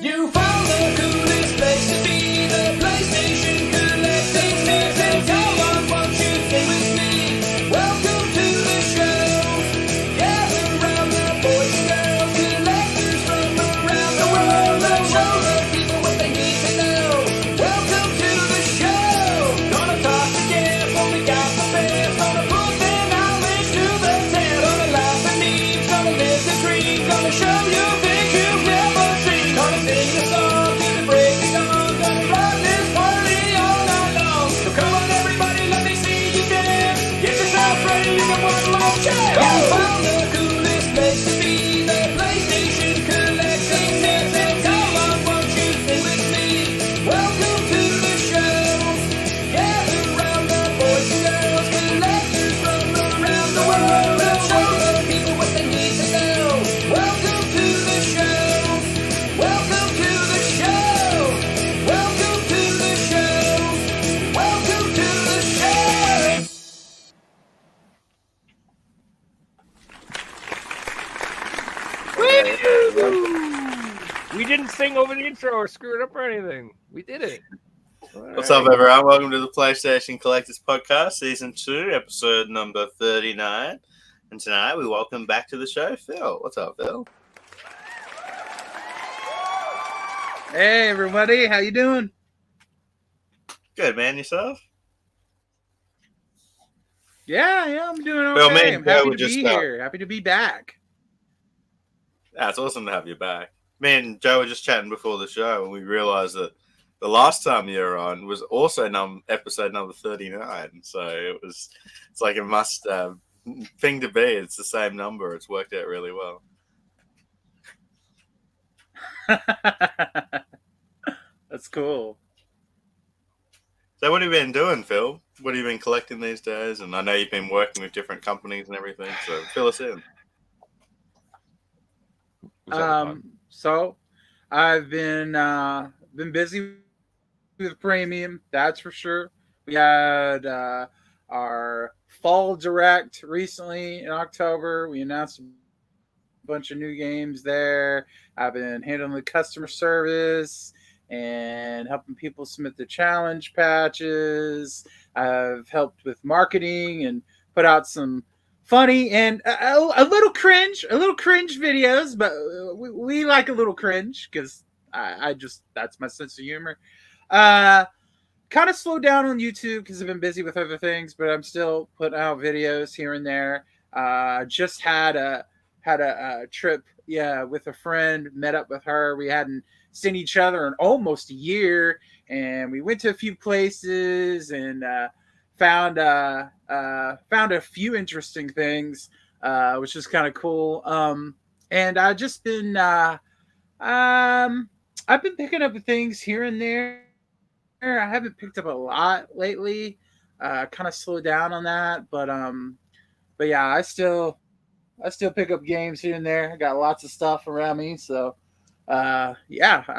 You found the coolest place to be, the PlayStation collecting nerds, and come on, won't you stay with me? Welcome to the show. Gather round the boys and girls, collectors from around the world. Let's show the people what they need to know. Welcome to the show. Gonna talk to Jeff, only got the best. Gonna put their knowledge to the test. Gonna laugh and memes, gonna live the dream. Gonna show you things you've never seen. Gonna sing the song to the break of dawn. Gonna run this party all night long. So come on everybody, let me see you dance. Get yourself ready for one more chance. You found the coolest place to be, the PlayStation collecting nerds, and come on, won't you stay with me? Welcome to the show. Gather round the boys and girls, collectors from around the world. Let's show the people what they need to know. Welcome to the show. Welcome to the show. Welcome to the show. Welcome to the show. We didn't sing over the intro or screw it up or anything. We did it. What's up, everyone? Welcome to the PlayStation Collectors Podcast, Season 2, Episode number 39. And tonight we welcome back to the show, Phil. What's up, Phil? Hey everybody, how you doing? Good, man. Yourself? Yeah, I'm doing okay. Well, me and I'm Joe happy were to be just, here. Happy to be back. Yeah, it's awesome to have you back. Me and Joe were just chatting before the show, and we realized that the last time you were on was also episode number 39. So it's like a must thing to be. It's the same number. It's worked out really well. That's cool. So what have you been doing, Phil? What have you been collecting these days? And I know you've been working with different companies and everything, so fill us in. So I've been busy with premium, that's for sure. We had our fall direct recently in October. We announced a bunch of new games there. I've been handling the customer service and helping people submit the challenge patches. I've helped with marketing and put out some funny and a little cringe videos, but we like a little cringe because I just, that's my sense of humor. Kind of slowed down on YouTube because I've been busy with other things, but I'm still putting out videos here and there. Just had a trip, with a friend, met up with her. We hadn't seen each other in almost a year, and we went to a few places and found a few interesting things, which is kind of cool. And I've just been I've been picking up things here and there. I haven't picked up a lot lately. Kind of slowed down on that, but yeah, I still pick up games here and there. I got lots of stuff around me, so I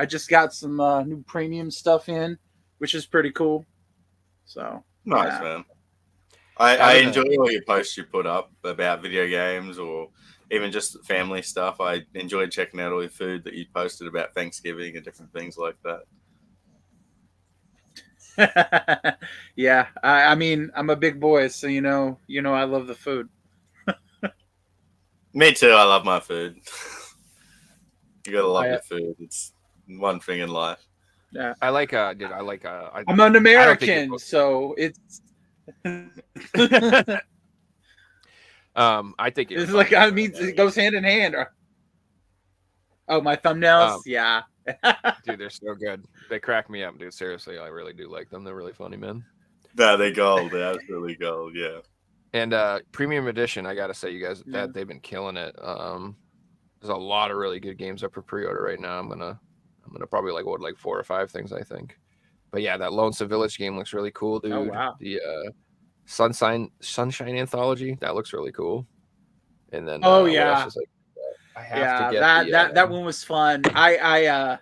just got some new premium stuff in, which is pretty cool. So Nice, man. I enjoy all your posts you put up about video games or even just family stuff. I enjoyed checking out all your food that you posted about Thanksgiving and different things like that. Yeah, I mean, I'm a big boy, so you know, I love the food. Me too. I love my food. You gotta love your food. It's one thing in life. Yeah, I'm an American, so it's. I think it's like, I mean, it goes hand in hand. Oh, my thumbnails, yeah. Dude, they're so good. They crack me up, dude. Seriously, I really do like them. They're really funny, man. No, they're gold. They're absolutely gold. Yeah. And premium edition, I gotta say, you guys, that they've been killing it. There's a lot of really good games up for pre-order right now. I'm gonna probably like 4 or 5 things, I think. But yeah, that Lonesome Village game looks really cool, dude. Oh, wow. The Sunshine Anthology, that looks really cool. And then yeah. I have to get that one was fun. Go ahead.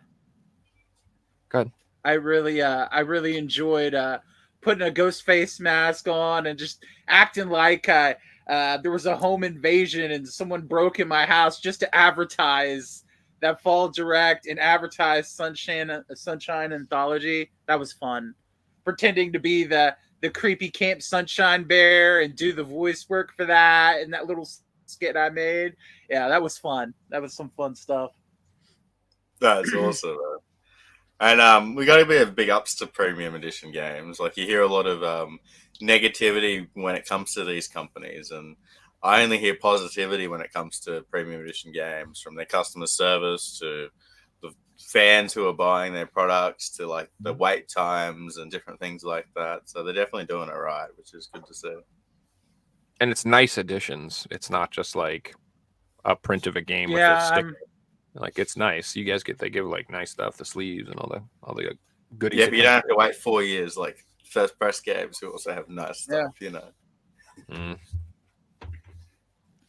I really enjoyed putting a ghost face mask on and just acting like there was a home invasion and someone broke in my house just to advertise that fall direct and advertised Sunshine Anthology. That was fun. Pretending to be the creepy Camp Sunshine Bear and do the voice work for that and that little skit I made. Yeah, that was fun. That was some fun stuff. That's awesome. And we got to give big ups to premium edition games. Like you hear a lot of negativity when it comes to these companies, and I only hear positivity when it comes to premium edition games, from their customer service to the fans who are buying their products to like the wait times and different things like that. So they're definitely doing it right, which is good to see. And it's nice editions. It's not just like a print of a game with a Yeah, sticker. Like it's nice. You guys they give like nice stuff, the sleeves and all the goodies. Yeah, but you don't have to wait 4 years like first press games who also have nice stuff, you know. Mm.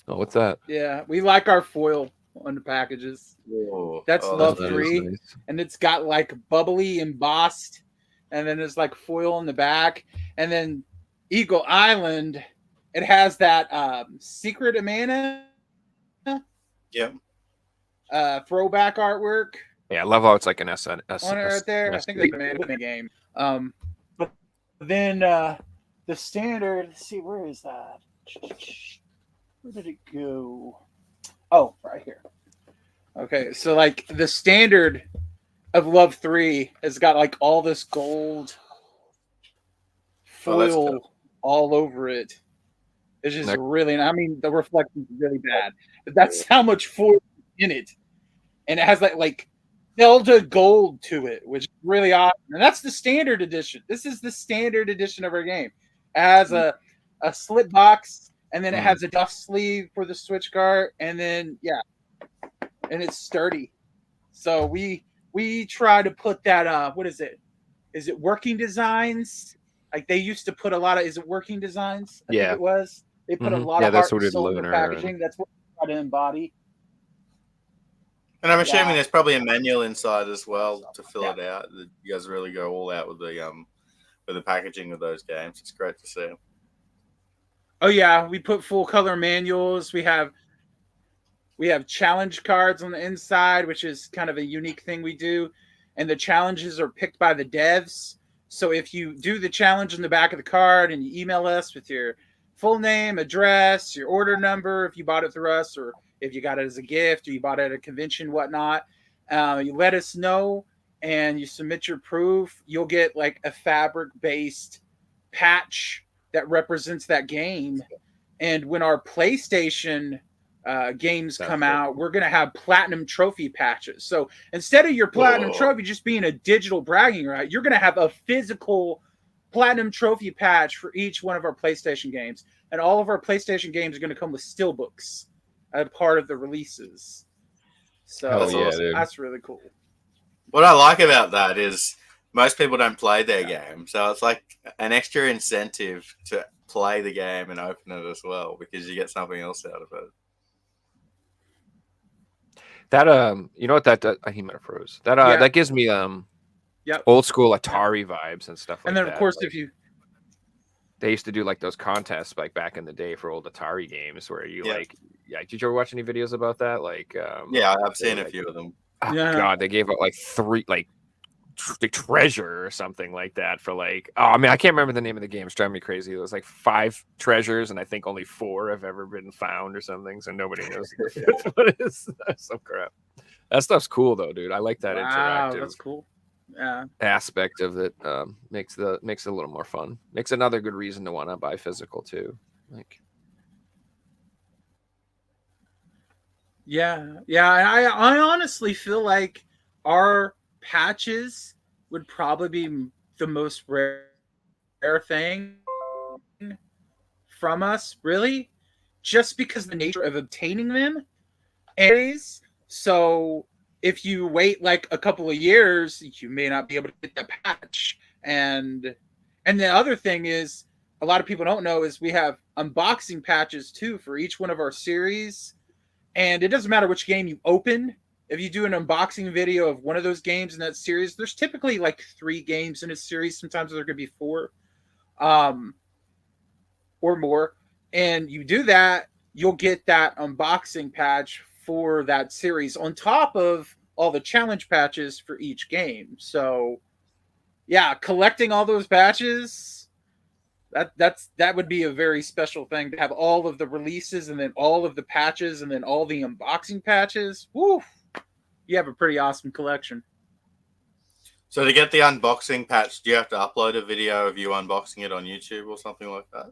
Oh, what's that? Yeah, we like our foil on the packages. That's Love that is 3, nice. and it's got like bubbly embossed, and then there's like foil in the back, and then Eagle Island, it has that Secret of Mana Yep. throwback artwork Yeah, I love how it's like an SN on it right there. I think that's the Mana game. But then the standard, let's see, where is that? Where did it go? Oh, right here. Okay, so like the standard of Love 3 has got like all this gold foil cool. all over it. It's just really, I mean, the reflection's really bad, but that's how much foil is in it. And it has like Zelda gold to it, which is really awesome. And that's the standard edition. This is the standard edition of our game. It has a slit box, and then it has a dust sleeve for the Switch cart, and then and it's sturdy. So we try to put that what is it? Is it Working Designs? Like they used to put a lot of, is it Working Designs? I think it was. They put a lot of heart and soul in the packaging. That's what we try to embody. And I'm assuming there's probably a manual inside as well to fill it out. You guys really go all out with the packaging of those games. It's great to see. Oh yeah, we put full color manuals. We have challenge cards on the inside, which is kind of a unique thing we do. And the challenges are picked by the devs. So if you do the challenge in the back of the card and you email us with your full name, address, your order number, if you bought it through us, or if you got it as a gift, or you bought it at a convention, whatnot, you let us know and you submit your proof, you'll get like a fabric-based patch that represents that game. And when our PlayStation games come out, we're going to have platinum trophy patches. So instead of your platinum trophy just being a digital bragging right, you're going to have a physical platinum trophy patch for each one of our PlayStation games. And all of our PlayStation games are going to come with steelbooks as part of the releases. So that's really cool. What I like about that is most people don't play their game. So it's like an extra incentive to play the game and open it as well, because you get something else out of it. That you know what that does? He might have froze. That gives me old school Atari vibes and stuff like that. And then of course, like, if you they used to do like those contests like back in the day for old Atari games where you like did you ever watch any videos about that? Like I've seen a few of them. Oh God, they gave out like 3 like the treasure or something like that for like, I can't remember the name of the game. It's driving me crazy. It was like 5 treasures and I think only 4 have ever been found or something, so nobody knows what it is. Some crap. That stuff's cool though, dude. I like that interactive, that's cool. Aspect of it. Makes it a little more fun. Makes another good reason to want to buy physical too. Like I honestly feel like our patches would probably be the most rare thing from us, really, just because the nature of obtaining them is. So if you wait like a couple of years, you may not be able to get that patch. And the other thing is, a lot of people don't know, is we have unboxing patches too for each one of our series. And it doesn't matter which game you open. If you do an unboxing video of one of those games in that series, there's typically like 3 games in a series. Sometimes there could be 4 or more. And you do that, you'll get that unboxing patch for that series, on top of all the challenge patches for each game. So, yeah, collecting all those patches, that would be a very special thing to have all of the releases and then all of the patches and then all the unboxing patches. Woo! You have a pretty awesome collection. So to get the unboxing patch, do you have to upload a video of you unboxing it on YouTube or something like that?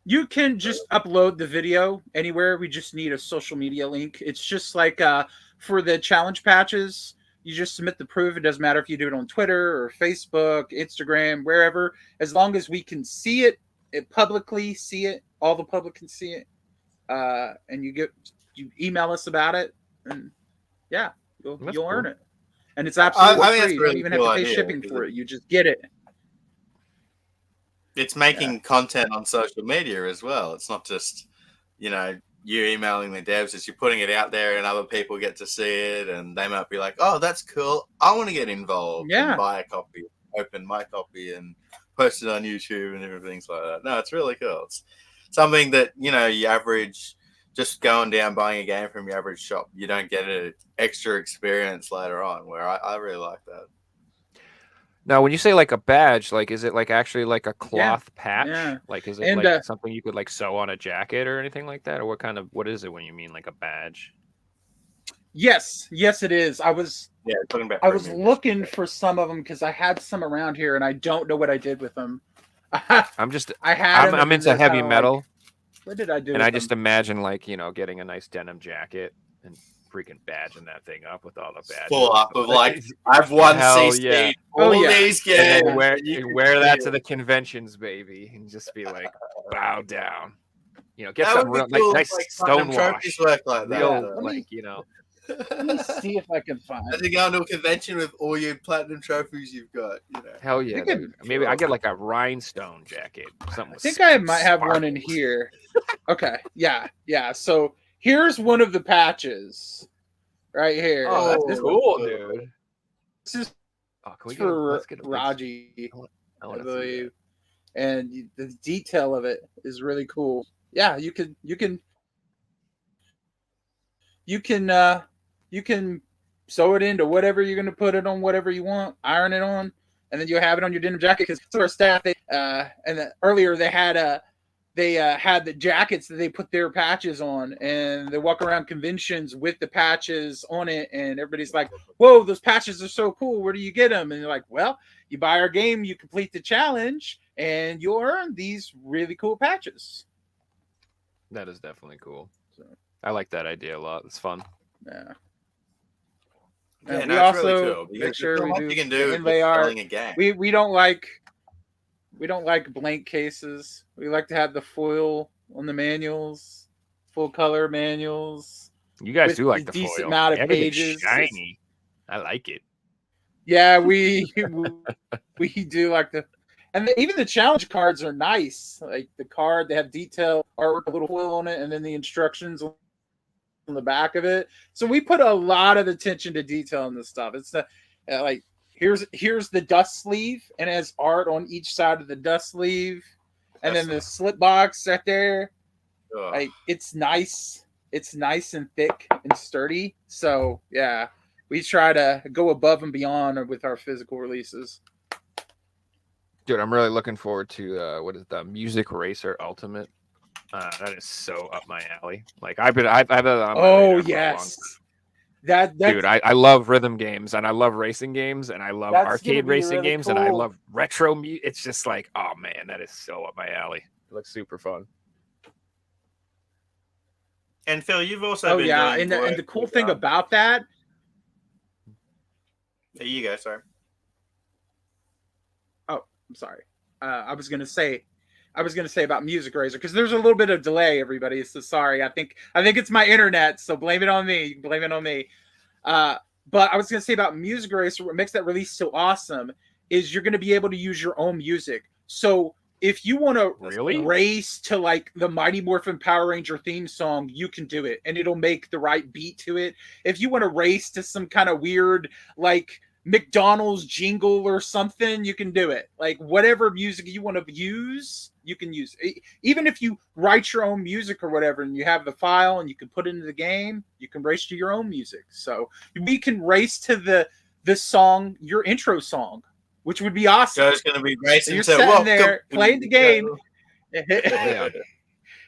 You can just upload the video anywhere. We just need a social media link. It's just like for the challenge patches, you just submit the proof. It doesn't matter if you do it on Twitter or Facebook, Instagram, wherever. As long as we can see it publicly, see it, all the public can see it, and you email us about it, and yeah, you'll cool. earn it. And it's absolutely I mean, free. that's You really don't even cool have to pay idea, shipping because for it. You just get it. It's making content on social media as well. It's not just, you emailing the devs. It's you're putting it out there and other people get to see it and they might be like, oh, that's cool. I want to get involved and buy a copy, open my copy and post it on YouTube and different things like that. No, it's really cool. It's something that, you average just going down buying a game from your average shop. You don't get an extra experience later on, where I really like that. Now, when you say like a badge, like is it like actually like a cloth patch? Yeah. Like is it like something you could like sew on a jacket or anything like that? Or what is it when you mean like a badge? Yes, it is. I was talking about. I was looking for some of them because I had some around here and I don't know what I did with them. I'm into heavy metal. Like, what did I do? And I just imagine like, getting a nice denim jacket and freaking badging that thing up with all the badges. Full up of like, I've won CC. Yeah. All these games. Wear that to the conventions, baby, and just be like, bow down. Get some real, cool, nice stonewash. Like that. Let me see if I can find. As you go into a convention with all your platinum trophies you've got, Hell yeah, dude. Maybe I get like a rhinestone jacket. Something. I think I might have one in here. Okay, yeah. So here's one of the patches, right here. Oh, that's cool, dude. This is for Raji, I believe, and the detail of it is really cool. Yeah, you can sew it into whatever you're going to put it on, whatever you want, iron it on, and then you'll have it on your denim jacket. Because our staff, earlier they had the jackets that they put their patches on, and they walk around conventions with the patches on it, and everybody's like, "Whoa, those patches are so cool! Where do you get them?" And you're like, "Well, you buy our game, you complete the challenge, and you'll earn these really cool patches." That is definitely cool. I like that idea a lot. It's fun. Yeah. Yeah, we also really cool, make sure we do you can do inlay art. A game. We don't like blank cases. We like to have the foil on the manuals, full color manuals. You guys do like the decent foil. Amount of pages. Shiny. I like it. Yeah, we do like even the challenge cards are nice. Like the card, they have detail artwork, a little foil on it, and then the instructions on the back of it. So we put a lot of attention to detail in this stuff. It's like here's the dust sleeve, and it has art on each side of the dust sleeve, and then the slip box right there. Like it's nice and thick and sturdy. So yeah, we try to go above and beyond with our physical releases. Dude, I'm really looking forward to what is the Music Racer Ultimate. That is so up my alley. Like I've been on my yes. Dude, I love rhythm games and I love racing games and I love arcade racing really games cool. and I love retro music. It's just like, oh man, that is so up my alley. It looks super fun. And Phil, you've also been doing and the cool thing about that. There you go, sorry. Oh, I'm sorry. I was gonna say about Music Racer because there's a little bit of delay. Everybody, so sorry. I think it's my internet, so blame it on me. You can blame it on me. But I was gonna say about Music Racer, what makes that release so awesome is you're gonna be able to use your own music. So if you want to race to like the Mighty Morphin Power Ranger theme song, you can do it, and it'll make the right beat to it. If you want to race to some kind of weird like McDonald's jingle or something, you can do it. Like whatever music you want to use, you can use. Even if you write your own music or whatever, and you have the file and you can put it into the game, you can race to your own music. So we can race to the song, your intro song, which would be awesome. Joe's going to be racing. You're to sitting welcome there to playing the the game. show. Yeah.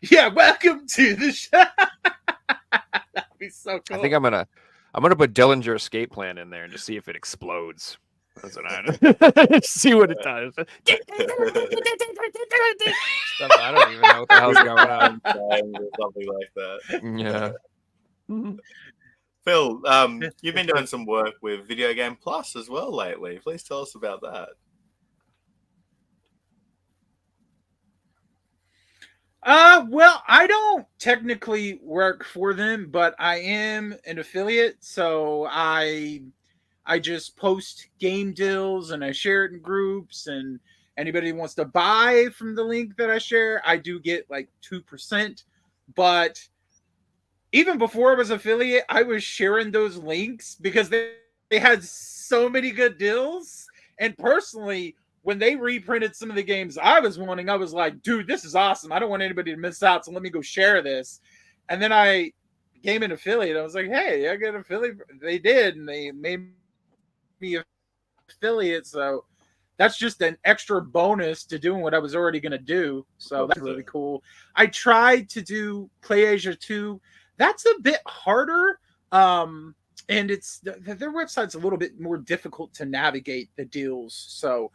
Yeah, welcome to the show. That'd be so cool. I think I'm gonna put Dillinger Escape Plan in there and just see if it explodes. That's what I see what it does. Stuff I don't even know what the hell's going on. Or something like that. Yeah. Phil, you've been doing some work with Video Game Plus as well lately. Please tell us about that. Well, I don't technically work for them, but I am an affiliate, so I just post game deals and I share it in groups, and anybody who wants to buy from the link that I share, I do get like 2%. But even before I was affiliate, I was sharing those links because they had so many good deals. And personally, when they reprinted some of the games I was wanting, I was like, dude, this is awesome. I don't want anybody to miss out, so let me go share this. And then I became an affiliate. I was like, hey, I got an affiliate. They did, and they made me an affiliate. So that's just an extra bonus to doing what I was already going to do. So that's really cool. I tried to do PlayAsia 2. That's a bit harder. And it's their website's a little bit more difficult to navigate the deals. So,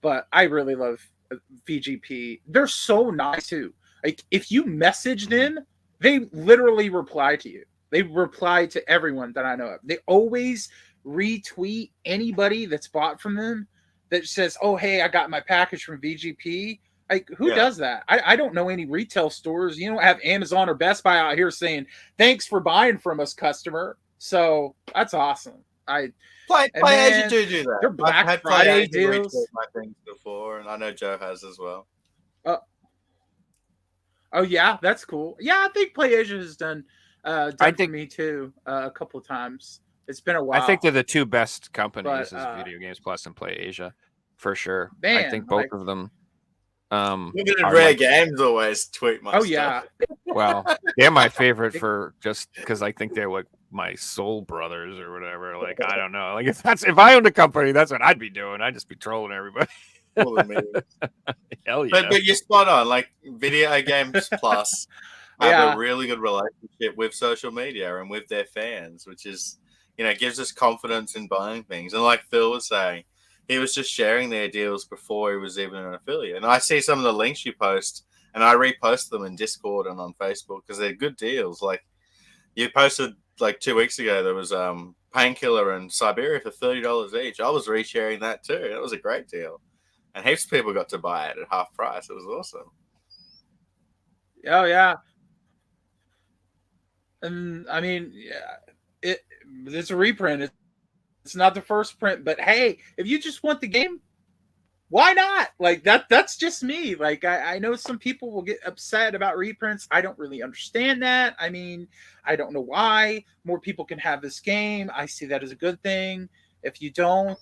but I really love VGP. They're so nice too. Like if you message them, they literally reply to you. They reply to everyone that I know of. They always retweet anybody that's bought from them that says, oh, hey, I got my package from VGP. Like, who does that? I don't know any retail stores. You don't have Amazon or Best Buy out here saying, thanks for buying from us, customer. So that's awesome. PlayAsia do that. Their Black I've had Friday PlayAsia deals. retweet my things before, and I know Joe has as well. Oh, yeah, that's cool. Yeah, I think PlayAsia has done for me too a couple of times. It's been a while. I think they're the two best companies But, is Video Games Plus and PlayAsia, for sure. Man, I think both of them. Limited are Rare like- Games always tweet my Oh, stuff. yeah. Well, they're my favorite for just because I think they're like my soul brothers or whatever. Like I don't know. Like if I owned a company, that's what I'd be doing. I'd just be trolling everybody. All the memes. Hell yeah. But you're spot on. Like Video Games Plus have a really good relationship with social media and with their fans, which is, gives us confidence in buying things. And like Phil was saying, he was just sharing their deals before he was even an affiliate. And I see some of the links you post, and I repost them in Discord and on Facebook because they're good deals. Like you posted like 2 weeks ago, there was Painkiller and Siberia for $30 each. I was resharing that too. That was a great deal. And heaps of people got to buy it at half price. It was awesome. Oh, yeah. And I mean, it's a reprint. It's not the first print, but hey, if you just want the game, why not? Like that's just me. Like I know some people will get upset about reprints. I don't really understand that. I mean, I don't know why. More people can have this game. I see that as a good thing. If you don't,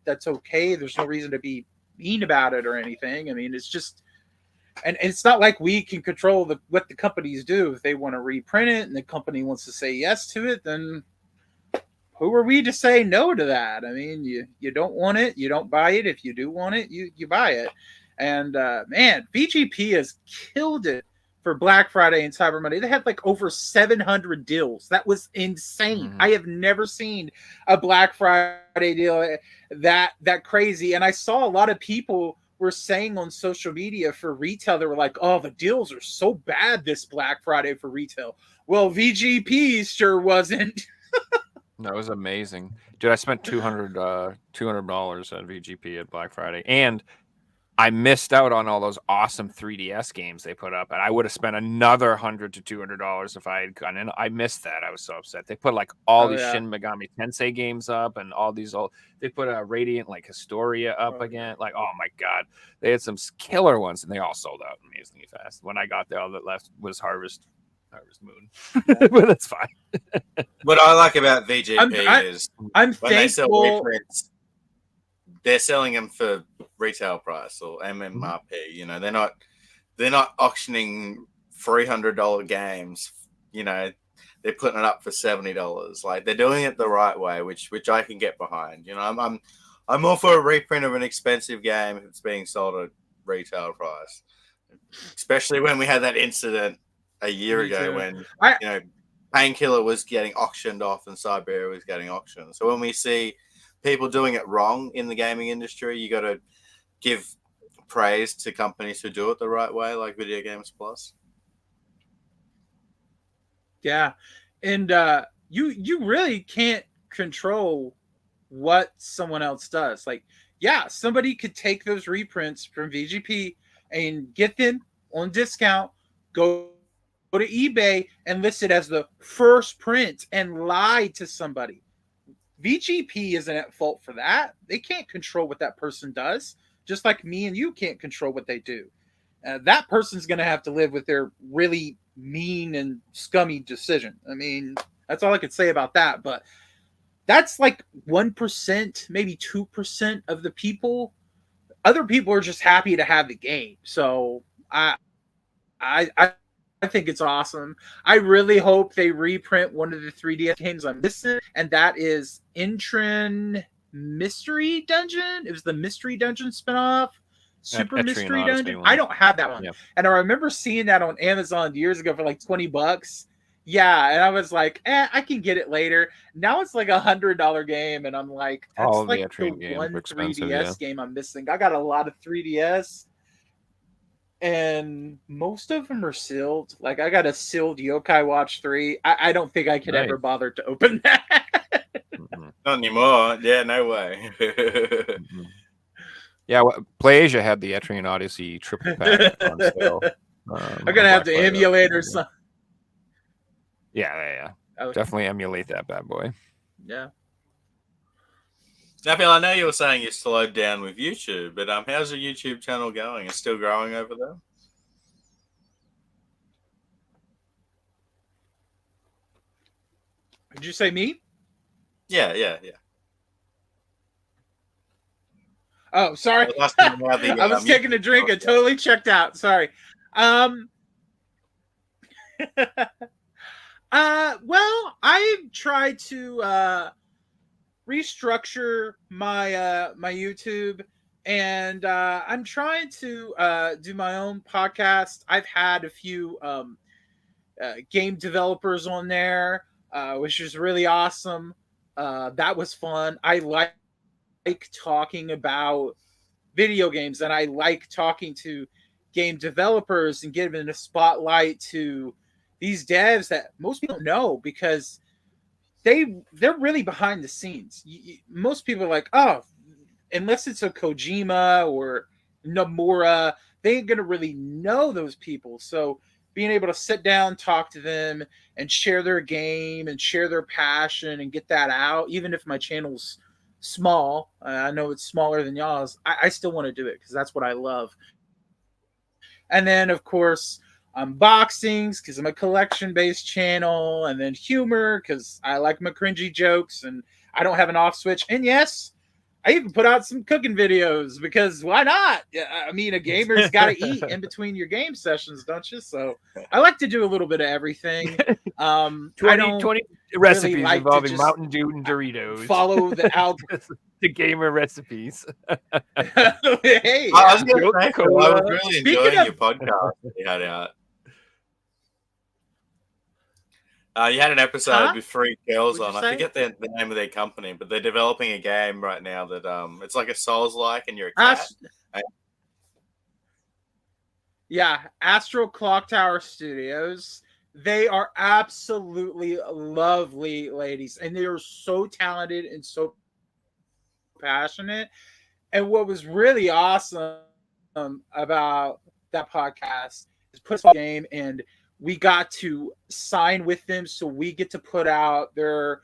that's okay. There's no reason to be mean about it or anything. I mean, it's just, and it's not like we can control what the companies do. If they want to reprint it and the company wants to say yes to it, then who are we to say no to that? I mean, you don't want it, you don't buy it. If you do want it, you buy it. And man, VGP has killed it for Black Friday and Cyber Monday. They had like over 700 deals. That was insane. Mhm. I have never seen a Black Friday deal that crazy. And I saw a lot of people were saying on social media for retail, they were like, oh, the deals are so bad this Black Friday for retail. Well, VGP sure wasn't. That was amazing, dude. I spent $200 on VGP at Black Friday, and I missed out on all those awesome 3DS games they put up, and I would have spent another $100 to $200 if I had gone in. I missed that. I was so upset. They put like all these Shin Megami Tensei games up, and all these they put a Radiant like Historia up again. Like, oh my god, they had some killer ones, and they all sold out amazingly fast. When I got there, all that left was Harvest Harvest Moon, but that's fine. What I like about VGP is I'm when they sell thankful. reprints, they're selling them for retail price or MMRP. You know, they're not auctioning $300 games. You know, they're putting it up for $70. Like they're doing it the right way, which I can get behind. You know, I'm all for a reprint of an expensive game if it's being sold at retail price. Especially when we had that incident a year ago when Painkiller was getting auctioned off and Siberia was getting auctioned. So when we see people doing it wrong in the gaming industry, you got to give praise to companies who do it the right way, like Video Games Plus. Yeah, and you really can't control what someone else does. Like, yeah, somebody could take those reprints from VGP and get them on discount, go to eBay and list it as the first print and lie to somebody. VGP isn't at fault for that. They can't control what that person does, just like me and you can't control what they do. That person's going to have to live with their really mean and scummy decision. I mean, that's all I could say about that. But that's like 1%, maybe 2% of the people. Other people are just happy to have the game. So I think it's awesome. I really hope they reprint one of the 3DS games I'm missing, and that is Intron Mystery Dungeon. It was the Mystery Dungeon spinoff. Super Etrian Mystery Odyssey Dungeon. one. I don't have that one. Yep. And I remember seeing that on Amazon years ago for like $20. Yeah, and I was like, I can get it later. Now it's like $100 game, and I'm like, that's All of the like Etrian the games one are expensive, 3DS game I'm missing. I got a lot of 3DS, and most of them are sealed. Like I got a sealed Yokai Watch 3. I don't think I could ever Nice. bother to open that. Not anymore. Yeah, no way. Yeah, PlayAsia had the Etrian Odyssey triple pack on sale. I'm gonna have to emulate or something. Yeah. Oh, Definitely emulate that bad boy. yeah. Now, Phil, I know you were saying you slowed down with YouTube, but how's your YouTube channel going? It's still growing over there? Did you say me? Yeah. Oh, sorry. I was asking about the, I was taking a drink. I totally checked out. Sorry. Well, I tried to restructure my my YouTube, and I'm trying to do my own podcast. I've had a few game developers on there, which is really awesome. That was fun. I like talking about video games, and I like talking to game developers and giving a spotlight to these devs that most people don't know, because they're really behind the scenes. Most people are like, oh, unless it's a Kojima or Nomura, they ain't gonna really know those people. So being able to sit down, talk to them, and share their game and share their passion and get that out, even if my channel's small, I know it's smaller than y'all's, I still want to do it because that's what I love. And then, of course, unboxings because I'm a collection-based channel, and then humor because I like my cringy jokes and I don't have an off switch. And yes, I even put out some cooking videos because why not? I mean, a gamer's got to eat in between your game sessions, don't you? So I like to do a little bit of everything. 20 recipes really like involving Mountain Dew and Doritos. Follow the algorithm. The gamer recipes. Hey, I was going to say, Coca-Cola. I was really Speaking enjoying of- your podcast that you had out. You had an episode with 3 girls What'd on. you I say? forget the name of their company, but they're developing a game right now that it's like a Souls-like, and you're a cat. Yeah, Astral Clock Tower Studios. They are absolutely lovely ladies, and they are so talented and so passionate. And what was really awesome about that podcast is put a game, and we got to sign with them, so we get to put out their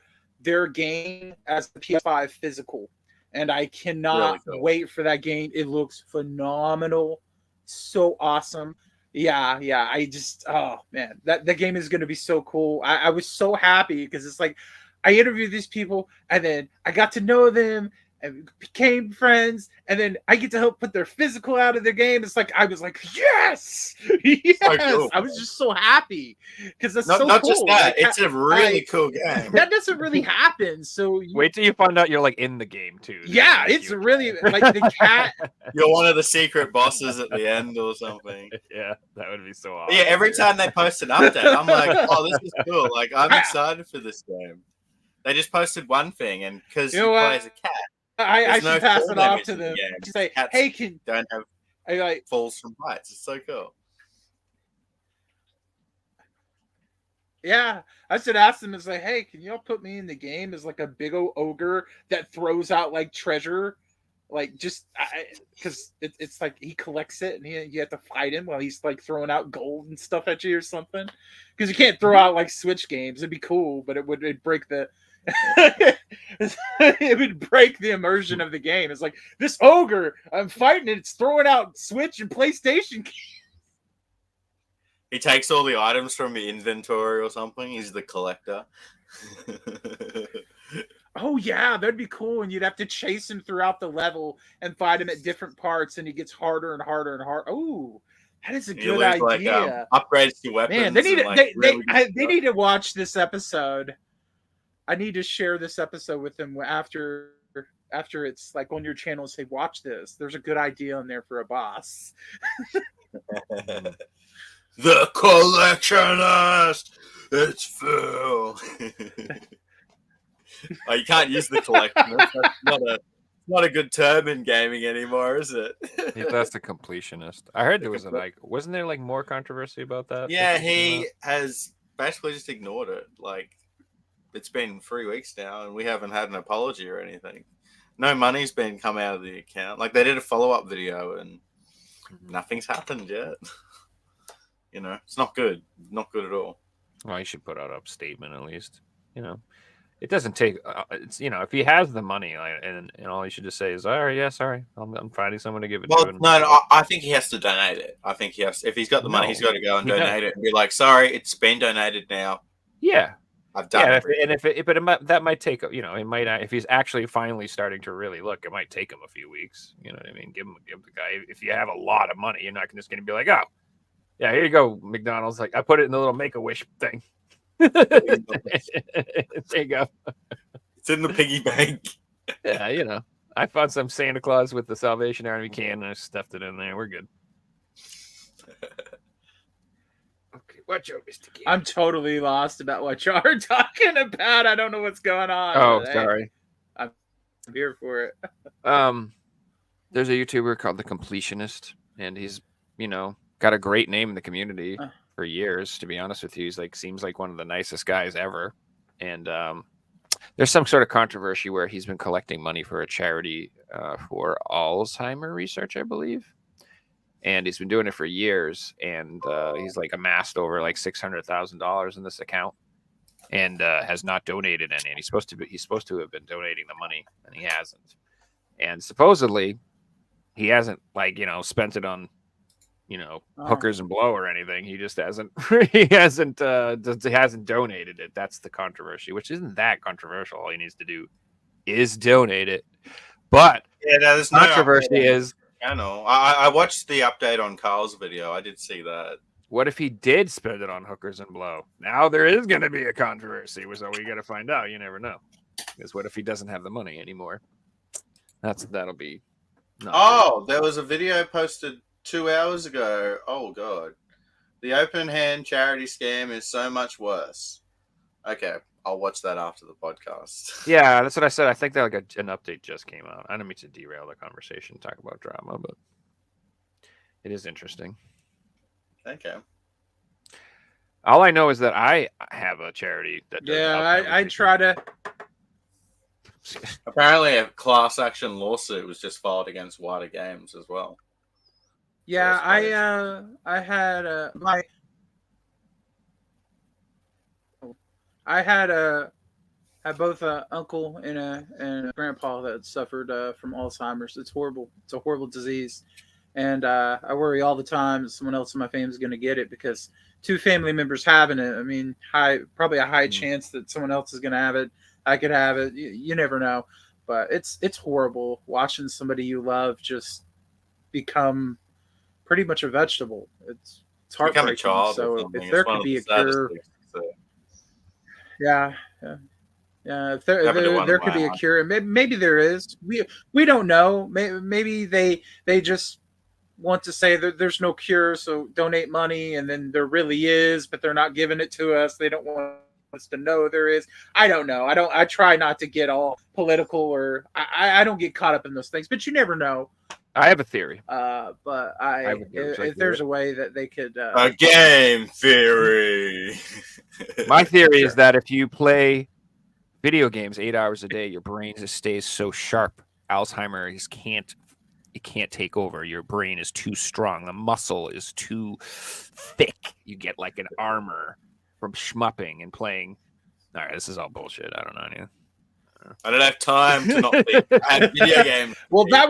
game as the PS5 physical. And I cannot Really cool. wait for that game. It looks phenomenal, so awesome. Yeah. I just, oh man, that game is going to be so cool. I was so happy because it's like I interviewed these people and then I got to know them and we became friends, and then I get to help put their physical out of their game. It's like I was like, yes, yes. So cool, I was just so happy because that's Not so not cool. just that, Like, it's a really cool game. that doesn't really happen. So Wait till you find out you're like in the game too. yeah, it's really like the cat. You're one of the secret bosses at the end or something. Yeah, that would be so But awesome. yeah, every time they post an update, I'm like, oh, this is cool. Like, I'm excited for this game. They just posted one thing, and because You you know play what? as a cat, I there's should no pass fall it off damage to in the them. game. Just say, Cats hey, can don't have I like? falls from bites. It's so cool. Yeah, I should ask them. It's like, hey, can y'all put me in the game as like a big old ogre that throws out like treasure, like just because it's like he collects it and you have to fight him while he's like throwing out gold and stuff at you or something. Because you can't throw out like Switch games. It'd be cool, but it'd break the. It would break the immersion of the game. It's like this ogre, I'm fighting it. It's throwing out Switch and PlayStation. He takes all the items from the inventory or something. He's the collector. Oh yeah, that'd be cool. And you'd have to chase him throughout the level and fight him at different parts, and he gets harder and harder and harder. Oh, that is a You good lose, idea. like, upgrades to weapons. Man, they need and, to like, really good they stuff. need to watch this episode. I need to share this episode with them after it's like on your channel and say, watch this. There's a good idea in there for a boss. The collectionist. It's Phil. Oh, you can't use the collectionist. That's not a good term in gaming anymore, is it? That's the completionist. I heard there was wasn't there like more controversy about that? Yeah, he has basically just ignored it. Like, it's been 3 weeks now, and we haven't had an apology or anything. No money's been come out of the account. Like, they did a follow-up video, and nothing's happened yet. You know, it's not good. Not good at all. Well, you should put out a statement at least. You know, it doesn't take. It's if he has the money, and all you should just say is, "All right, yeah, sorry, I'm finding someone to give it Well, to." no, I think he has to donate it. I think he has. If he's got the money, he's got to go and donate it and be like, "Sorry, it's been donated now. Yeah, I've done it." That might take. It might if he's actually finally starting to really look. It might take him a few weeks. You know what I mean? Give the guy. If you have a lot of money, you're not just going to be like, "Oh, yeah, here you go, McDonald's." Like, I put it in the little Make-A-Wish thing. There you go. It's in the piggy bank. Yeah, I found some Santa Claus with the Salvation Army can and I stuffed it in there. We're good. Okay, watch out, Mr. King. I'm totally lost about what y'all are talking about. I don't know what's going on. Oh, but, hey, sorry. I'm here for it. There's a YouTuber called The Completionist, and he's, got a great name in the community for years, to be honest with you. He's seems like one of the nicest guys ever. And there's some sort of controversy where he's been collecting money for a charity for Alzheimer research, I believe. And he's been doing it for years. And he's amassed over $600,000 in this account and has not donated any. And he's supposed to have been donating the money, and he hasn't. And supposedly he hasn't spent it on hookers and blow or anything. He just hasn't hasn't donated it. That's the controversy, which isn't that controversial. All he needs to do is donate it. But there's controversy is I know. I watched the update on Carl's video. I did see that. What if he did spend it on hookers and blow? Now there is going to be a controversy, so we got to find out. You never know. Because what if he doesn't have the money anymore? That'll be. There was a video posted 2 hours ago. Oh god, the open hand charity scam is so much worse. Okay, I'll watch that after the podcast. Yeah, that's what I said. I think that an update just came out. I don't mean to derail the conversation, talk about drama, but it is interesting. Okay. All I know is that I have a charity that does. Yeah, I try to. Apparently, a class action lawsuit was just filed against Wider Games as well. Yeah, I had both an uncle and a grandpa that suffered from Alzheimer's. It's horrible. It's a horrible disease, and I worry all the time someone else in my family is going to get it because two family members having it. I mean, probably a high chance that someone else is going to have it. I could have it. You never know, but it's horrible watching somebody you love just become pretty much a vegetable. It's Become heartbreaking. a child. So if there could be a cure, yeah. If there could be a cure, and maybe there is. We don't know. Maybe they just want to say that there's no cure, so donate money, and then there really is, but they're not giving it to us. They don't want us to know there is. I don't know. I try not to get all political, or I don't get caught up in those things, but you never know. I have a theory. But if there's a way that they could a game theory. My theory is that if you play video games 8 hours a day, your brain just stays so sharp. Alzheimer's can't take over. Your brain is too strong. The muscle is too thick. You get like an armor from schmupping and playing. All right, this is all bullshit. I don't know anything. I don't have time to not play bad video games. Well, that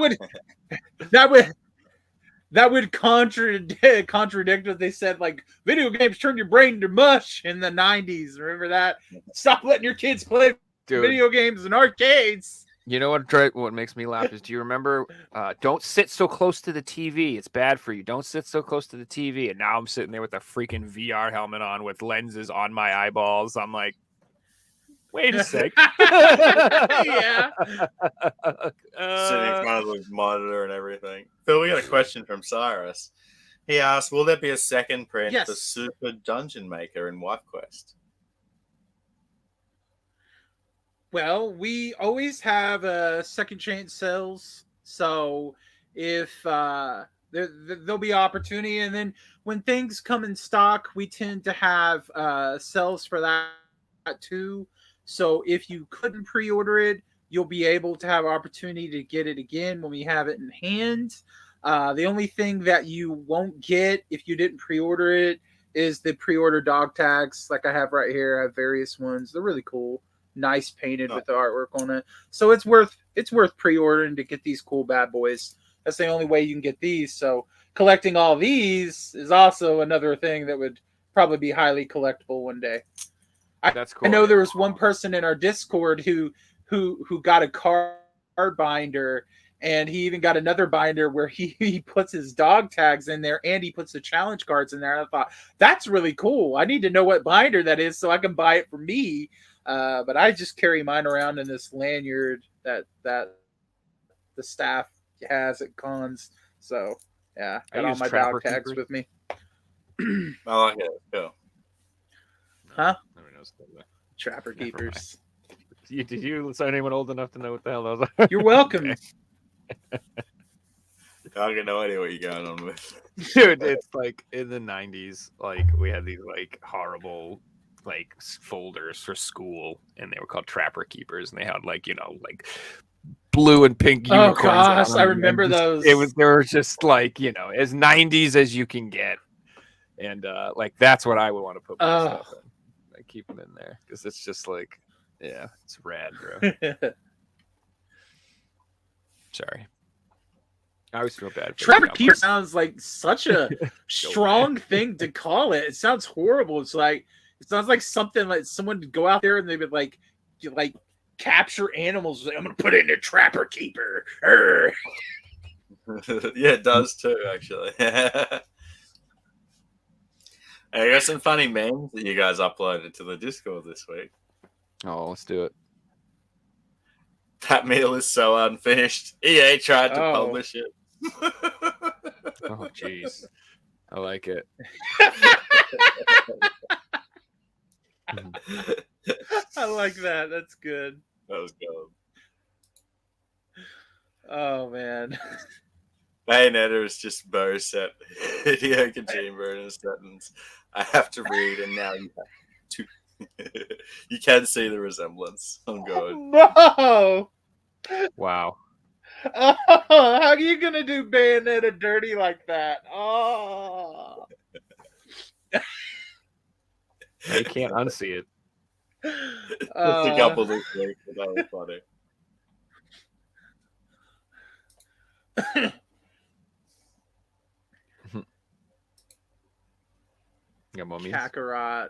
would contradict what they said. Like, video games turn your brain into mush in the 90s. Remember that? Stop letting your kids play video games in arcades. You know what makes me laugh is, do you remember, don't sit so close to the TV. It's bad for you. Don't sit so close to the TV. And now I'm sitting there with a freaking VR helmet on with lenses on my eyeballs. I'm like, wait a sec. Yeah. Sitting in front of the monitor and everything. Phil, we got a question from Cyrus. He asked, will there be a second print for Super Dungeon Maker in Wife Quest? Well, we always have second chance sales. So if there'll be opportunity, and then when things come in stock, we tend to have sales for that too. So if you couldn't pre-order it, you'll be able to have opportunity to get it again when we have it in hand. The only thing that you won't get if you didn't pre-order it is the pre-order dog tags, like I have right here. I have various ones. They're really cool, nice painted with the artwork on it. So it's worth pre-ordering to get these cool bad boys. That's the only way you can get these. So collecting all these is also another thing that would probably be highly collectible one day. That's cool. I know there was one person in our Discord who got a card binder, and he even got another binder where he puts his dog tags in there and he puts the challenge cards in there. And I thought, that's really cool. I need to know what binder that is so I can buy it for me. But I just carry mine around in this lanyard that the staff has at cons. So yeah, got all my dog tags with me. I like it. Cool. Huh? Trapper Keepers. Did you sign anyone old enough to know what the hell those are? You're welcome. I got no idea what you're going on with. Dude, it's like in the 90s, like we had these like horrible like folders for school, and they were called Trapper Keepers, and they had like, you know, like blue and pink unicorns. Oh gosh, I remember those. They were just like, you know, as 90s as you can get. And like that's what I would want to put my stuff in. I keep them in there because it's just like, yeah, it's rad, bro. Sorry. I always feel bad. Trapper Keeper sounds like such a strong thing to call it. It sounds horrible. It sounds like something like someone would go out there and they would like capture animals. Like, I'm gonna put it in a Trapper Keeper. Yeah, it does too, actually. I got some funny memes that you guys uploaded to the Discord this week. Oh, let's do it. That meal is so unfinished. EA tried to publish it. Oh, jeez. I like it. I like that. That's good. That was good. Oh, man. Bayonetta is just Bo set. Hideo Kojima in a sentence. I have to read, and now you have to. You can see the resemblance. I'm good. No! Wow. Oh, how are you gonna do Bayonetta dirty like that? Oh, You can't unsee it. Just a couple this week, but that was funny. Yeah, mummies. Kakarot.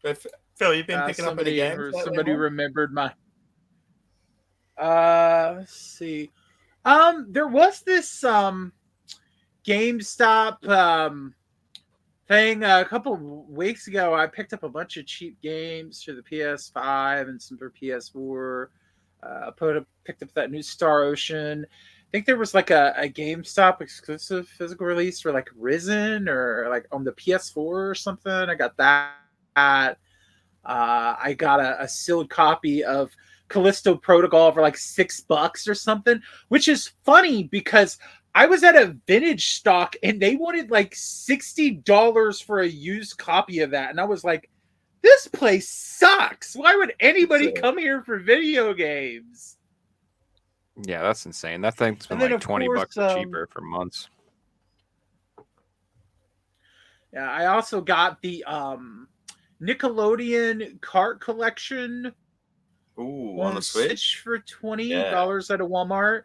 But Phil, you've been picking up any games lately, Somebody man? remembered my. Let's see. There was this GameStop thing a couple weeks ago. I picked up a bunch of cheap games for the PS5 and some for PS4. Picked up that new Star Ocean. I think there was like a GameStop exclusive physical release for like Risen or like on the PS4 or something. I got that. I got a sealed copy of Callisto Protocol for like $6 or something, which is funny because I was at a vintage stock and they wanted like $60 for a used copy of that. And I was like, this place sucks. Why would anybody come here for video games? Yeah, that's insane. That thing's been like $20 or cheaper for months. Yeah, I also got the Nickelodeon Cart Collection. Ooh, on the Switch for $20 at a Walmart.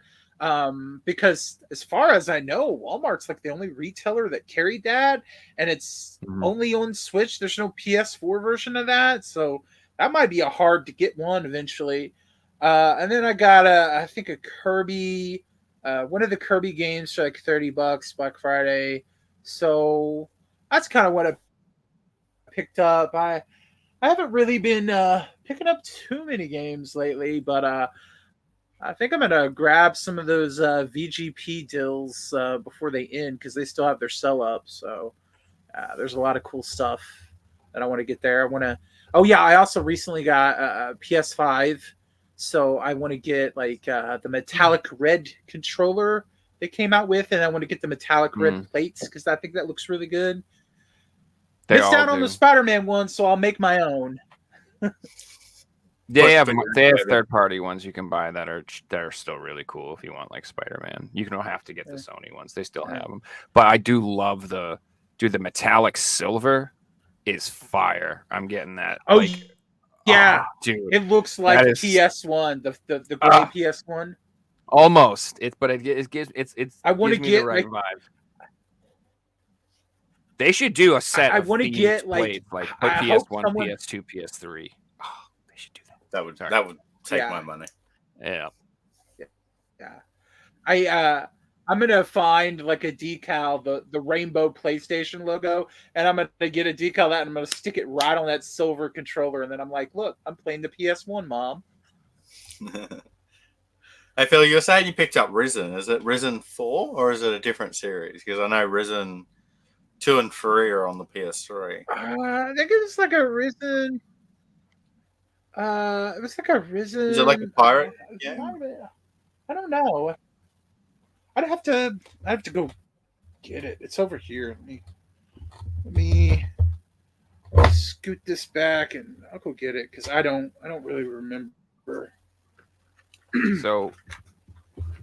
Because as far as I know, Walmart's like the only retailer that carried that, and it's only on Switch. There's no PS4 version of that, so that might be a hard to get one eventually. And then I got I think a Kirby, one of the Kirby games for like $30 Black Friday. So that's kind of what I picked up. I haven't really been picking up too many games lately, but I think I'm gonna grab some of those VGP deals before they end because they still have their sell up. So there's a lot of cool stuff that I want to get there. I want to. Oh yeah, I also recently got a PS5, so I want to get like the metallic red controller they came out with, and I want to get the metallic red plates because I think that looks really good. Missed out on the Spider-Man one, so I'll make my own. They have third-party ones you can buy that are still really cool if you want like Spider-Man. You don't have to get the Sony ones; they still have them. But I do love the metallic silver is fire. I'm getting that. Oh yeah, dude, it looks like PS1, the gray PS1. Almost, but it gives it's. I want to get the right vibe. They should do a set. I want to get like put PS1, PS2, PS3. Oh, they should do that. That would take my money. Yeah. I'm gonna find like a decal, the rainbow PlayStation logo, and I'm gonna get a decal of that, and I'm gonna stick it right on that silver controller, and then I'm like, look, I'm playing the PS1, Mom. Hey Phil, you were saying you picked up Risen. Is it Risen 4 or is it a different series? Because I know Risen 2 and 3 are on the PS3. I think it was like a Risen. It was like a Risen. Is it like a pirate? I don't know. I have to go get it. It's over here. Let me scoot this back and I'll go get it because I don't really remember. So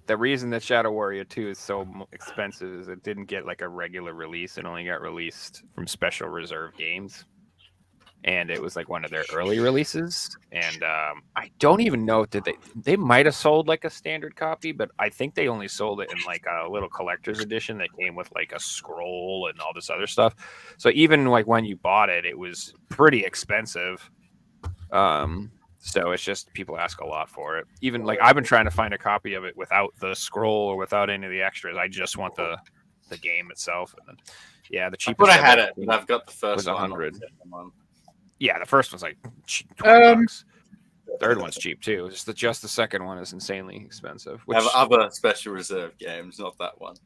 the reason that Shadow Warrior 2 is so expensive is it didn't get like a regular release. It only got released from special reserve games. And it was like one of their early releases. And I don't even know, they might have sold like a standard copy, but I think they only sold it in like a little collector's edition that came with like a scroll and all this other stuff. So even like when you bought it, it was pretty expensive. So it's just people ask a lot for it. Even like I've been trying to find a copy of it without the scroll or without any of the extras. I just want the game itself. And then, yeah, the cheapest. But I had it, and I've got the first was one. 100. Yeah, the first one's like $20. Third one's cheap too. Just the second one is insanely expensive. Which have other special reserve games, not that one.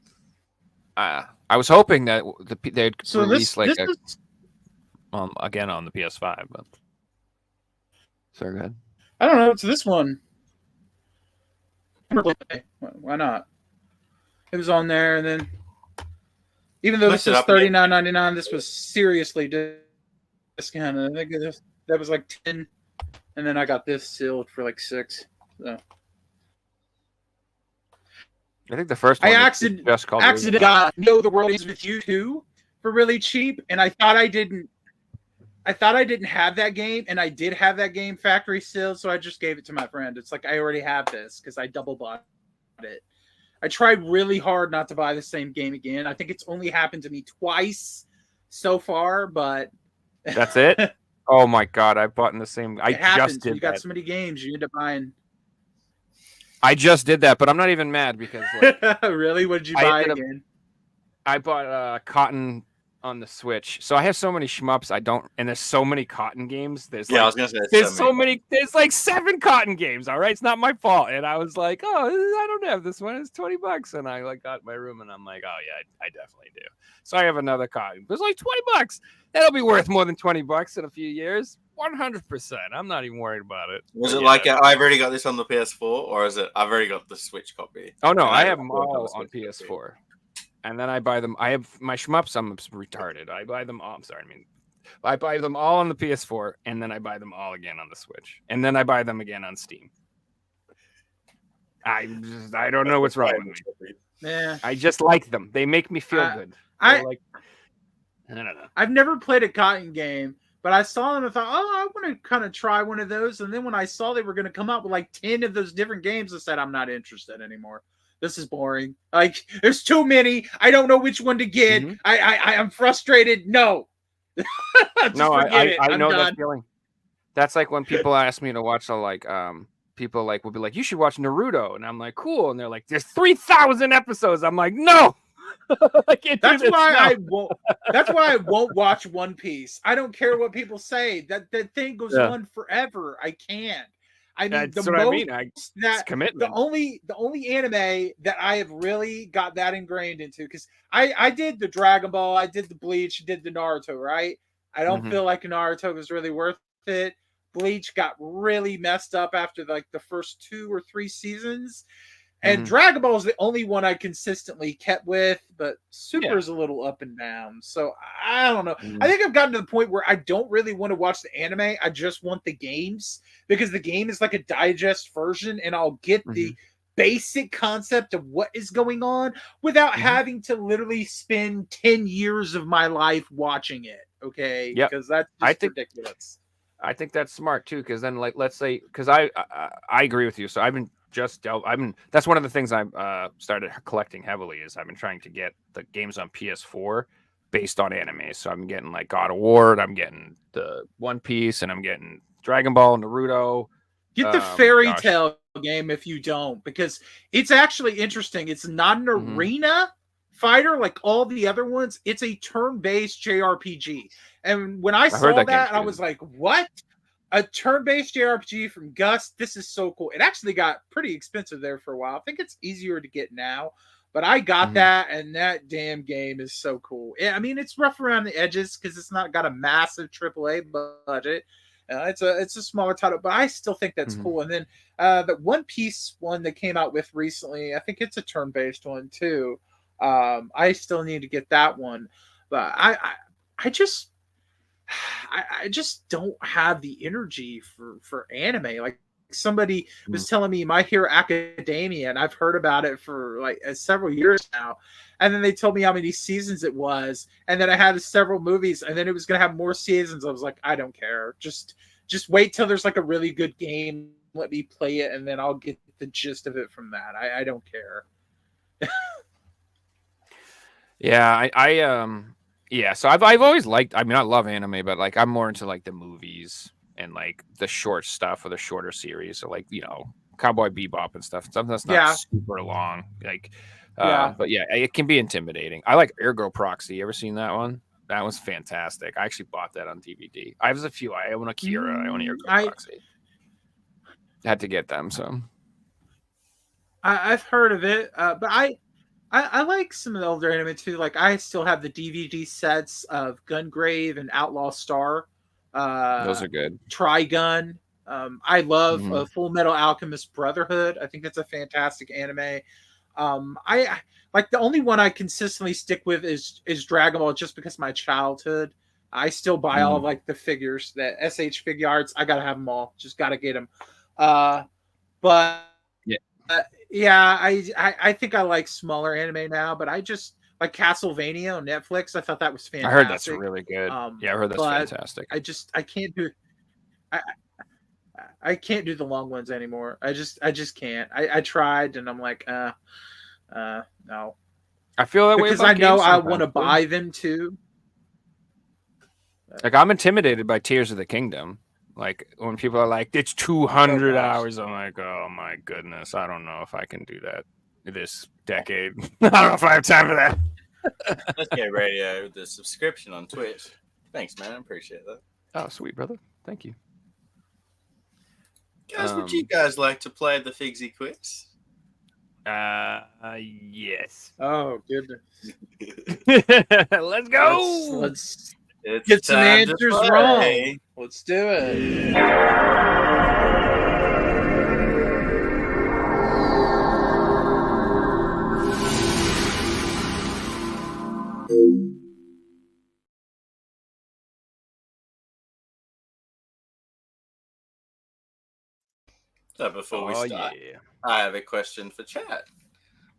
I was hoping that they'd release again on the PS5, but. Sorry, go ahead. I don't know. It's this one. Why not? It was on there, and then even though this is $39.99, this was seriously discounted. I think that was like 10, and then I got this sealed for like 6. So I think the first one I accidentally got Know the World Is With You 2 for really cheap, and I thought I didn't have that game, and I did have that game factory sealed, so I just gave it to my friend. It's like, I already have this because I double bought it. I tried really hard not to buy the same game again. I think it's only happened to me twice so far, but That's it. Oh my god, I bought in the same. I it happens. just did You got that. so many games, you end up buying. I just did that, but I'm not even mad because like Really, what did you I buy ended up- again? I bought Cotton on the Switch. So I have so many shmups. And there's so many Cotton games. There's Yeah, I like was gonna say there's so many. There's like 7 Cotton games. All right, it's not my fault. And I was like, oh, I don't have this one. It's $20, and I like got my room, and I'm like, oh yeah, I definitely do. So I have another Cotton. It's like $20. That'll be worth more than $20 in a few years. 100%. I'm not even worried about it. Was But it yeah. like I've already got this on the PS4, or is it I've already got the Switch copy? Oh no, And I have them bought all the on Switch PS4. copy. And then I buy them. I have my shmups. I'm retarded. I buy them all. I'm sorry. I buy them all on the PS4, and then I buy them all again on the Switch, and then I buy them again on Steam. I don't know what's wrong with me. Yeah, I just like them. They make me feel good. I don't know. I've never played a Cotton game, but I saw them and thought, oh, I want to kind of try one of those. And then when I saw they were going to come out with like 10 of those different games, I said, I'm not interested anymore. This is boring. Like, there's too many. I don't know which one to get. Mm-hmm. I'm frustrated. No. No, I know done. that feeling. That's like when people ask me to watch people like will be like, you should watch Naruto, and I'm like, cool, and they're like, there's 3,000 episodes. I'm like, no. I can't do That's this, why no. I won't. That's why I won't watch One Piece. I don't care what people say. That thing goes on forever. I can't. I mean, That's what I mean. It's commitment. The only anime that I have really got that ingrained into, because I did the Dragon Ball, I did the Bleach, I did the Naruto, right? I don't feel like Naruto was really worth it. Bleach got really messed up after like the first 2 or 3 seasons. And Dragon Ball is the only one I consistently kept with, but Super is a little up and down. So I don't know. I think I've gotten to the point where I don't really want to watch the anime. I just want the games, because the game is like a digest version, and I'll get the basic concept of what is going on without having to literally spend 10 years of my life watching it. Okay. Yep. Because that's just ridiculous. I think that's smart too. Cause then like, let's say, cause I agree with you. So that's one of the things I've started collecting heavily is I've been trying to get the games on PS4 based on anime. So I'm getting like God of War, I'm getting the One Piece, and I'm getting Dragon Ball, Naruto. Get the Fairy Tale game if you don't, because it's actually interesting. It's not an arena fighter like all the other ones. It's a turn-based JRPG. And when I saw that I was like, what? A turn-based JRPG from Gus. This is so cool. It actually got pretty expensive there for a while. I think it's easier to get now, but I got that, and that damn game is so cool. I mean, it's rough around the edges because it's not got a massive AAA budget. It's a smaller title, but I still think that's cool. And then the One Piece one that came out with recently, I think it's a turn-based one too. I still need to get that one, but I just don't have the energy for anime. Like somebody was telling me My Hero Academia, and I've heard about it for like several years now. And then they told me how many seasons it was, and then I had several movies, and then it was going to have more seasons. I was like, I don't care. Just wait till there's like a really good game. Let me play it, and then I'll get the gist of it from that. I don't care. Yeah, yeah, so I've always liked, I mean, I love anime, but like I'm more into like the movies and like the short stuff or the shorter series. So like, you know, Cowboy Bebop and stuff that's not super long. Like but yeah, it can be intimidating. I like Ergo Proxy. You ever seen that one? That was fantastic. I actually bought that on DVD. I have a few. I own Akira. I own Ergo Proxy. I had to get them, so I've heard of it, but I like some of the older anime too. Like I still have the DVD sets of Gungrave and Outlaw Star. Those are good. Trigun. I love Full Metal Alchemist Brotherhood. I think that's a fantastic anime. I like the only one I consistently stick with is Dragon Ball, just because my childhood. I still buy all of like the figures, the SH Figure Arts. I gotta have them all. Just gotta get them. But yeah, I think I like smaller anime now, but I just like Castlevania on Netflix. I thought that was fantastic. I heard that's really good. Yeah, I heard that's fantastic. I can't do I can't do the long ones anymore. I just can't. I tried, and I'm like, no. I feel that way because I know I want to buy them too. Like I'm intimidated by Tears of the Kingdom. Like when people are like, "It's 200 gosh. hours," I'm like, "Oh my goodness, I don't know if I can do that this decade. I don't know if I have time for that." Let's get Radio with the subscription on Twitch. Thanks, man. I appreciate that. Oh, sweet brother, thank you. Guys, would you guys like to play the Figsy quiz? Yes. Oh goodness. Let's go. Let's It's get some time to answers play. wrong. Let's do it. So before we Oh start, yeah. I have a question for chat.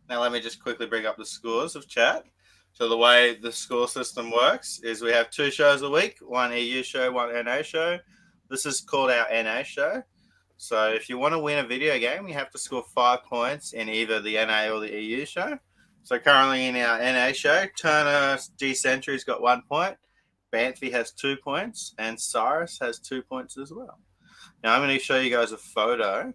Now, let me just quickly bring up the scores of chat. So the way the score system works is we have 2 shows a week, 1 EU show, 1 NA show. This is called our NA show. So if you want to win a video game, you have to score 5 points in either the NA or the EU show. So currently in our NA show, Turner D Century's got 1 point, Banffy has 2 points, and Cyrus has 2 points as well. Now I'm going to show you guys a photo.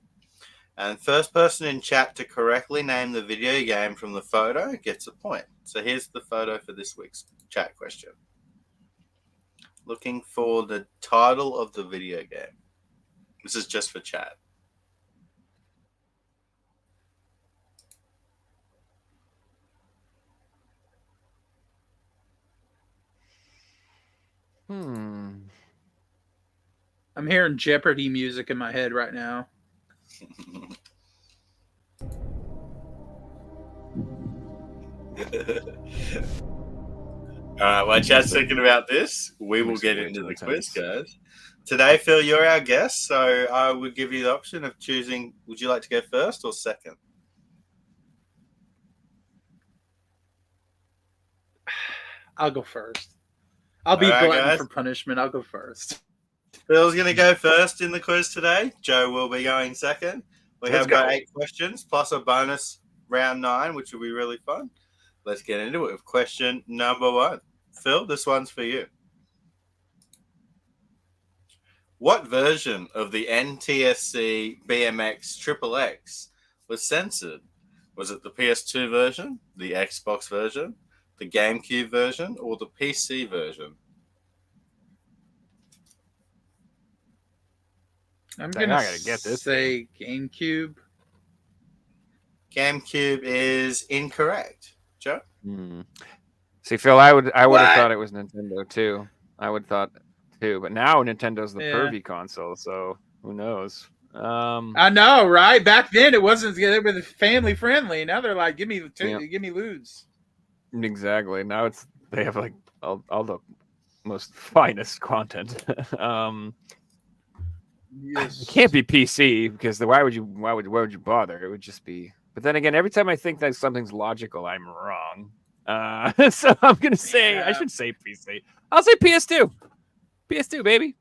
And first person in chat to correctly name the video game from the photo gets a point. So here's the photo for this week's chat question. Looking for the title of the video game. This is just for chat. I'm hearing Jeopardy music in my head right now. All right, while chat's thinking about this, we will get into the quiz, guys. Today, Phil, you're our guest, so I would give you the option of choosing, would you like to go first or second? I'll go first. I'll be glutton for punishment. I'll go first. Phil's going to go first in the quiz today. Joe will be going second. We have got 8 questions plus a bonus round 9, which will be really fun. Let's get into it with question number 1. Phil, this one's for you. What version of the NTSC BMX XXX was censored? Was it the PS2 version, the Xbox version, the GameCube version, or the PC version? I'm gonna say GameCube. GameCube is incorrect. Joe? See, Phil, I would have thought it was Nintendo too. I would have thought too, but now Nintendo's the pervy console, so who knows? I know, right? Back then it wasn't. They were family friendly. Now they're like, give me lewds. Exactly. Now they have like all the most finest content. Yes. It can't be PC because why would you bother? It would just be. But then again, every time I think that something's logical, I'm wrong. So I'm gonna say I should say PC. I'll say PS2. PS2, baby.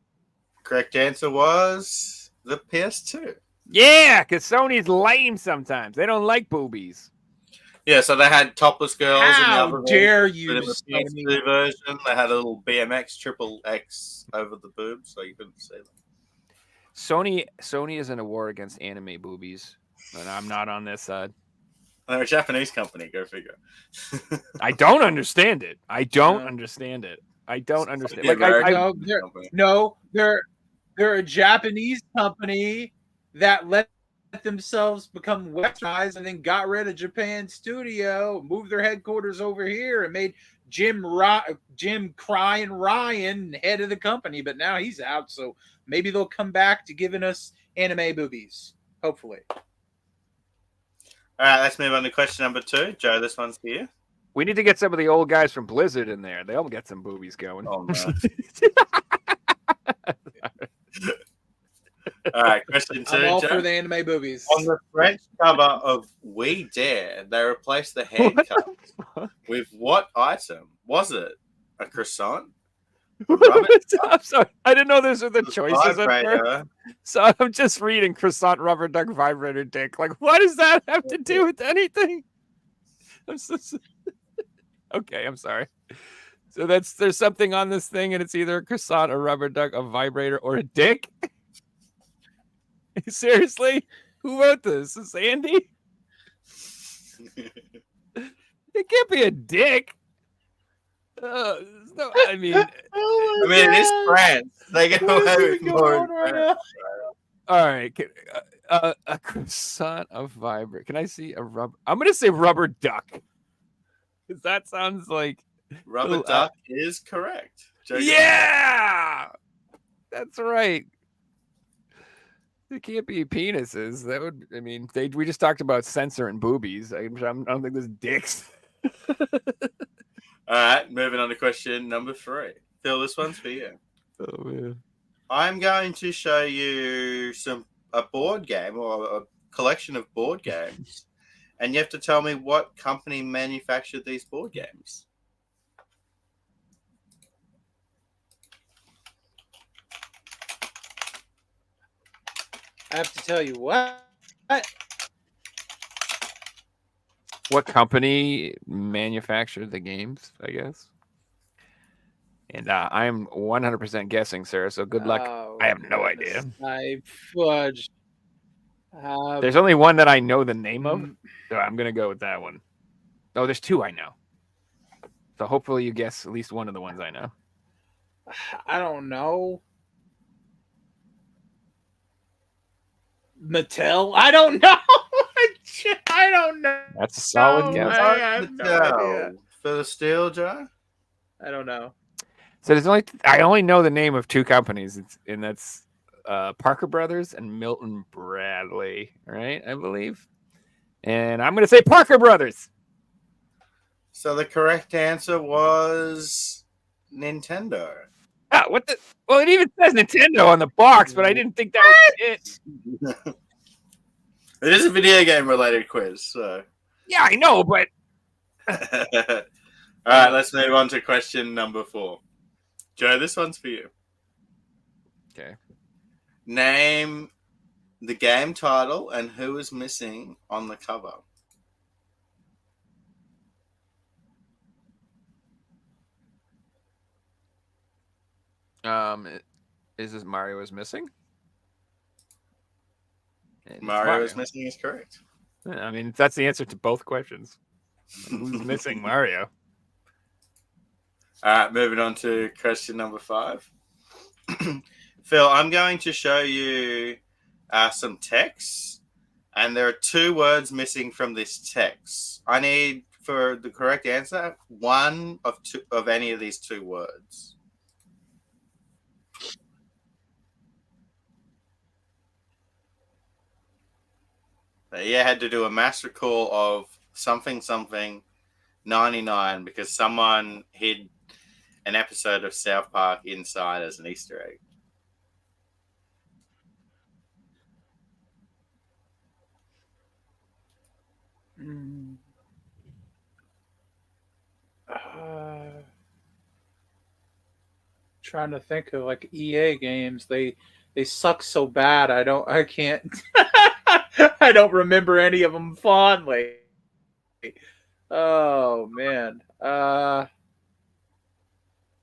Correct answer was the PS2. Yeah, because Sony's lame sometimes. They don't like boobies. Yeah, so they had topless girls. How in the other dare you? In the PS2 version, they had a little BMX XXX over the boobs, so you couldn't see them. Sony is in a war against anime boobies, and I'm not on this side. They're a Japanese company. Go figure. I don't understand it. I don't understand it. They're a Japanese company that let themselves become westernized and then got rid of Japan studio, moved their headquarters over here, and made Jim Crying Ryan head of the company. But now he's out, so maybe they'll come back to giving us anime boobies. Hopefully. All right, let's move on to question number 2. Joe, this one's for you. We need to get some of the old guys from Blizzard in there. They'll get some boobies going. Oh, no. All right, question 2. I'm all for the anime boobies. On the French cover of We Dare, they replaced the handcuffs with what item? Was it a croissant? I'm sorry. I didn't know those were the choices at first. So I'm just reading croissant, rubber duck, vibrator, dick. Like, what does that have to do with anything? Okay, I'm sorry. So there's something on this thing, and it's either a croissant, a rubber duck, a vibrator, or a dick. Seriously, who wrote this? Is this Andy? It can't be a dick. No, I mean, I mean, it is France. They get away with more. In France. all right. A croissant, a vibrator. Can I see a rubber? I'm gonna say rubber duck, because that sounds like Rubber duck is correct. yeah, that's right. It can't be penises. That would. I mean, we just talked about censoring boobies. I don't think there's dicks. All right, moving on to question number 3. Phil, this one's for you. Oh man. I'm going to show you a board game or a collection of board games, and you have to tell me what company manufactured these board games. I have to tell you what. What company manufactured the games, I guess. And I'm 100% guessing, Sarah, so good luck. Oh, I have no idea. I fudged. There's only one that I know the name of, so I'm going to go with that one. Oh, there's 2 I know. So hopefully you guess at least one of the ones I know. I don't know. Mattel? I don't know. I don't know. That's a solid No, guess. I have no idea. For the steel, Joe? I don't know. So I only know the name of 2 companies, and that's Parker Brothers and Milton Bradley, right? I believe. And I'm going to say Parker Brothers. So the correct answer was Nintendo. Ah, what the? Well, it even says Nintendo on the box, but I didn't think that was it. It is a video game related quiz, so. Yeah, I know, but All right, let's move on to question number 4. Joe, this one's for you. okay. Name the game title and who is missing on the cover. Is this Mario is missing? And Mario is missing is correct. I mean, that's the answer to both questions. Who's missing Mario? All right, moving on to question number 5. Phil, I'm going to show you some text, and there are 2 words missing from this text. I need, for the correct answer, one of any of these 2 words. You had to do a mass recall of something 99 because someone hid an episode of South Park inside as an Easter egg. Trying to think of like EA games. They suck so bad. I can't. I don't remember any of them fondly. Oh man. Got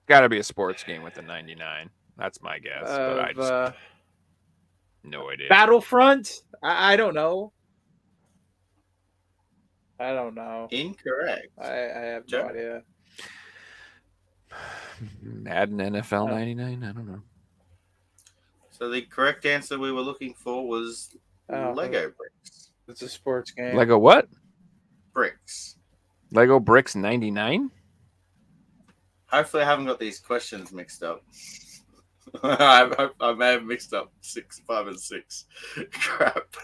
to be a sports game with a 99. That's my guess, but I just no idea. Battlefront? I don't know. I don't know. Incorrect. I have no idea. Madden NFL 99? I don't know. So the correct answer we were looking for was Lego bricks. It's a sports game. Lego what? Bricks. Lego bricks 99? Hopefully I haven't got these questions mixed up. I may have mixed up 6, 5, and 6. Crap.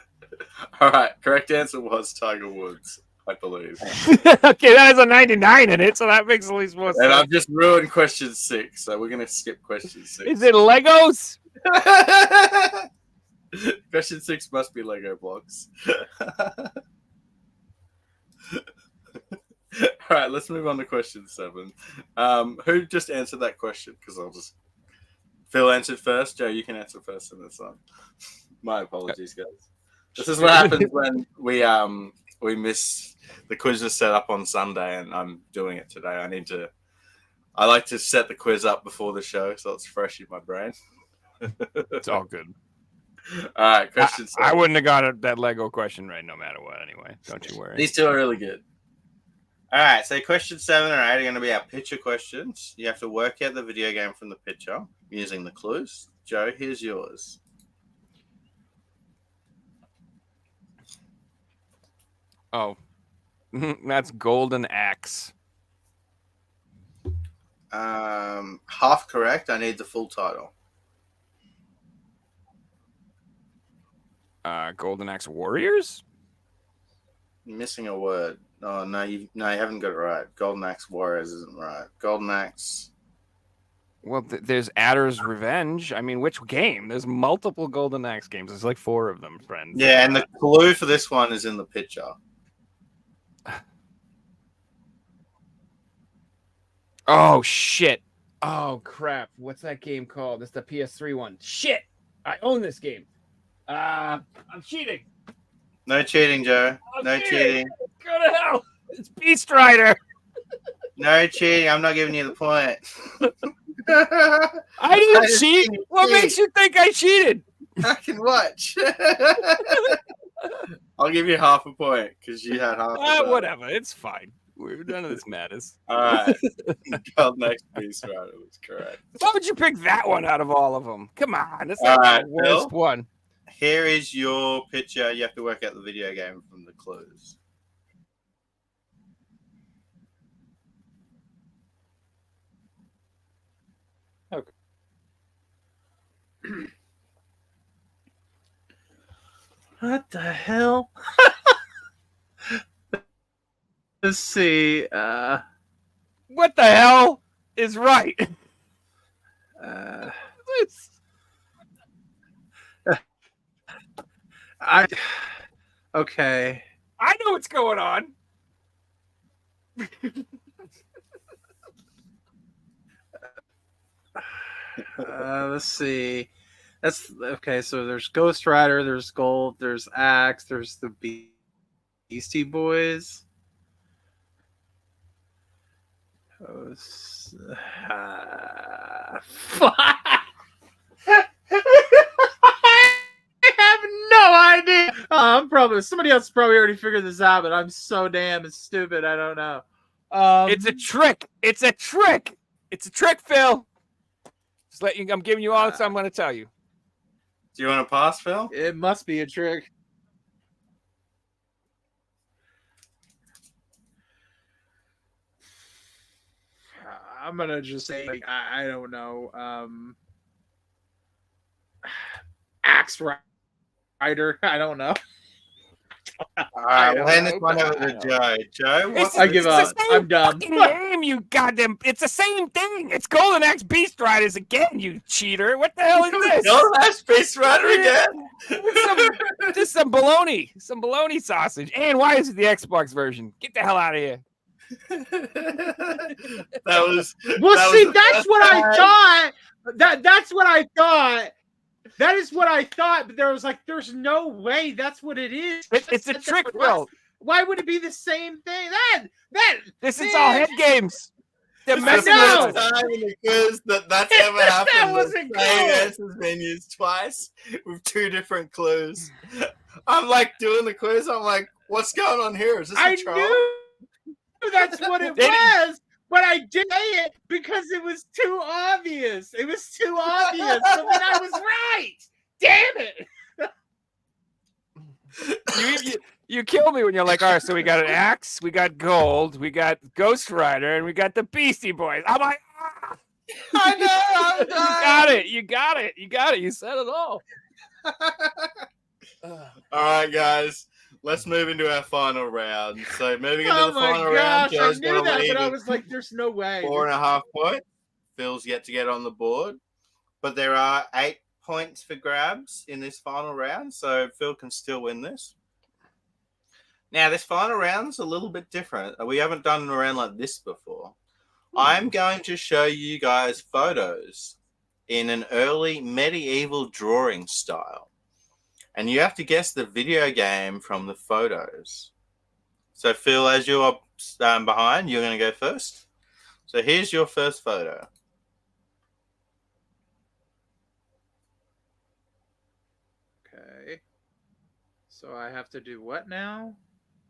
All right. Correct answer was Tiger Woods, I believe. Okay, that has a 99 in it, so that makes at least more sense. And I've just ruined question 6, so we're going to skip question 6. Is it Legos? Question 6 must be Lego blocks. All right, let's move on to question 7. Who just answered that question? Because Phil answered first. Joe, you can answer first in this one. My apologies, guys. This is what happens when we miss the quiz is set up on Sunday, and I'm doing it today. I like to set the quiz up before the show, so it's fresh in my brain. It's all good. All right, question I 7. wouldn't have got that Lego question right no matter what anyway. Don't you worry. These two are really good. All right, so question 7 and 8 are going to be our picture questions. You have to work out the video game from the picture using the clues. Joe, here's yours. Oh, that's Golden Axe. Half correct. I need the full title. Golden Axe Warriors? Missing a word. Oh no, you haven't got it right. Golden Axe Warriors isn't right. Golden Axe. Well, there's Adder's Revenge. I mean, which game? There's multiple Golden Axe games. There's like 4 of them, friends. Yeah, and the clue for this one is in the picture. Oh shit! Oh crap! What's that game called? It's the PS3 one. Shit! I own this game. I'm cheating. No cheating, Joe. No cheating. Go to hell! It's Beast Rider. No cheating. I'm not giving you the point. I didn't cheat. What makes you think I cheated? I can watch. I'll give you half a point because you had half. Whatever. It's fine. None of this matters. All right. Golden Axe Beast Rider was correct. Why would you pick that one out of all of them? Come on. That's All not right, the worst Bill? one. Here is your picture. You have to work out the video game from the clues. Okay. What the hell? Let's see. What the hell is right? Okay. I know what's going on. Let's see. That's okay. So there's Ghost Rider, there's Gold, there's Axe, there's the Beastie Boys. Fuck. I have no idea. I'm probably somebody else probably already figured this out, but I'm so damn stupid. I don't know. It's a trick. It's a trick. It's a trick, Phil. Just let you. I'm giving you all the time I'm going to tell you. Do you want to pass, Phil? It must be a trick. I'm gonna just say I don't know. Axe Rider. I don't know. All right, we'll hand this one over to Joe. Joe, what's I give up. I'm done. Name, you goddamn! It's the same thing. It's Golden Axe Beast Riders again. You cheater! What the hell is this? Golden Axe Beast Rider again? This is some baloney. Some baloney sausage. And why is it the Xbox version? Get the hell out of here. That was. Well, that see, was the that's best what time. I thought. That's what I thought. That is what I thought, but there was like, there's no way that's what it is. It's a trick, Phil. Why would it be the same thing? This is all head games. They're This is messing the with first us. time in the quiz that's ever happened. That wasn't The same good. answer's been used twice with 2 different clues. I'm like doing the quiz. I'm like, what's going on here? Is this I a troll? knew that's what it was, but I didn't say it because it was too obvious. It was too obvious. So then I was right. Damn it. You kill me when you're like, all right, so we got an Axe, we got Gold, we got Ghost Rider, and we got the Beastie Boys. I'm like, I know. you got it. You said it all. All right, guys. Let's move into our final round. So moving into Oh the my final round, gosh, I Joe's knew going to that, lead but I with was like, there's no way. 4.5 points. Phil's yet to get on the board. But there are 8 points for grabs in this final round, so Phil can still win this. Now, this final round's a little bit different. We haven't done a round like this before. I'm going to show you guys photos in an early medieval drawing style. And you have to guess the video game from the photos. So, Phil, as you're behind, you're going to go first. So here's your first photo. Okay. So I have to do what now?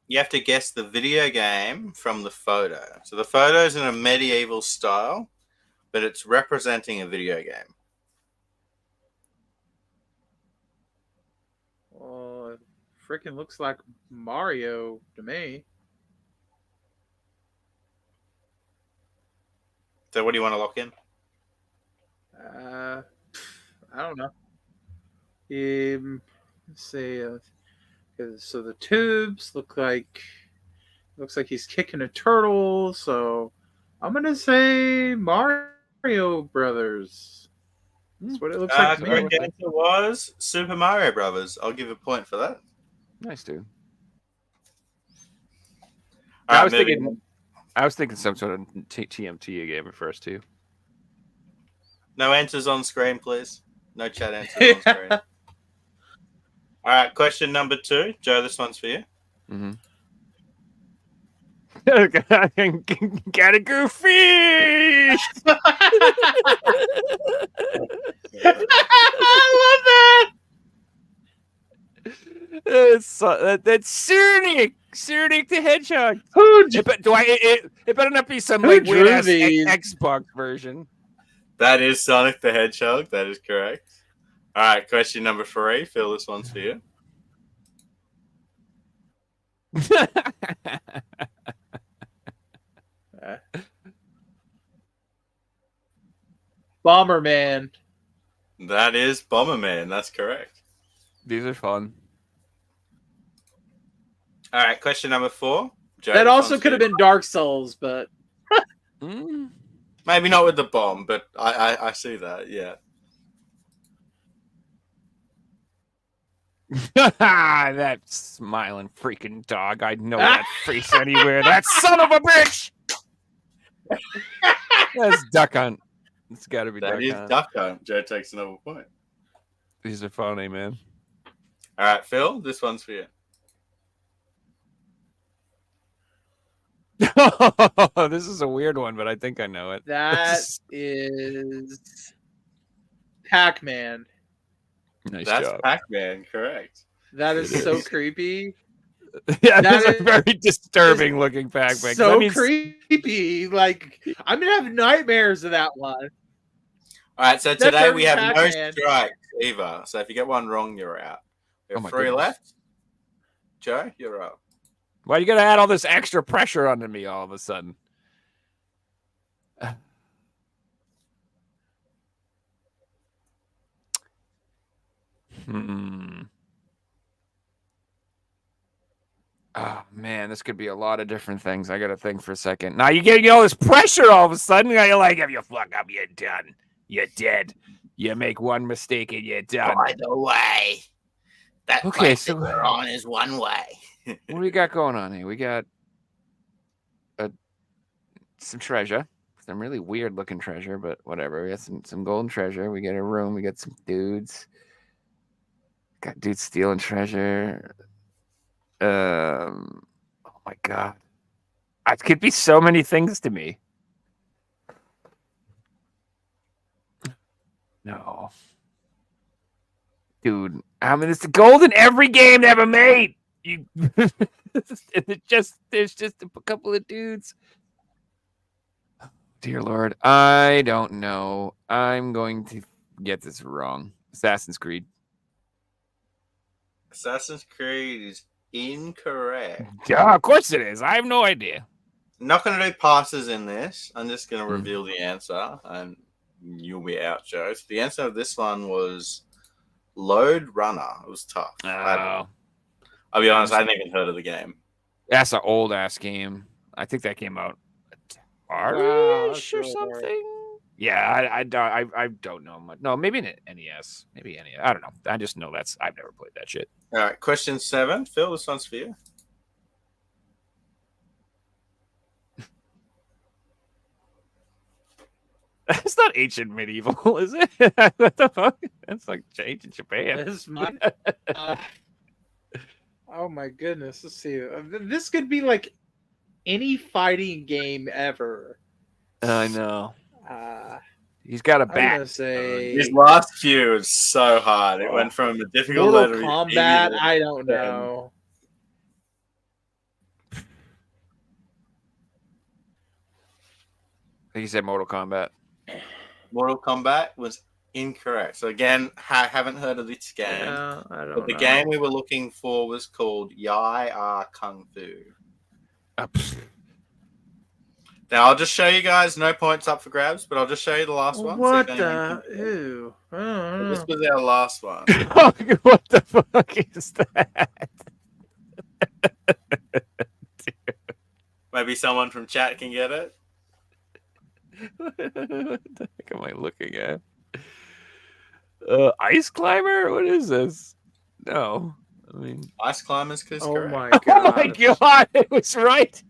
You have to guess the video game from the photo. So the photo is in a medieval style, but it's representing a video game. Well, it freaking looks like Mario to me. So what do you want to lock in? I don't know. Let's see. So the tubes looks like he's kicking a turtle. So I'm gonna say Mario Brothers. That's what it looks like to me. Correct answer was Super Mario Brothers. I'll give a point for that. Nice, dude. All I right, was moving thinking. I was thinking some sort of TMT game at first too. No answers on screen, please. No chat answers on screen. All right, question number 2. Joe, this one's for you. Mm-hmm. Gotta go fish! I love that. That's Cernic the Hedgehog. Who It better not be some Who like weird drew ass these? Xbox version. That is Sonic the Hedgehog. That is correct. All right, question number 3. Phil, this one's for you. Bomberman. That is Bomberman. That's correct. These are fun. All right, question number 4. Joe, That this also one's could for have you. been Dark Souls, but Mm. Maybe not with the bomb, but I see that. Yeah. That smiling freaking dog. I know that face anywhere. That son of a bitch! That's Duck Hunt. It's got to be That Duck is Hunt. Duck Hunt. Joe takes another point. These are funny, man. All right, Phil, this one's for you. This is a weird one, but I think I know it. that is Pac-Man. Nice That's job. Pac-Man, correct. That is It so is. creepy. Yeah, That that's a is- very disturbing looking Pac-Man. So That means- creepy. Like I'm gonna have nightmares of that one. All right, so That's today we already have Pac-Man. no strikes either. So if you get one wrong, you're out. We Oh have my 3 goodness. left. Joe, you're up. Why you gotta add all this extra pressure onto me all of a sudden? Oh man, this could be a lot of different things. I gotta think for a second. Now you get all this pressure all of a sudden. You're like, if you fuck up, you're done. You're dead. You make one mistake and you're done. By the way, that Okay, place so- that we're on is one way. What do we got going on here? We got some treasure, some really weird looking treasure, but whatever. We got some golden treasure. We got a room. We got some dudes. Got dudes stealing treasure. Oh my god, it could be so many things to me. No, dude. I mean, it's the gold in every game ever made. You, there's just a couple of dudes. Dear Lord, I don't know. I'm going to get this wrong. Assassin's Creed. Assassin's Creed is incorrect. Yeah, of course it is. I have no idea. I'm not going to do passes in this. I'm just going to Mm. reveal the answer, and you'll be out, Joe. So the answer of this one was Load Runner. It was tough. Oh, I'll be honest, I hadn't even heard of the game. that's an old ass game. I think that came out Wow, Atari-ish that's or really hard. something. Yeah, I don't know much. No, maybe an NES. Maybe NES. I don't know. I just know I've never played that shit. All right, question 7. Phil, this one's for you. That's not ancient medieval, is it? What the fuck? That's like ancient Japan. This is my. Oh my goodness! Let's see. This could be like any fighting game ever. I know. Uh, He's got a I'm gonna bat. say These last few is so hard. It went from a difficult Mortal letter to Kombat. easy. I don't know. I think he said Mortal Kombat. Mortal Kombat was incorrect. So again, haven't heard of this game. Yeah, I don't But the know. game we were looking for was called Yai Ar Kung Fu. Now I'll just show you guys. No points up for grabs, but I'll just show you the last one. see if What anyone the? can- Ew. I don't know. This was our last one. What the fuck is that? Maybe someone from chat can get it. What the heck am I looking at? Ice climber? What is this? No, I mean, Ice Climbers is Oh correct. my oh my god. god, it was right.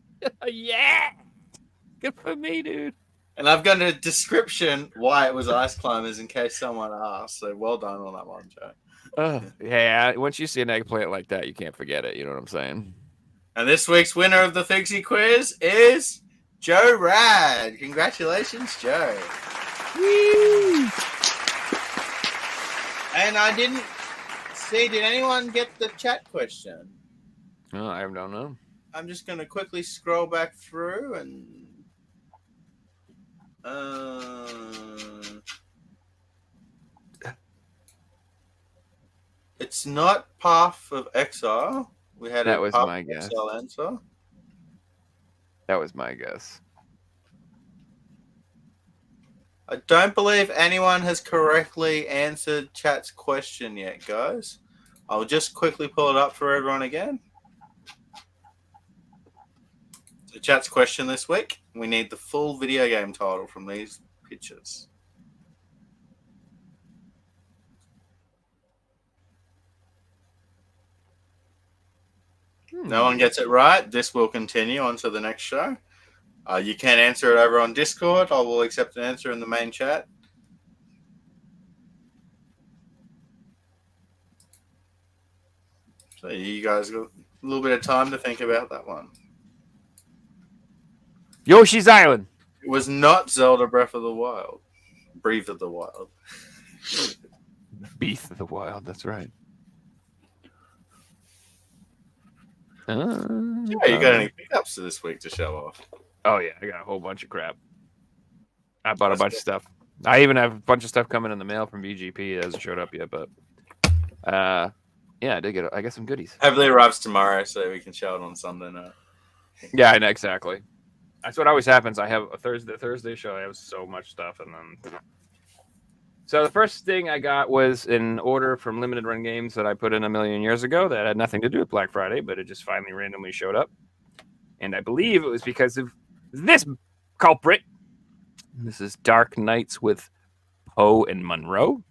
Yeah, good for me, dude. And I've got a description why it was Ice Climbers in case someone asks. So well done on that one, Joe. Yeah, once you see an eggplant like that, you can't forget it. You know what I'm saying? And this week's winner of the Figsy quiz is Joe Rad. Congratulations, Joe. Woo! And I didn't see, did anyone get the chat question? Oh, I don't know. I'm just going to quickly scroll back through and. It's not Path of Exile. We had That a was Path my of guess. Exile answer. That was my guess. I don't believe anyone has correctly answered chat's question yet, guys. I'll just quickly pull it up for everyone again. So chat's question this week. We need the full video game title from these pictures. No one gets it right. This will continue on to the next show. You can answer it over on Discord. I will accept an answer in the main chat. So you guys got a little bit of time to think about that one. Yoshi's Island. It was not Zelda Breath of the Wild. Breathe of the Wild. Beast of the Wild. That's right. Hey, you got any pickups to this week to show off? Oh yeah, I got a whole bunch of crap. I bought a That's bunch of stuff. I even have a bunch of stuff coming in the mail from VGP. It hasn't showed up yet, but yeah, I did get. I got some goodies. Hopefully it arrives tomorrow so we can show it on Sunday night. Yeah, I know, exactly. That's what always happens. I have a Thursday show. I have so much stuff, and then. So the first thing I got was an order from Limited Run Games that I put in a million years ago that had nothing to do with Black Friday, but it just finally randomly showed up. And I believe it was because of this culprit. This is Dark Knights with Poe and Monroe.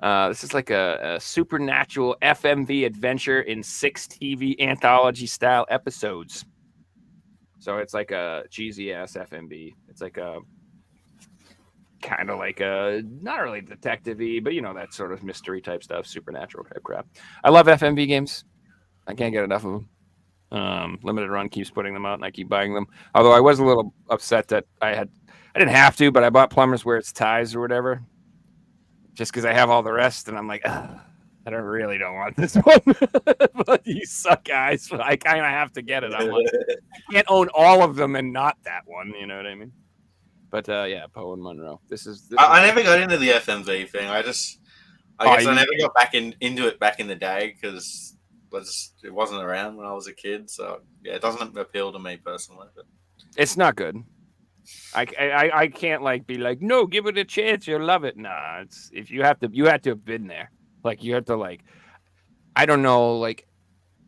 This is like a supernatural FMV adventure in 6 TV anthology style episodes. So it's like a cheesy ass FMV. It's like a kind of like a not really detective-y, but you know, that sort of mystery type stuff, supernatural type crap. I love FMV games. I can't get enough of them. Limited Run keeps putting them out, and I keep buying them. Although I was a little upset that I didn't have to, but I bought Plumbers Where It's Ties or whatever, just because I have all the rest, and I'm like, I don't want this one. But you suck, guys. I kind of have to get it. I'm like, I can't own all of them and not that one. You know what I mean? But yeah, Poe and Monroe. I never got into the FMV thing. I guess I never got into it back in the day because it wasn't around when I was a kid. So yeah, it doesn't appeal to me personally. But. It's not good. I can't like be like, no, give it a chance, you'll love it. Nah, it's if you had to have been there. Like you have to like, I don't know, like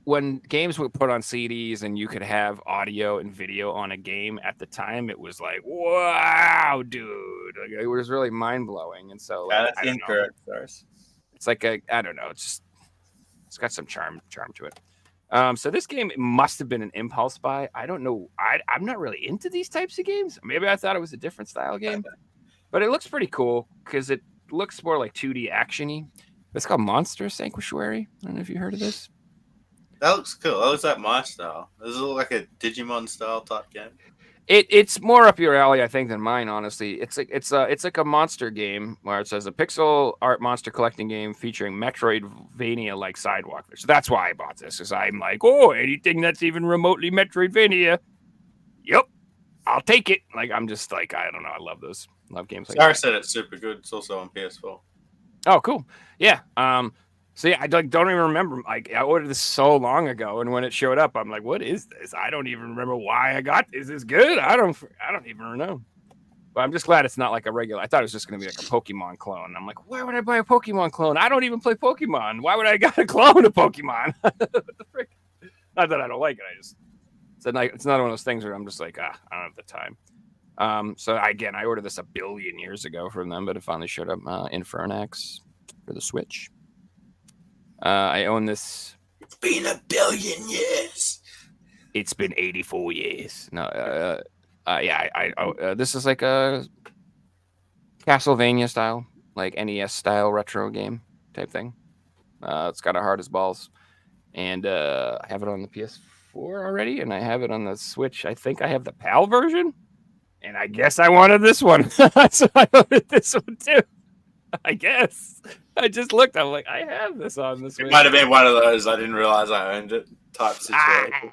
when games were put on CDs and you could have audio and video on a game at the time, it was like, wow, dude. Like, it was really mind blowing. And so, like, That's incorrect, Cyrus. it's like I don't know. It's got some charm to it. So this game must have been an impulse buy. I don't know. I'm not really into these types of games. Maybe I thought it was a different style game, but it looks pretty cool because it looks more like 2D actiony. It's called Monster Sanctuary. I don't know if you heard of this. That looks cool. That looks like my style. Does it look like a Digimon style type game? It's more up your alley, I think, than mine. Honestly, it's like a monster game where it says a pixel art monster collecting game featuring Metroidvania like sidewalk. So that's why I bought this. Is I'm like, oh, anything that's even remotely Metroidvania, yep, I'll take it. Like I'm just like I don't know, I love those, love games like Sarah that. said it's super good. It's also on PS4. Oh, cool. Yeah. So yeah, I don't even remember. Like I ordered this so long ago, and when it showed up, I'm like, "What is this?" I don't even remember why I got this. Is this good? I don't even know. But I'm just glad it's not like a regular. I thought it was just gonna be like a Pokemon clone. I'm like, why would I buy a Pokemon clone? I don't even play Pokemon. Why would I got a clone of Pokemon? What the frick? Not that I don't like it. I just it's not one of those things where I'm just like, I don't have the time. So again, I ordered this a billion years ago from them, but it finally showed up in Fernax for the Switch. I own this. It's been a billion years. It's been 84 years. No, yeah, this is like a Castlevania style, like NES style retro game type thing. It's got a hard as balls, and I have it on the PS4 already, and I have it on the Switch. I think I have the PAL version, and I guess I wanted this one, so I ordered this one too. I guess. I just looked. I'm like, I have this on this. It might have been one of those I didn't realize I owned it type situation.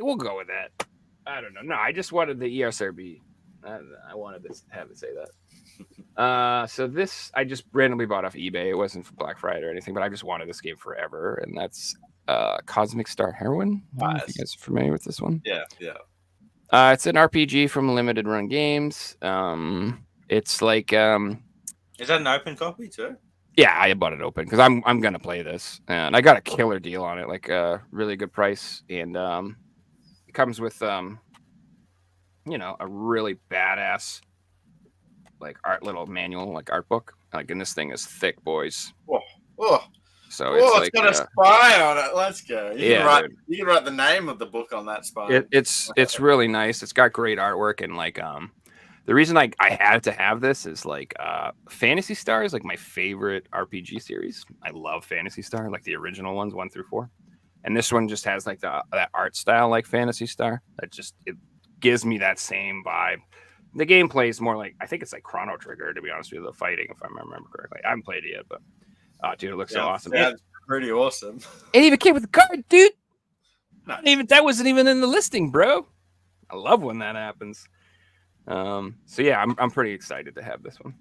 We'll go with that. I don't know. No, I just wanted the ESRB. I wanted to have it say that. So this I just randomly bought off eBay. It wasn't for Black Friday or anything, but I just wanted this game forever, and that's Cosmic Star Heroine. I don't know if you guys are familiar with this one. Yeah. It's an RPG from Limited Run Games. It's like Is that an open copy too? yeah, I bought it open because I'm gonna play this, and I got a killer deal on it, like a really good price, and it comes with a really badass like little manual, like art book. Like, and this thing is thick, boys. Oh, So it's like got a spy on it. Let's go. You can write the name of the book on that spy. It's really nice. It's got great artwork, and like the reason I had to have this is like Phantasy Star is like my favorite RPG series. I love Phantasy Star, like the original ones 1 through 4, and this one just has like that art style like Phantasy Star. It gives me that same vibe. The gameplay is more like, I think it's like Chrono Trigger, to be honest with you, the fighting, if I remember correctly. I haven't played it yet, but dude, it looks so awesome. That's pretty awesome. It even came with a card, dude. Nice. That wasn't even in the listing, bro. I love when that happens. So yeah, I'm pretty excited to have this one.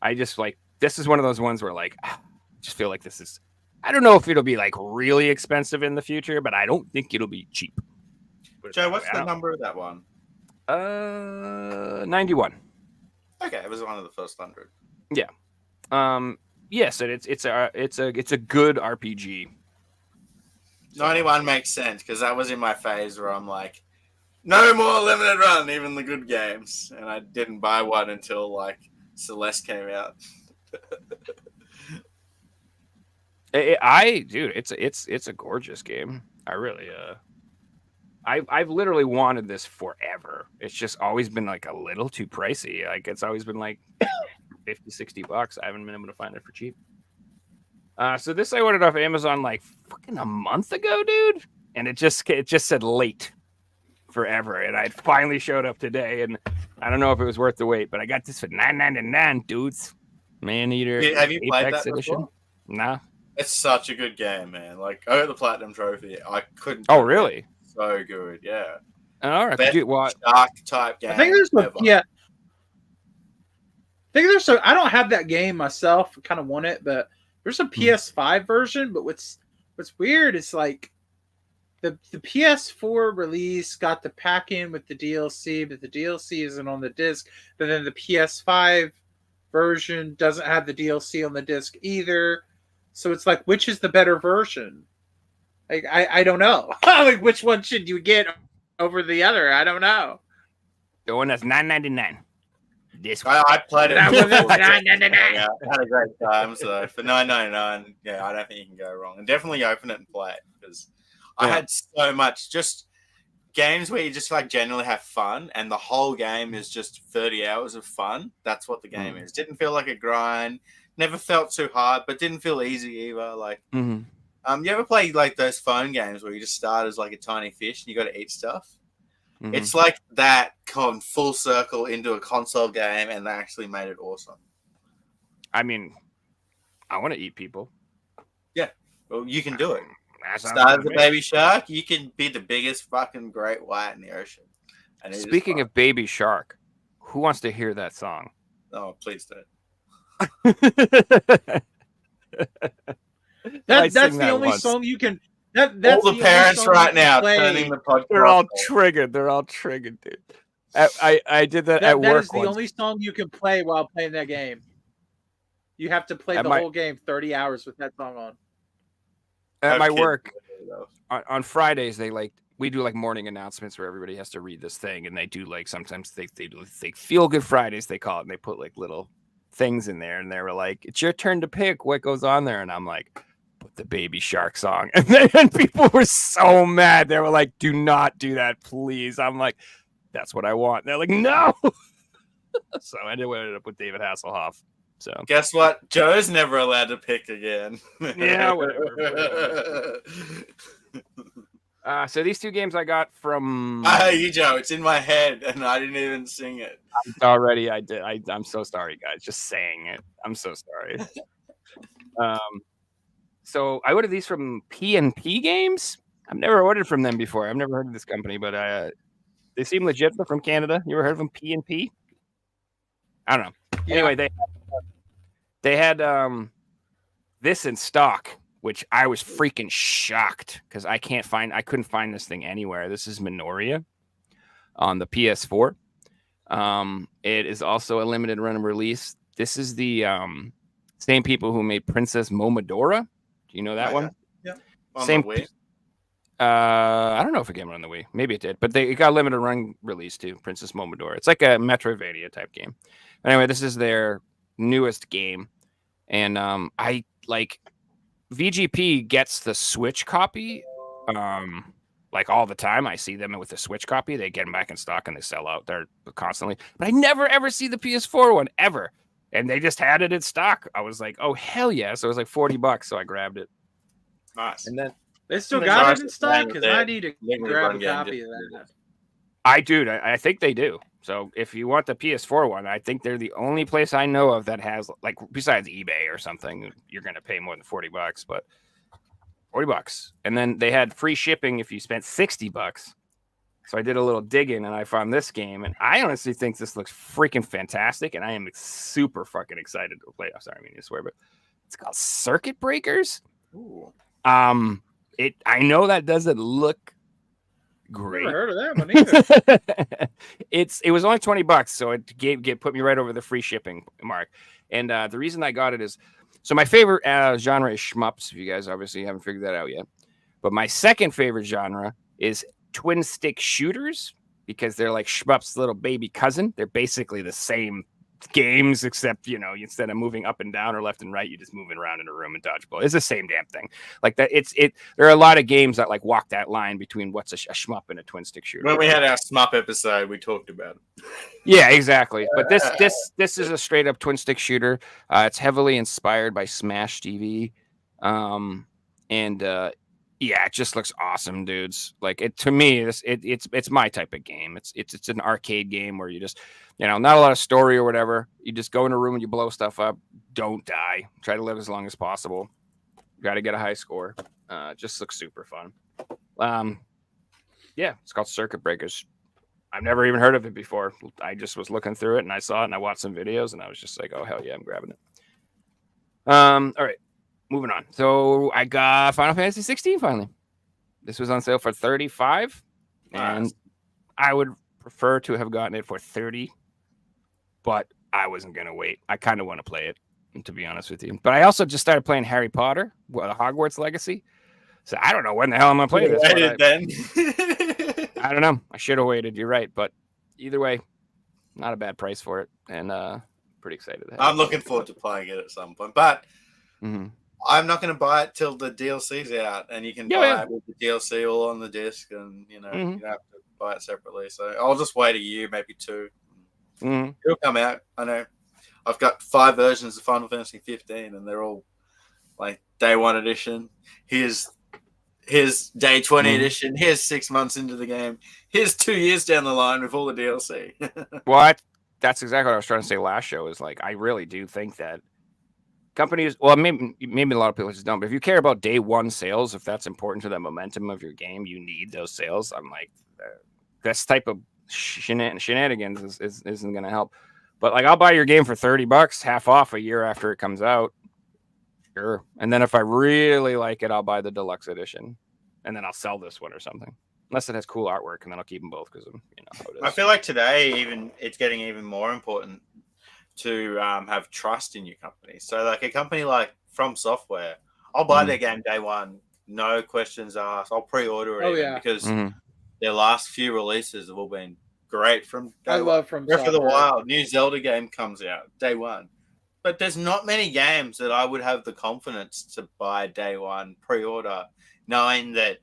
I just like, this is one of those ones where like, I just feel like this is, I don't know if it'll be like really expensive in the future, but I don't think it'll be cheap. Joe, what's the number of that one? 91. Okay, it was one of the first 100. Yeah. Yes, and it's a good RPG. 91 makes sense because that was in my phase where I'm like, no more limited run, even the good games, and I didn't buy one until like Celeste came out. It's a gorgeous game. I really I've literally wanted this forever. It's just always been like a little too pricey. Like it's always been like $50-$60. I haven't been able to find it for cheap. So this I ordered off Amazon like fucking a month ago, dude, and it just said late forever, and I finally showed up today, and I don't know if it was worth the wait, but I got this for $9.99, dudes. Man Eater. Have you played Apex that edition? before? Nah. It's such a good game, man. Like, I got the platinum trophy. I couldn't. Oh, really? So good, yeah. All right. Best What? Dark type game. I think there's ever. I think there's I don't have that game myself. Kind of want it, but there's a PS5 version. But what's weird is like the PS4 release got the pack in with the DLC, but the DLC isn't on the disc. But then the PS5 version doesn't have the DLC on the disc either. So it's like, which is the better version? Like I don't know. Like, which one should you get over the other? I don't know. The one that's $9.99. This one. I played it. That was before. $9.99. Yeah, I had a great time. So for $9.99, yeah, I don't think you can go wrong. And definitely open it and play it because I had so much just games where you just like genuinely have fun, and the whole game is just 30 hours of fun. That's what the game is. Didn't feel like a grind. Never felt too hard, but didn't feel easy either. Like, You ever play like those phone games where you just start as like a tiny fish and you got to eat stuff? Mhm. It's like that come full circle into a console game, and they actually made it awesome. I mean, I want to eat people. Well, you can do it. That sounds Start good as to a me. baby shark, you can be the biggest fucking great white in the ocean. And it is Speaking fun. of Baby Shark, who wants to hear that song? Oh, please don't. That's the only song you can. That's All the only parents song you right can now play. turning the podcast. They're all off. triggered. They're all triggered, dude. I did that at That work is the once. only song you can play while playing that game. You have to play At the my- whole game 30 hours with that song on. At Have my kids work do it, though. on Fridays, we do like morning announcements where everybody has to read this thing, and they do like sometimes they do feel good Fridays they call it, and they put like little things in there, and they were like, "It's your turn to pick what goes on there," and I'm like, "Put the Baby Shark song," and then people were so mad. They were like, "Do not do that, please." I'm like, "That's what I want." And they're like, "No." So I ended up with David Hasselhoff. So Guess what? Joe's never allowed to pick again. Yeah, whatever. So these two games I got from You Joe, it's in my head, and I didn't even sing it. already. I did. I'm so sorry, guys. Just saying it. I'm so sorry. So I ordered these from P&P Games. I've never ordered from them before. I've never heard of this company, but they seem legit. They're from Canada. You ever heard of them? P&P? I don't know. Yeah. Anyway, they had this in stock, which I was freaking shocked because I couldn't find this thing anywhere. This is Minoria on the PS4. It is also a limited run release. This is the same people who made Princess Momodora. Do you know that one? Yeah. On Same. the Wii. I don't know if it came out on the Wii. Maybe it did, but it got a limited run release too. Princess Momodora. It's like a Metroidvania type game. Anyway, this is their newest game, and I like VGP gets the Switch copy. Like all the time, I see them with the Switch copy. They get them back in stock and they sell out there constantly. But I never ever see the PS4 one ever. And they just had it in stock. I was like, oh hell yeah! So it was like $40, so I grabbed it. Nice. And then They still And got nice it in to stock find because that I need to limited grab run a game copy just- of that. I think they do. So if you want the PS4 one, I think they're the only place I know of that has, like, besides eBay or something, you're going to pay more than $40, but $40. And then they had free shipping if you spent $60. So I did a little digging and I found this game, and I honestly think this looks freaking fantastic, and I am super fucking excited to play. I'm sorry, I mean to swear, but it's called Circuit Breakers. Ooh. I know that doesn't look great. Never heard of that one either. It was only $20, so it put me right over the free shipping mark. And the reason I got it is, so my favorite genre is shmups. If you guys obviously haven't figured that out yet, but my second favorite genre is twin stick shooters, because they're like shmups' little baby cousin. They're basically the same games, except, you know, instead of moving up and down or left and right, you just moving around in a room and dodgeball. It's the same damn thing. Like that. There are a lot of games that like walk that line between what's a shmup and a twin stick shooter. When we had our SMUP episode, we talked about it. Yeah, exactly. But this is a straight up twin stick shooter. It's heavily inspired by Smash TV, yeah, it just looks awesome, dudes. Like, it to me, it's my type of game. It's an arcade game where you just, you know, not a lot of story or whatever. You just go in a room and you blow stuff up. Don't die. Try to live as long as possible. Got to get a high score. Just looks super fun. Yeah, it's called Circuit Breakers. I've never even heard of it before. I just was looking through it and I saw it and I watched some videos and I was just like, oh hell yeah, I'm grabbing it. All right. Moving on. So I got Final Fantasy 16 finally. This was on sale for $35, and I would prefer to have gotten it for $30, but I wasn't gonna wait. I kind of want to play it, to be honest with you. But I also just started playing Harry Potter, the Hogwarts Legacy. So I don't know when the hell I'm gonna play this. I don't know. I should have waited. You're right, but either way, not a bad price for it, and pretty excited. I'm looking forward to playing it at some point, but. Mm-hmm. I'm not going to buy it till the DLC's out, and you can buy it with the DLC all on the disc, and you know you don't have to buy it separately. So I'll just wait a year, maybe 2. It'll come out. I know. I've got 5 versions of Final Fantasy 15, and they're all like day 1 edition. Here's day 20 edition. Here's 6 months into the game. Here's 2 years down the line with all the DLC. Well, that's exactly what I was trying to say last show. Is like I really do think that companies, well, maybe a lot of people just don't, but if you care about day 1 sales, if that's important to the momentum of your game, you need those sales. I'm like, this type of shenanigans isn't going to help. But like, I'll buy your game for $30, half off a year after it comes out. Sure. And then if I really like it, I'll buy the deluxe edition, and then I'll sell this one or something. Unless it has cool artwork, and then I'll keep them both because you know how it is. I feel like today, it's getting even more important to have trust in your company. So, like a company like From Software, I'll buy their game day 1, no questions asked. I'll pre-order it because their last few releases have all been great. From day one. From Breath of the Wild, new Zelda game comes out day 1. But there's not many games that I would have the confidence to buy day 1 pre-order, knowing that,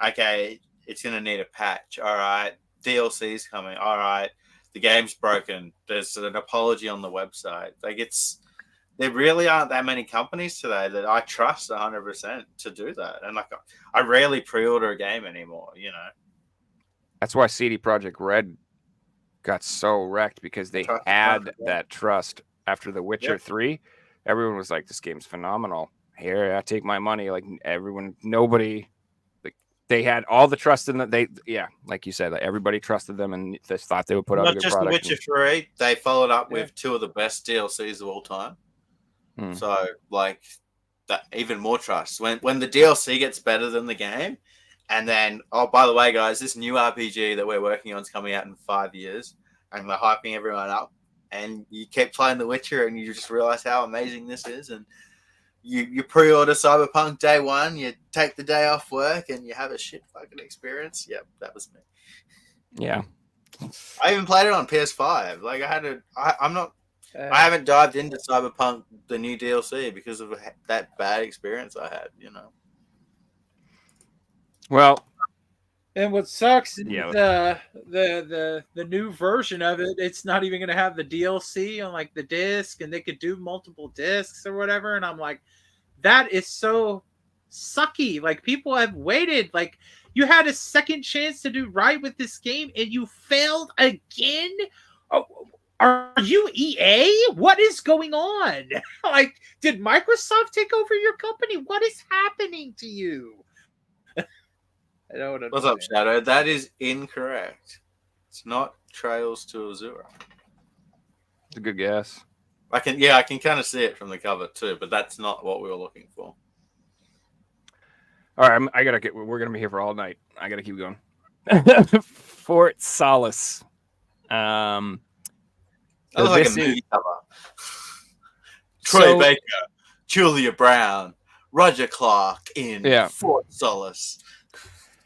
okay, it's going to need a patch. All right, DLC's coming. All right, the game's broken. There's an apology on the website. Like there really aren't that many companies today that I trust 100% to do that. And like, I rarely pre-order a game anymore. You know, that's why CD Projekt Red got so wrecked, because they had that trust. After The Witcher 3, everyone was like, this game's phenomenal. Here, I take my money. Like nobody, like they had all the trust in that. Like you said, like everybody trusted them and they thought they would put out a good product. Not just The Witcher 3, they followed up with 2 of the best DLCs of all time. So like that, even more trust. When the DLC gets better than the game, and then, oh, by the way, guys, this new RPG that we're working on is coming out in 5 years, and we're hyping everyone up. And you keep playing The Witcher, and you just realize how amazing this is. And you pre-order Cyberpunk day 1, you take the day off work, and you have a shit fucking experience. Yep, that was me. Yeah, I even played it on PS5. Like I haven't dived into Cyberpunk, the new DLC, because of that bad experience I had. You know. Well. And what sucks is the new version of it, it's not even going to have the DLC on like the disc, and they could do multiple discs or whatever. And I'm like, that is so sucky. Like, people have waited. Like, you had a second chance to do right with this game, and you failed again. Oh, are you EA? What is going on? Like, did Microsoft take over your company? What is happening to you? I don't understand. What's up, Shadow? That is incorrect. It's not Trails to Azura. It's a good guess. I can kind of see it from the cover too, but that's not what we were looking for. All right, we're gonna be here for all night. I gotta keep going. Fort Solace. That was like a movie cover. Troy Baker, Julia Brown, Roger Clark in Fort Solace.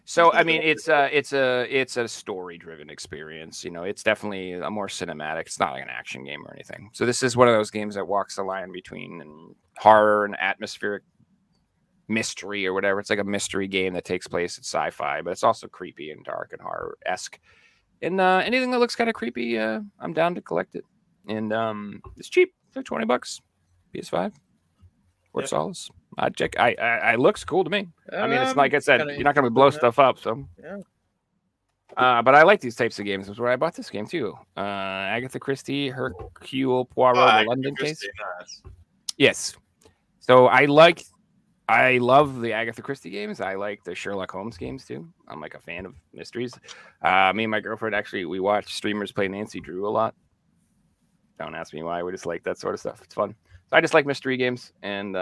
So I mean, it's a story-driven experience. You know, it's definitely a more cinematic. It's not like an action game or anything. So this is one of those games that walks the line between horror and atmospheric mystery or whatever. It's like a mystery game that takes place in sci-fi, but it's also creepy and dark and horror-esque. And anything that looks kind of creepy, I'm down to collect it. And it's cheap. It's like $20. PS5. Fort Solace. I'd check. I looks cool to me. I mean, it's like I said, you're not going to blow stuff up. So, but I like these types of games. That's where I bought this game too. Agatha Christie, Hercule Poirot, the London case. Nice. Yes. So I love the Agatha Christie games. I like the Sherlock Holmes games too. I'm like a fan of mysteries. Me and my girlfriend we watch streamers play Nancy Drew a lot. Don't ask me why. We just like that sort of stuff. It's fun. So I just like mystery games, and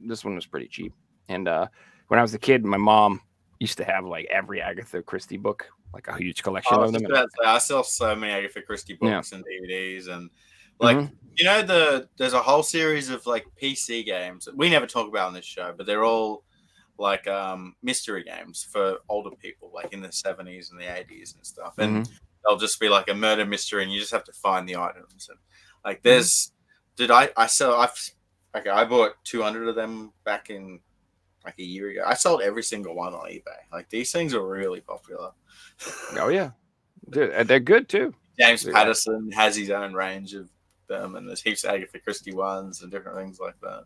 this one was pretty cheap. And when I was a kid, my mom used to have like every Agatha Christie book, like a huge collection of them. I sell so many Agatha Christie books and DVDs, and like you know, there's a whole series of like PC games that we never talk about on this show, but they're all like mystery games for older people, like in the 70s and the 80s and stuff. And they'll just be like a murder mystery, and you just have to find the items. And like there's I bought 200 of them back in like a year ago. I sold every single one on eBay. Like, these things are really popular. Oh yeah, dude, they're good too. James Patterson has his own range of them, and there's heaps of Agatha Christie ones and different things like that.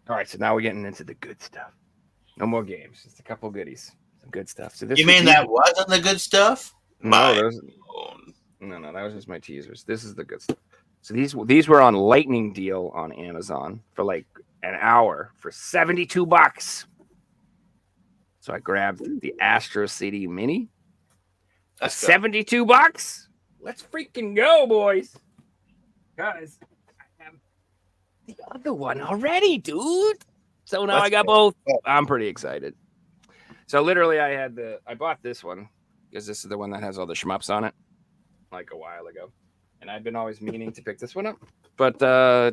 All right, so now we're getting into the good stuff. No more games, just a couple goodies, some good stuff. So this You mean that wasn't the good stuff? No, no, that was just my teasers. This is the good stuff. So these were on lightning deal on Amazon for like an hour for $72. So I grabbed the Astro City Mini. That's good. $72. Let's freaking go, boys. Guys, I have the other one already, dude. So now I got both. I'm pretty excited. So literally I bought this one because this is the one that has all the shmups on it like a while ago. And I've been always meaning to pick this one up, but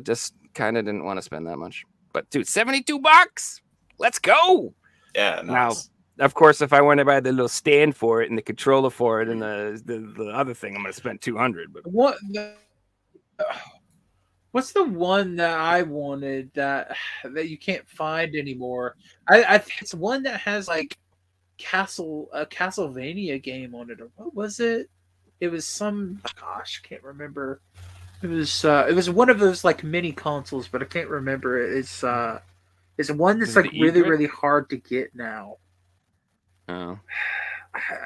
just kind of didn't want to spend that much. But dude, $72. Let's go. Yeah, nice. Now, of course, if I want to buy the little stand for it and the controller for it and the other thing, I'm going to spend $200. But what's the one that I wanted that you can't find anymore? I it's one that has like a Castlevania game on it, or what was it? It was some I can't remember. It was one of those like mini consoles, but I can't remember it. It's one that's like really really hard to get now. Oh,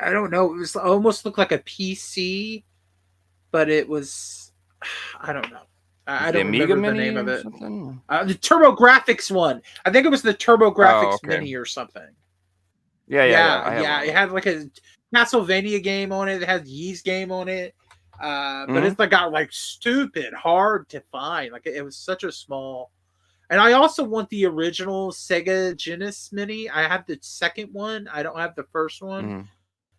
I don't know. It was almost looked like a PC, but it was I don't know. I don't remember the name of it. The TurboGrafx one. I think it was the TurboGrafx Mini or something. Yeah. It had like a Castlevania game on it. It had Yee's game on it. But it's like got like stupid hard to find. Like it was such a small. And I also want the original Sega Genesis Mini. I have the second one. I don't have the first one.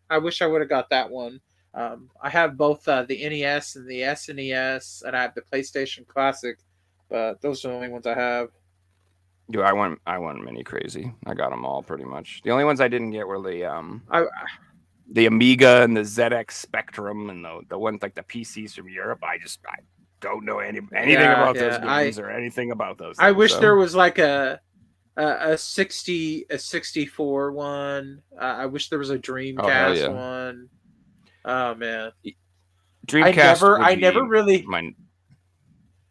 I wish I would have got that one. I have both the NES and the SNES, and I have the PlayStation Classic. But those are the only ones I have. Dude, I went mini crazy. I got them all pretty much. The only ones I didn't get were the Amiga and the ZX Spectrum and the ones like the PCs from Europe. I don't know anything about those games or anything about those things, I wish there was like a 64 one. I wish there was a Dreamcast one. Oh man, Dreamcast. I never really my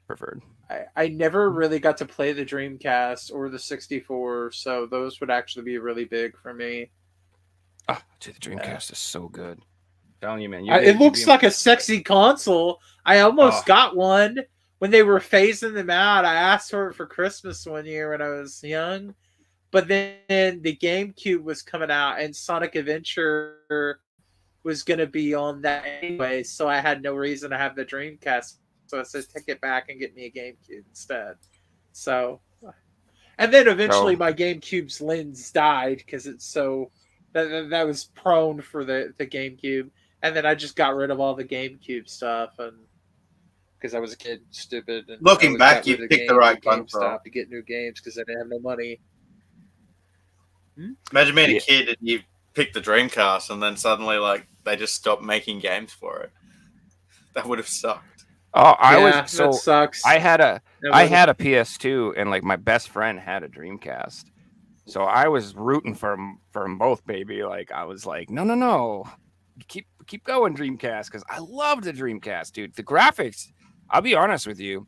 preferred. I never really got to play the Dreamcast or the 64, so those would actually be really big for me. Oh, dude, the Dreamcast is so good. I'm telling you, man. It looks like a sexy console. I almost got one when they were phasing them out. I asked for it for Christmas one year when I was young, but then the GameCube was coming out and Sonic Adventure was going to be on that anyway, so I had no reason to have the Dreamcast. So I said, take it back and get me a GameCube instead. So, and then eventually my GameCube's lens died because it's so that was prone for the GameCube, and then I just got rid of all the GameCube stuff, and because I was a kid, stupid. And looking back, you picked the right console to get new games because I didn't have no money. Imagine being a kid and you picked the Dreamcast, and then suddenly like they just stopped making games for it. That would have sucked. Oh, that sucks. I had a PS2, and like my best friend had a Dreamcast, so I was rooting for them both, baby. Like I was like, no, keep going, Dreamcast, because I love the Dreamcast, dude. The graphics, I'll be honest with you,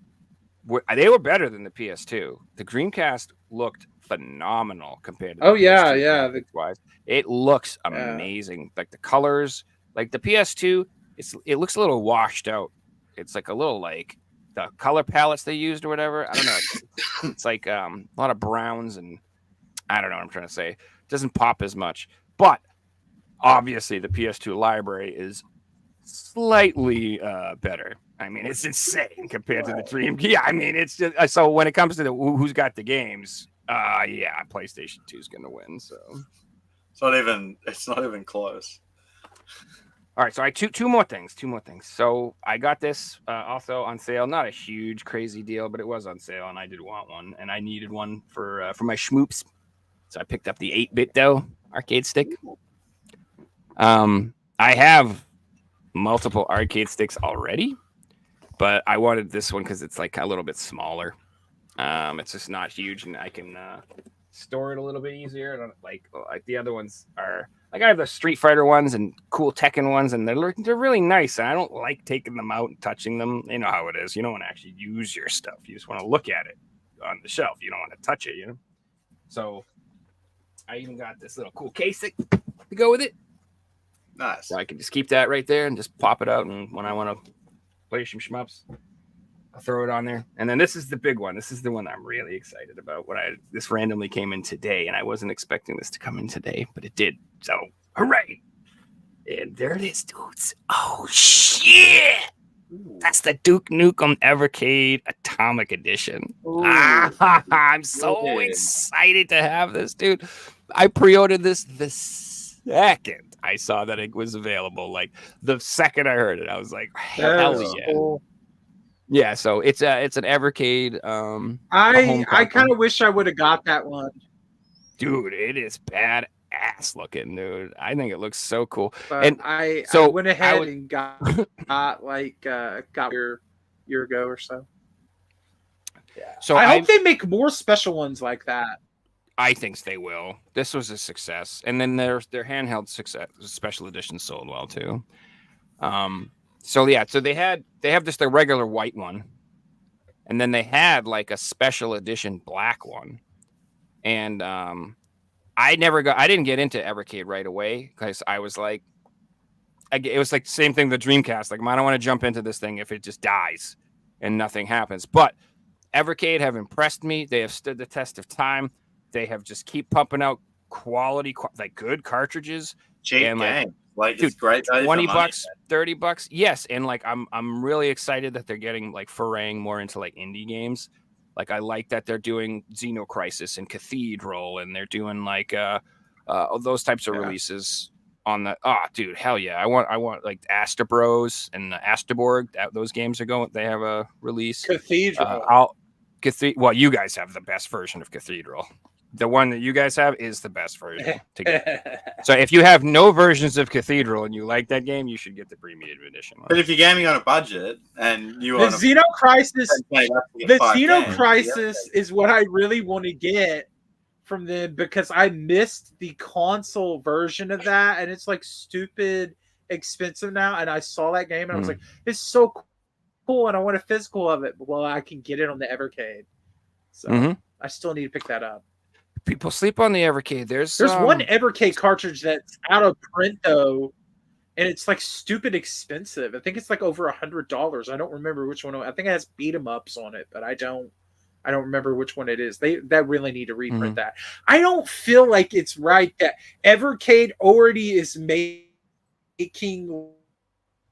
they were better than the PS2. The Dreamcast looked phenomenal compared to the PS2 wise. It looks amazing. Like the colors, like the PS2, it looks a little washed out. It's like a little like the color palettes they used or whatever. I don't know. It's like a lot of browns and I don't know what I'm trying to say. It doesn't pop as much. But obviously the PS2 library is slightly better. I mean, it's insane compared to the Dream. Yeah, I mean, it's just so when it comes to who's got the games, PlayStation 2 is going to win. So it's not even close. All right, so I two more things. So I got this also on sale. Not a huge, crazy deal, but it was on sale, and I did want one, and I needed one for my schmoops. So I picked up the 8-bit arcade stick. I have multiple arcade sticks already, but I wanted this one because it's like a little bit smaller. It's just not huge, and I can store it a little bit easier. Like the other ones are. Like I have the Street Fighter ones and cool Tekken ones, and they're really nice. And I don't like taking them out and touching them. You know how it is. You don't want to actually use your stuff. You just want to look at it. on the shelf. You don't want to touch it, you know. So I even got this little cool casing to go with it. Nice. So I can just keep that right there and just pop it out. And when I want to play some shmups, I'll throw it on there. And then this is the big one. This is the one I'm really excited about. This randomly came in today, and I wasn't expecting this to come in today, but it did. So hooray! And there it is, dudes. Oh shit! That's the Duke Nukem Evercade Atomic Edition. I'm so excited to have this, dude. I pre-ordered this the second I saw that it was available. Like the second I heard it, I was like, hell yeah. Cool. Yeah, so it's an Evercade. I kind of wish I would have got that one. Dude, it is badass looking, dude. I think it looks so cool. But and I went ahead and got year ago or so. Yeah. So I hope they make more special ones like that. I think they will. This was a success, and then their handheld special edition sold well too. So they have the regular white one, and then they had like a special edition black one, and I didn't get into Evercade right away because I was like, it was like the same thing with the Dreamcast. Like, I don't want to jump into this thing if it just dies and nothing happens. But Evercade have impressed me. They have stood the test of time. They have just keep pumping out quality, like good cartridges. Cheap and game. Like dude, it's great. $20, $30. Yes. And like, I'm really excited that they're getting like foraying more into like indie games. Like I like that they're doing Xenocrisis and Cathedral, and they're doing like those types of releases on the. Oh, dude, hell yeah! I want like Asta Bros and Astaborg. Those games are going. They have a release. Cathedral. Well, you guys have the best version of Cathedral. The one that you guys have is the best version. So if you have no versions of Cathedral and you like that game, you should get the premium edition one. But if you're gaming on a budget and you the Xenocrisis is what I really want to get from them, because I missed the console version of that, and it's like stupid expensive now. And I saw that game and I was like, it's so cool, and I want a physical of it. Well, I can get it on the Evercade, so I still need to pick that up. People sleep on the Evercade. There's one Evercade cartridge that's out of print though, and it's like stupid expensive. I think it's like over $100. I don't remember which one. I think it has beat 'em ups on it, but I don't remember which one it is. That really need to reprint that. I don't feel like it's right that Evercade already is making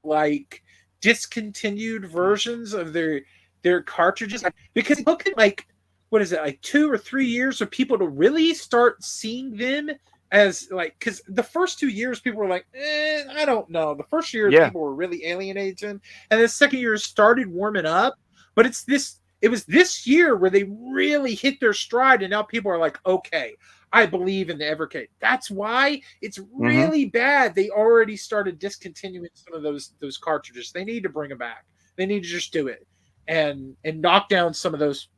like discontinued versions of their cartridges, because look at like, what is it, like 2 or 3 years for people to really start seeing them as like, because the first 2 years people were like, I don't know. The first year people were really alienating, and the second year started warming up. But it was this year where they really hit their stride, and now people are like, okay, I believe in the Evercade. That's why it's really bad. They already started discontinuing some of those cartridges. They need to bring them back. They need to just do it and knock down some of those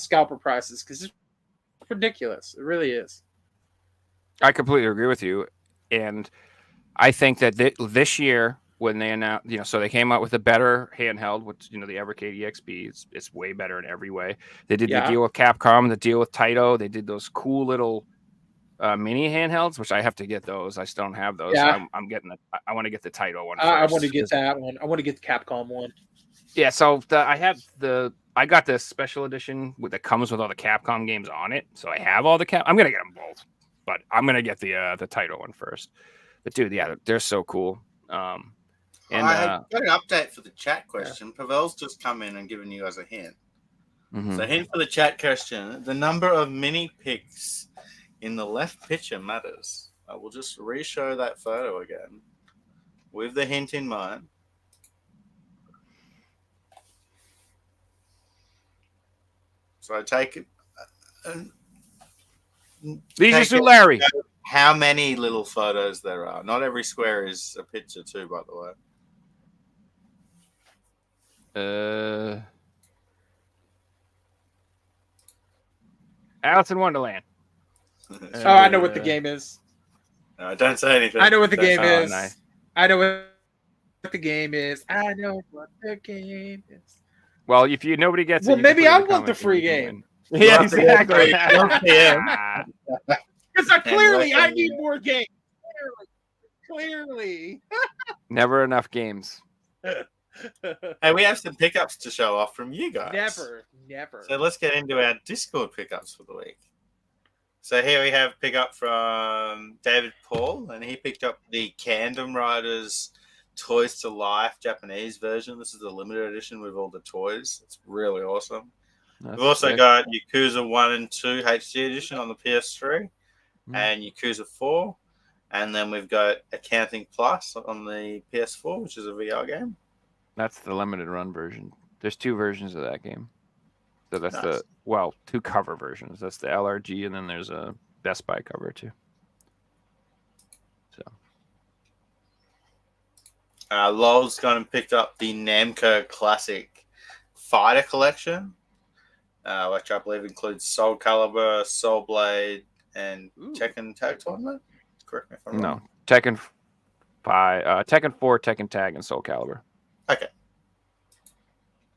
scalper prices, because it's ridiculous. It really is. I completely agree with you, and I think that this year when they announced, so they came out with a better handheld, which the Evercade EXP. It's way better in every way. They did the deal with Capcom, the deal with Taito. They did those cool little mini handhelds, which I have to get those. I still don't have those. Yeah. I'm getting I want to get the Taito one first. I want to get that one. I want to get the Capcom one. Yeah, so I got the special edition that comes with all the Capcom games on it. So I have all the I'm gonna get them both, but I'm gonna get the Taito one first. But dude, yeah, they're so cool. And I got an update for the chat question. Pavel's just come in and given you guys a hint. So hint for the chat question: the number of mini picks in the left picture matters. I will just re-show that photo again with the hint in mind. So I take it. These are Larry. How many little photos there are? Not every square is a picture, too, by the way. Alice in Wonderland. I know what the game is. No, don't say anything. I know what the game is. Nice. I know what the game is. I know what the game is. Well, if nobody gets it, maybe I want the free game. Yeah, have to get exactly. 12 p.m. Because clearly I need more games. Clearly. Never enough games. Hey, we have some pickups to show off from you guys. Never. So let's get into our Discord pickups for the week. So here we have pickup from David Paul, and he picked up the Kandom Riders Toys to Life Japanese version. This is the limited edition with all the toys. It's really awesome. We've also got Yakuza 1 and 2 HD edition on the PS3 and Yakuza 4. And then we've got Accounting Plus on the PS4, which is a VR game. That's the limited run version. There's 2 versions of that game. So that's Nice. 2 cover versions. That's the LRG, and then there's a Best Buy cover too. So Lowell's gone and picked up the Namco Classic Fighter Collection, which I believe includes Soul Calibur, Soul Blade, and Tekken Tag Tournament. Correct me if I'm wrong. no, Tekken 5, Tekken 4, Tekken Tag, and Soul Calibur. Okay.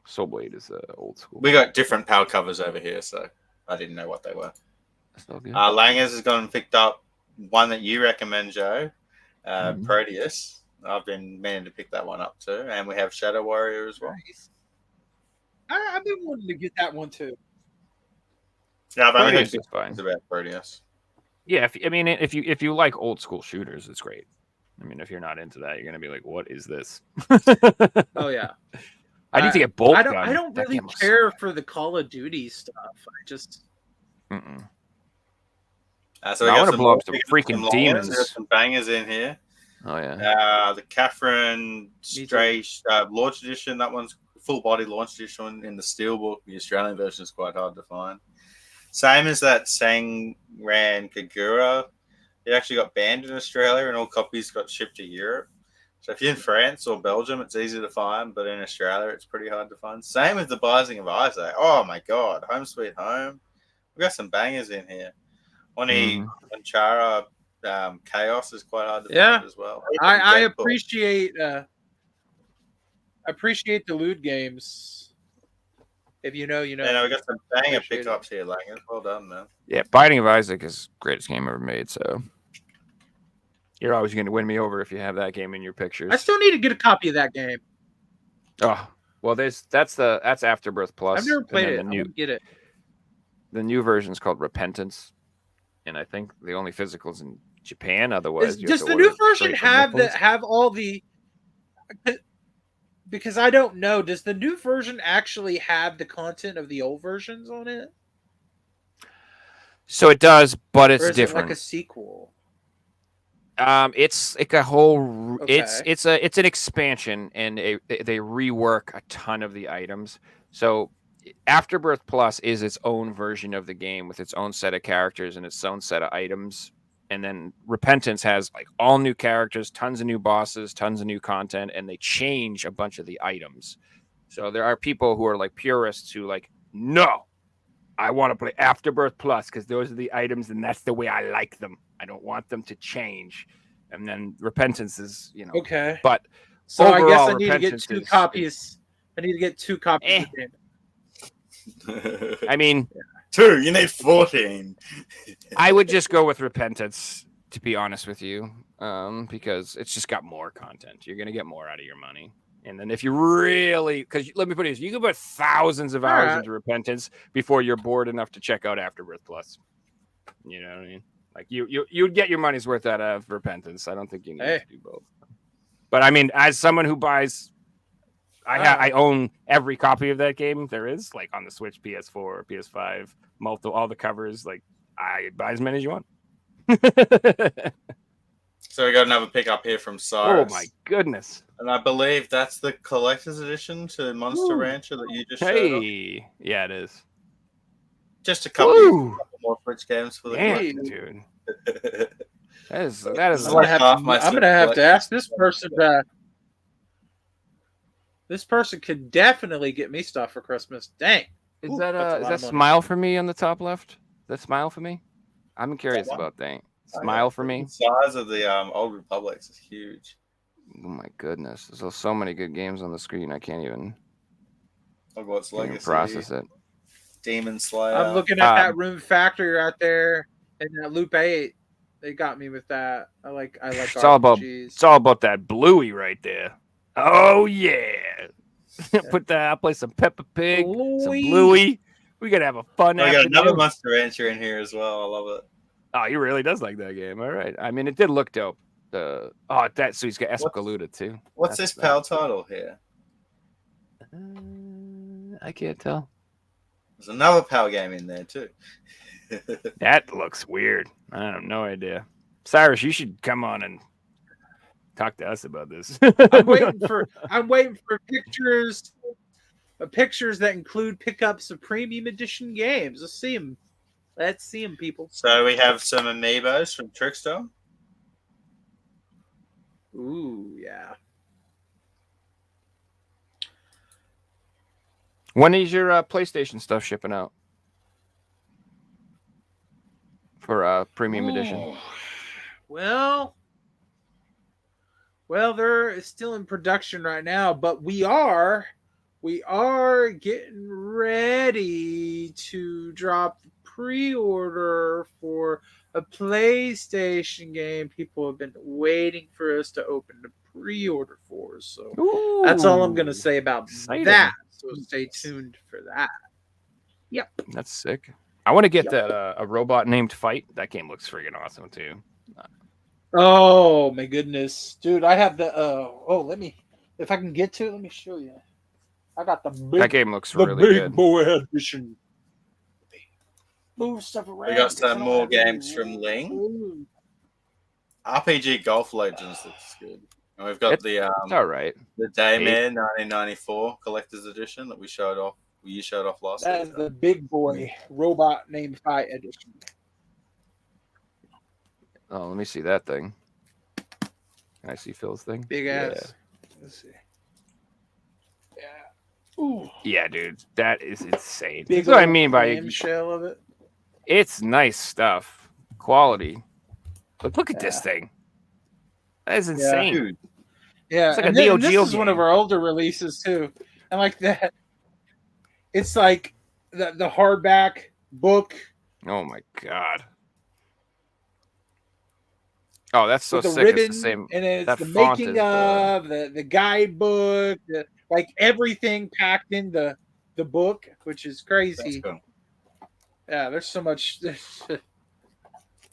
Soul Blade is old school. We got different PAL covers over here, so I didn't know what they were. Still good. Langers has gone and picked up one that you recommend, Joe, Proteus. I've been meaning to pick that one up too. And we have Shadow Warrior as well. Nice. I've been wanting to get that one too. Yeah, I've only heard Proteus is good fine. things about Proteus. Yeah, if you like old school shooters, it's great. I mean, if you're not into that, you're gonna be like, "What is this?" Oh yeah. I need to get Bolt I Gun. don't That really game looks care for the Call of Duty stuff. I just Mm-mm. So No, I got wanna some blow up more- some freaking some demons. We got some bangers in here. Oh yeah. The Catherine Me Stray launch edition. That one's full body launch edition in the Steelbook. The Australian version is quite hard to find. Same as that Sangran Kagura. It actually got banned in Australia, and all copies got shipped to Europe. So if you're in France or Belgium, it's easy to find, but in Australia, it's pretty hard to find. Same with the Binding of Isaac. Oh my God, Home Sweet Home. We've got some bangers in here. Onchara Chaos is quite hard to find as well. I appreciate the loot games. If you know, you know. Yeah, we got some banger Appreciate pickups here, Langers. Well done, man. Yeah, Binding of Isaac is the greatest game ever made. So you're always going to win me over if you have that game in your pictures. I still need to get a copy of that game. Oh well, that's Afterbirth Plus. I've never played it. The I'm gonna get it. new version is called Repentance, and I think the only physicals in Japan. Otherwise, you have Does to the order new version straight from have Nipples. all the? Because I don't know. Does the new version actually have the content of the old versions on it? So it does, but Or it's is different. it like a sequel? It's like a whole. Okay. It's an expansion, and they rework a ton of the items. So Afterbirth Plus is its own version of the game with its own set of characters and its own set of items. And then Repentance has like all new characters, tons of new bosses, tons of new content, and they change a bunch of the items. So there are people who are like purists who like, no, I want to play Afterbirth Plus because those are the items and that's the way I like them. I don't want them to change. And then Repentance is, Okay. But So I guess overall, I need to get Repentance two is- copies. I need to get 2 copies of the game. I mean, 2, you need 14. I would just go with Repentance, to be honest with you, because it's just got more content. You're going to get more out of your money. And then if you really, because let me put it this, you can put thousands of hours Alright. into Repentance before you're bored enough to check out Afterbirth Plus. You know what I mean? Like you'd get your money's worth out of Repentance. I don't think you need to do both. But I mean, as someone who buys, I own every copy of that game there is, like on the Switch, PS4, PS5, all the covers. Like I buy as many as you want. So we got another pickup here from Oh Cyrus. my goodness! And I believe that's the collector's edition to Monster Rancher that you just showed off. Hey, yeah, it is. Just a couple Woo! more Switch games for the Damn, collection. dude. That is I'm I'm gonna have to ask this person. This person could definitely get me stuff for Christmas. Dang. Is Ooh, that that's a is lot that of money. Smile for Me on the top left? Is that Smile for Me? I'm curious about that. Smile for Me. The size of the Old Republics is huge. Oh my goodness, there's so many good games on the screen. I can't even Hogwarts Legacy. process it. Demon Slayer. I'm looking at that Room Factory right there and that Loop 8. They got me with that. I like It's RPGs. all about that Bluey right there. Oh yeah. Put that. I'll play some Peppa Pig, some Bluey. We gotta have a fun I got another afternoon. Monster Rancher in here as well. I love it. Oh, he really does like that game. All right. I mean, it did look dope. So he's got Escaluda too. What's this PAL title here? I can't tell. There's another PAL game in there too. That looks weird. I have no idea. Cyrus, you should come on and talk to us about this. I'm waiting for pictures that include pickups of premium edition games. Let's see them. People. So we have some amiibos from Trickstar. Ooh, yeah. When is your PlayStation stuff shipping out for premium edition? Well, they're still in production right now, but we are getting ready to drop the pre-order for a PlayStation game. People have been waiting for us to open the pre-order for, so that's all I'm gonna say about that. So stay tuned for that. Yep, that's sick. I want to get that a robot named Fight. That game looks freaking awesome too. Oh my goodness, dude! I have the let me, if I can get to it, let me show you. I got that game looks really good. Big boy edition. Move stuff around. We got some more games from Ling. RPG Golf Legends looks good. And we've got it's all right. The Daymare 1994 Collector's Edition that you showed off last week. That is the big boy robot named Fight edition. Oh, let me see that thing. Can I see Phil's thing? Big ass. Let's see. Yeah. Ooh. Yeah, dude, that is insane. Big That's what I mean by shell of it. It's nice stuff, quality. But look at this thing. That is insane. Dude. Yeah, it's like and a Neo this Geo is game. one of our older releases too, and like that. It's like the hardback book. Oh my god. Oh, that's so with the sick. ribbon, It's the same. And it's that the font making is of the guidebook, like everything packed in the book, which is crazy. Cool. Yeah, there's so much.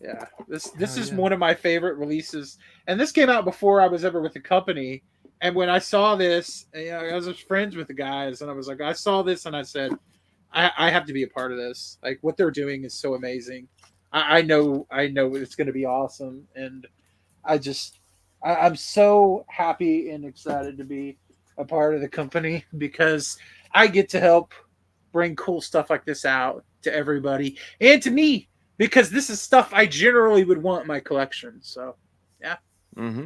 Yeah, this is one of my favorite releases, and this came out before I was ever with the company. And when I saw this, I was friends with the guys, and I was like, I saw this, and I said, I have to be a part of this. Like what they're doing is so amazing. I know it's going to be awesome, and I'm so happy and excited to be a part of the company because I get to help bring cool stuff like this out to everybody and to me because this is stuff I generally would want in my collection. So, yeah. Mm-hmm.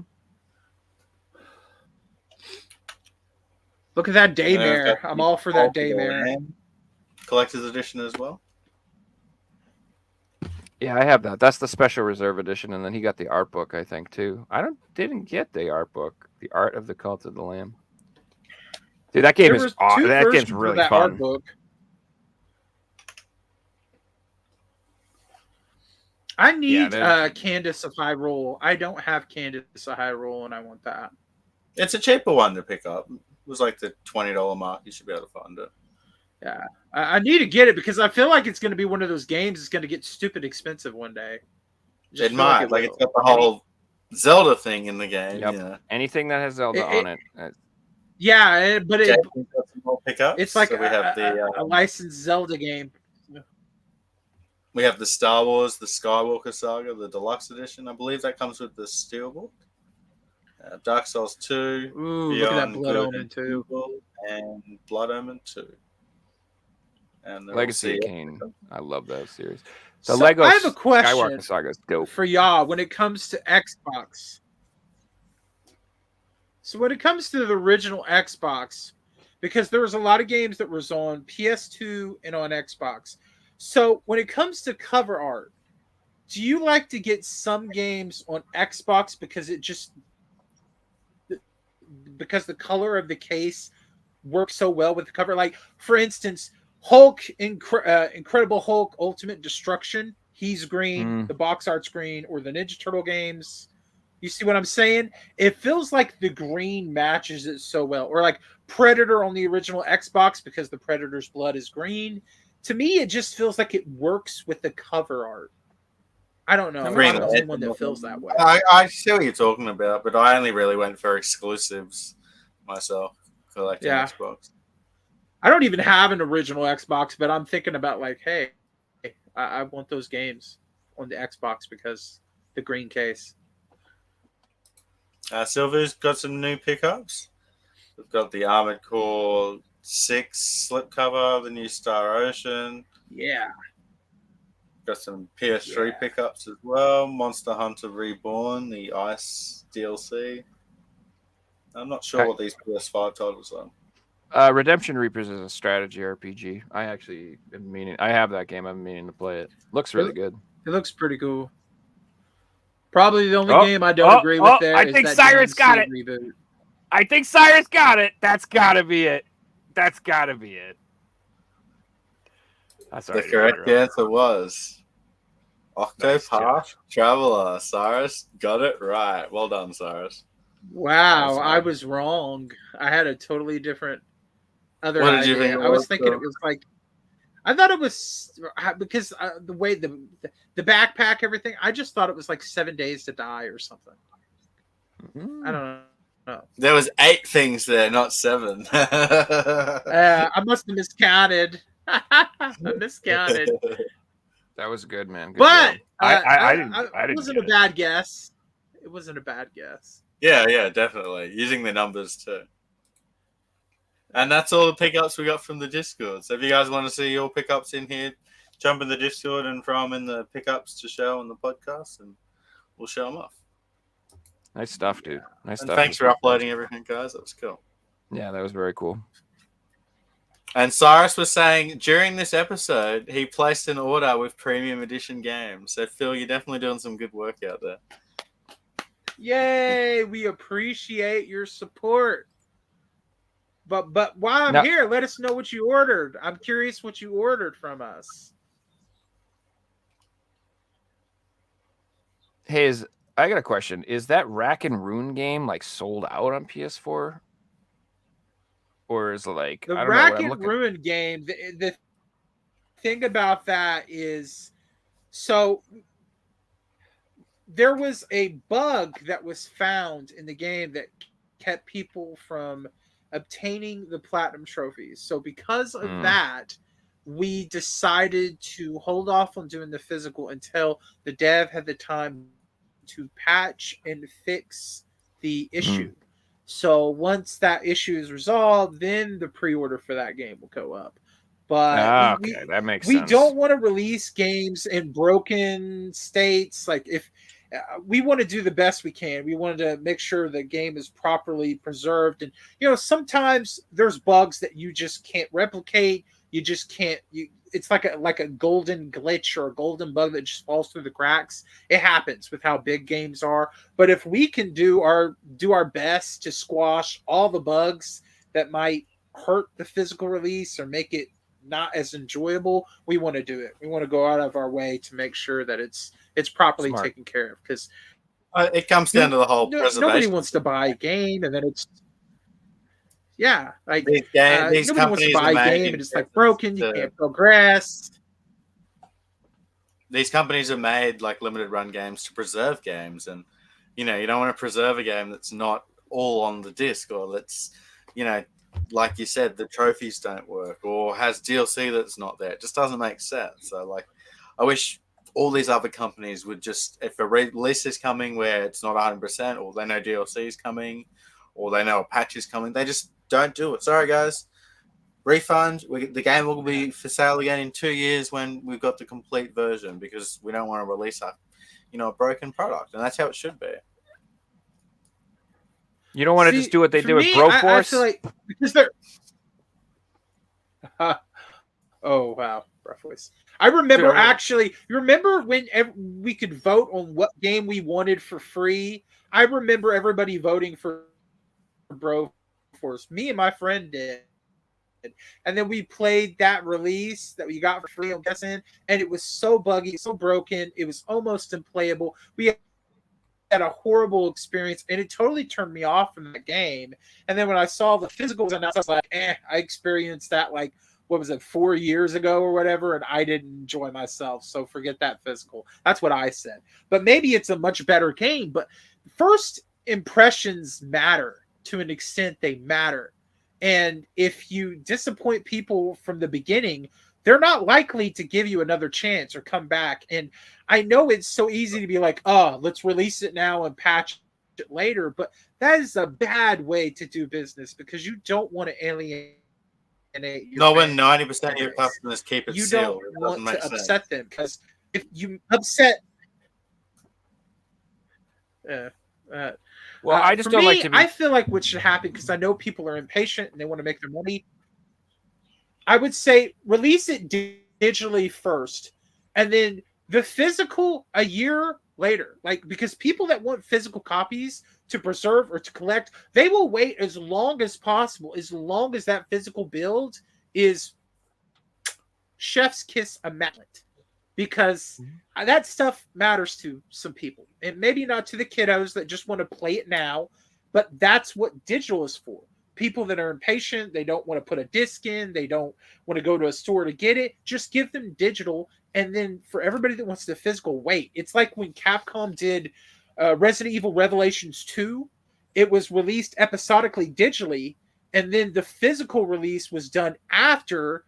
Look at that Daymare. I'm all for that Daymare. Collector's edition as well. Yeah, I have that. That's the special reserve edition, and then he got the art book, I think, too. Didn't get the art book, the Art of the Cult of the Lamb. Dude, that game is awesome. That game's really fun. Art book. I need Candace of High Roll. I don't have Candace of High Roll, and I want that. It's a cheaper one to pick up. It was like the $20 mark. You should be able to find it. Yeah, I need to get it because I feel like it's going to be one of those games that's going to get stupid expensive one day. It might. Like it's got the whole Zelda thing in the game. Yep. Yeah. Anything that has Zelda on it. Yeah, but it's like so we have a licensed Zelda game. We have the Star Wars, the Skywalker Saga, the Deluxe Edition. I believe that comes with the Steelbook. Dark Souls 2. Ooh, look at that Blood Omen 2. And Blood Omen 2. And Legacy of Kain. I love that series. The Lego I have a question Skywalker Saga is dope. for y'all when it comes to Xbox. So when it comes to the original Xbox, because there was a lot of games that was on PS2 and on Xbox. So when it comes to cover art, do you like to get some games on Xbox because the color of the case works so well with the cover? Like, for instance, Incredible Hulk Ultimate Destruction. He's green. Mm. The box art's green. Or the Ninja Turtle games. You see what I'm saying? It feels like the green matches it so well. Or like Predator on the original Xbox because the Predator's blood is green. To me, it just feels like it works with the cover art. I don't know. Green I'm the Lantern only one that feels that way. I see what you're talking about, but I only really went for exclusives myself, collecting Yeah. Xbox. I don't even have an original Xbox, but I'm thinking about like, hey, I want those games on the Xbox because the green case. Silver's got some new pickups. We've got the Armored Core 6 slipcover, the new Star Ocean. Yeah. Got some PS3 Yeah. pickups as well. Monster Hunter Reborn, the Ice DLC. I'm not sure what these PS5 titles are. Redemption Reapers is a strategy RPG. I actually am meaning. I have that game. I'm meaning to play it. Looks really good. It looks pretty cool. Probably the only game I don't agree with there I is think that Cyrus DMC got it. reboot. I think Cyrus got it. That's gotta be it. That's gotta be it. The correct answer was Octopath Traveler. Cyrus got it right. Well done, Cyrus. Wow, I was wrong. I had a totally different other What idea. did you think it I was was, thinking though? it was like I thought it was because the way the backpack, everything. I just thought it was like 7 days to die or something. I don't know. There was 8 things there, not 7. I must have miscounted. I miscounted. That was good, man. Good But job. I didn't it wasn't get a it. bad guess. It wasn't a bad guess. Yeah, definitely. Using the numbers too. And that's all the pickups we got from the Discord. So if you guys want to see your pickups in here, jump in the Discord and throw them in the pickups to show on the podcast, and we'll show them off. Nice stuff, dude. Nice And stuff. thanks for uploading everything, guys. That was cool. Yeah, that was very cool. And Cyrus was saying during this episode, he placed an order with premium edition games. So Phil, you're definitely doing some good work out there. Yay! We appreciate your support. But while I'm Now- here, let us know what you ordered. I'm curious what you ordered from us. Hey, I got a question. Is that Rack and Rune game like sold out on PS4? Or is it like The I don't know, Rack when I'm and looking- Ruin game, the thing about that is so there was a bug that was found in the game that kept people from obtaining the platinum trophies. So because of that, we decided to hold off on doing the physical until the dev had the time to patch and fix the issue. So once that issue is resolved, then the pre-order for that game will go up. But okay, that makes we sense. don't want to release games in broken states. Like if we want to do the best we can, we wanted to make sure the game is properly preserved. And sometimes there's bugs that you just can't replicate. You just can't. It's like a golden glitch or a golden bug that just falls through the cracks. It happens with how big games are. But if we can do our best to squash all the bugs that might hurt the physical release or make it not as enjoyable, we want to do it. We want to go out of our way to make sure that it's properly Smart. taken care of, because It comes down to the whole preservation. nobody wants to buy a game and then it's like These nobody wants to companies buy are a made game in and it's like essence broken, you to- can't progress. These companies are made like limited run games to preserve games, and you don't want to preserve a game that's not all on the disc, or that's like you said, the trophies don't work, or has DLC that's not there. It just doesn't make sense. So like, I wish all these other companies would just, if a release is coming where it's not 100%, or they know DLC is coming, or they know a patch is coming, they just don't do it. Sorry guys, refund. The game will be for sale again in 2 years when we've got the complete version, because we don't want to release a broken product, and that's how it should be. You don't want to See, just do what they for did with me, Broforce? I feel like because they're oh wow, Broforce. I remember Dude, actually. You remember when we could vote on what game we wanted for free? I remember everybody voting for Broforce. Me and my friend did. And then we played that release that we got for free on PSN, and it was so buggy, so broken, it was almost unplayable. We had a horrible experience, and it totally turned me off from that game. And then when I saw the physicals announced, I was like, I experienced that like, what was it, 4 years ago or whatever, and I didn't enjoy myself. So forget that physical. That's what I said. But maybe it's a much better game. But first impressions matter to an extent. They matter. And if you disappoint people from the beginning, they're not likely to give you another chance or come back. And I know it's so easy to be like, oh, let's release it now and patch it later. But that is a bad way to do business, because you don't want to alienate your Not when fans. 90% of your customers keep it You sealed. don't It want doesn't make to sense. upset them, because if you upset, Well, I just for don't me, like to be. I feel like what should happen, because I know people are impatient and they want to make their money. I would say release it digitally first, and then the physical a year later. Like, because people that want physical copies to preserve or to collect, they will wait as long as possible, as long as that physical build is chef's kiss immaculate, because that stuff matters to some people, and maybe not to the kiddos that just want to play it now, but that's what digital is for. People that are impatient, they don't want to put a disc in, they don't want to go to a store to get it, just give them digital. And then for everybody that wants the physical, wait. It's like when Capcom did Resident Evil Revelations 2, it was released episodically digitally, and then the physical release was done after,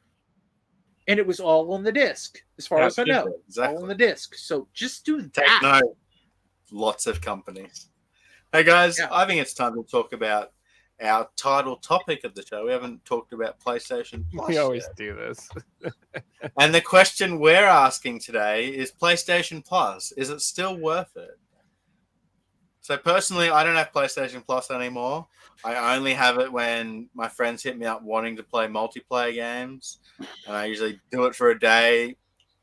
and it was all on the disc, as far Yeah, as I know. exactly. All on the disc. So just do Take that. note. Lots of companies. Hey guys, Yeah. I think it's time to talk about our title topic of the show. We haven't talked about PlayStation Plus We always yet. do this. And the question we're asking today is PlayStation Plus. Is it still worth it? So personally, I don't have PlayStation Plus anymore. I only have it when my friends hit me up wanting to play multiplayer games. And I usually do it for a day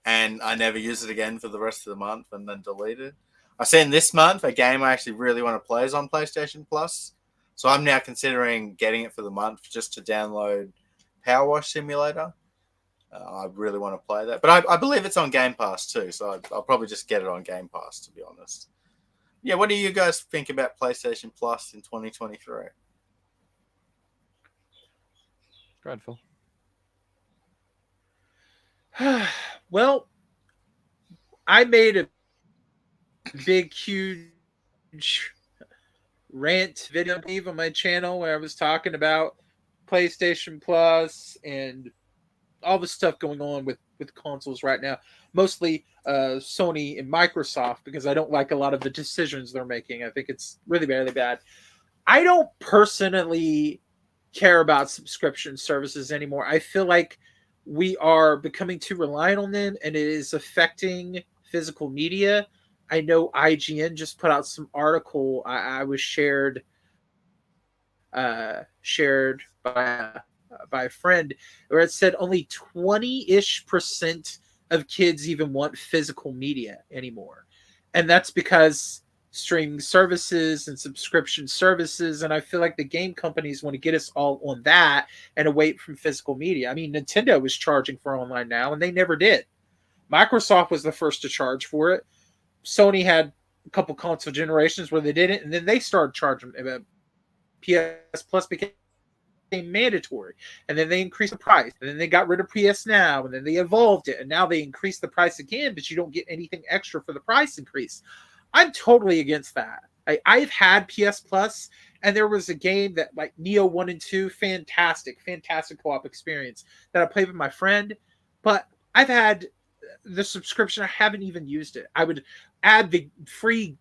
and I never use it again for the rest of the month and then delete it. I seen this month a game I actually really want to play is on PlayStation Plus. So I'm now considering getting it for the month just to download Power Wash Simulator. I really want to play that. But I believe it's on Game Pass too. So I'll probably just get it on Game Pass, to be honest. Yeah, what do you guys think about PlayStation Plus in 2023? Go ahead, Phil. Well, I made a big, huge rant video on my channel where I was talking about PlayStation Plus and all the stuff going on with consoles right now. Mostly Sony and Microsoft, because I don't like a lot of the decisions they're making. I think it's really, really bad. I don't personally care about subscription services anymore. I feel like we are becoming too reliant on them, and it is affecting physical media. I know IGN just put out some article I was shared by a friend, where it said only 20-ish% of kids even want physical media anymore. And that's because streaming services and subscription services, and I feel like the game companies want to get us all on that and away from physical media. I mean, Nintendo was charging for online now, and they never did. Microsoft was the first to charge for it. Sony had a couple console generations where they didn't, and then they started charging. PS Plus became mandatory, and then they increased the price, and then they got rid of PS Now, and then they evolved it, and now they increased the price again, but you don't get anything extra for the price increase. I'm totally against that. I've had PS Plus, and there was a game that, like Neo 1 and 2, fantastic co-op experience that I played with my friend, but I've had the subscription. I haven't even used it. I would add the free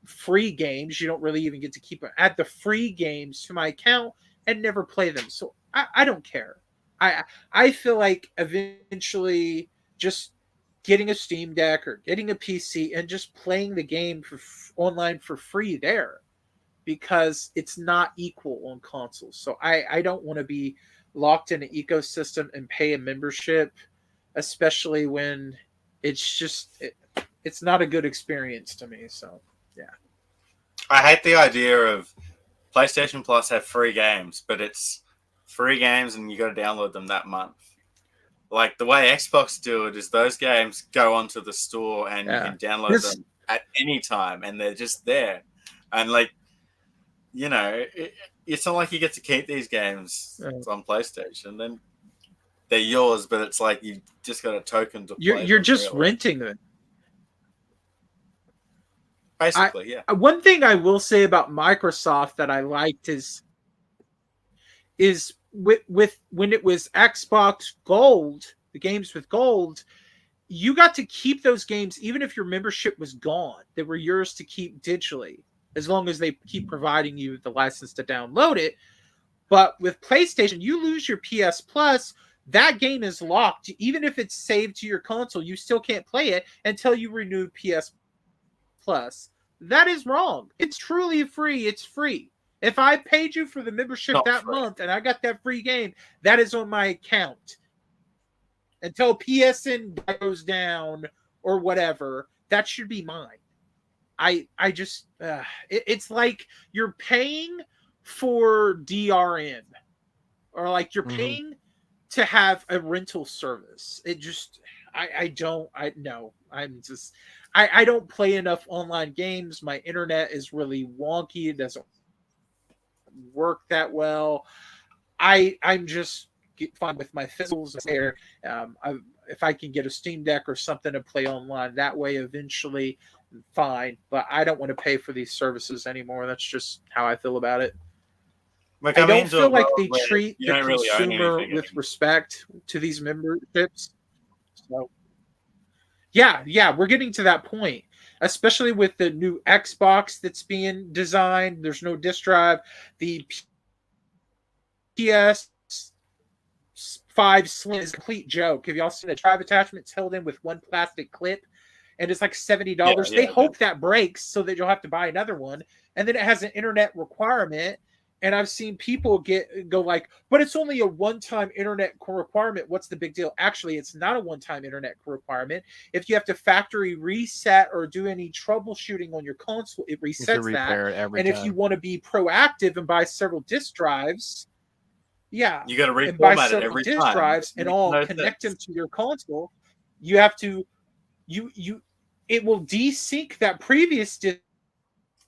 games. You don't really even get to keep it. Add the free games to my account and never play them. So I don't care. I feel like eventually just getting a Steam Deck or getting a PC and just playing the game online for free there, because it's not equal on consoles. So I don't want to be locked in an ecosystem and pay a membership, especially when it's not a good experience to me. So yeah, I hate the idea of PlayStation Plus have free games, but it's free games and you got to download them that month. Like the way Xbox do it is those games go onto the store and you can download them at any time and they're just there. And like, you know, it's not like you get to keep these games on PlayStation. Then they're yours, but it's like you just got a token to play. You're just renting them. Basically, yeah. One thing I will say about Microsoft that I liked is with when it was Xbox Gold, the games with Gold, you got to keep those games even if your membership was gone. They were yours to keep digitally, as long as they keep providing you the license to download it. But with PlayStation, you lose your PS Plus, that game is locked. Even if it's saved to your console, you still can't play it until you renew PS Plus. That is wrong. It's truly free. It's free. If I paid you for the membership month and I got that free game, that is on my account. Until PSN goes down or whatever, that should be mine. I just, it's like you're paying for DRM or like you're paying to have a rental service. It just, I don't play enough online games. My internet is really wonky. It doesn't work that well. I'm just fine with my fizzles there. If I can get a Steam Deck or something to play online that way eventually, fine. But I don't want to pay for these services anymore. That's just how I feel about it. Like, I don't feel like they treat the really consumer with respect to these memberships. So, yeah, we're getting to that point, especially with the new Xbox that's being designed. There's no disk drive. The PS5 Slim is a complete joke. Have y'all seen the drive attachments held in with one plastic clip? And it's like $70. They hope that breaks so that you'll have to buy another one. And then it has an internet requirement. And I've seen people go like, but it's only a one-time internet requirement. What's the big deal? Actually, it's not a one-time internet requirement. If you have to factory reset or do any troubleshooting on your console, it resets that. And if you want to be proactive and buy several disk drives, you got to reformat it every disk time. Drives and connect them to your console. You have to, it will desync that previous disk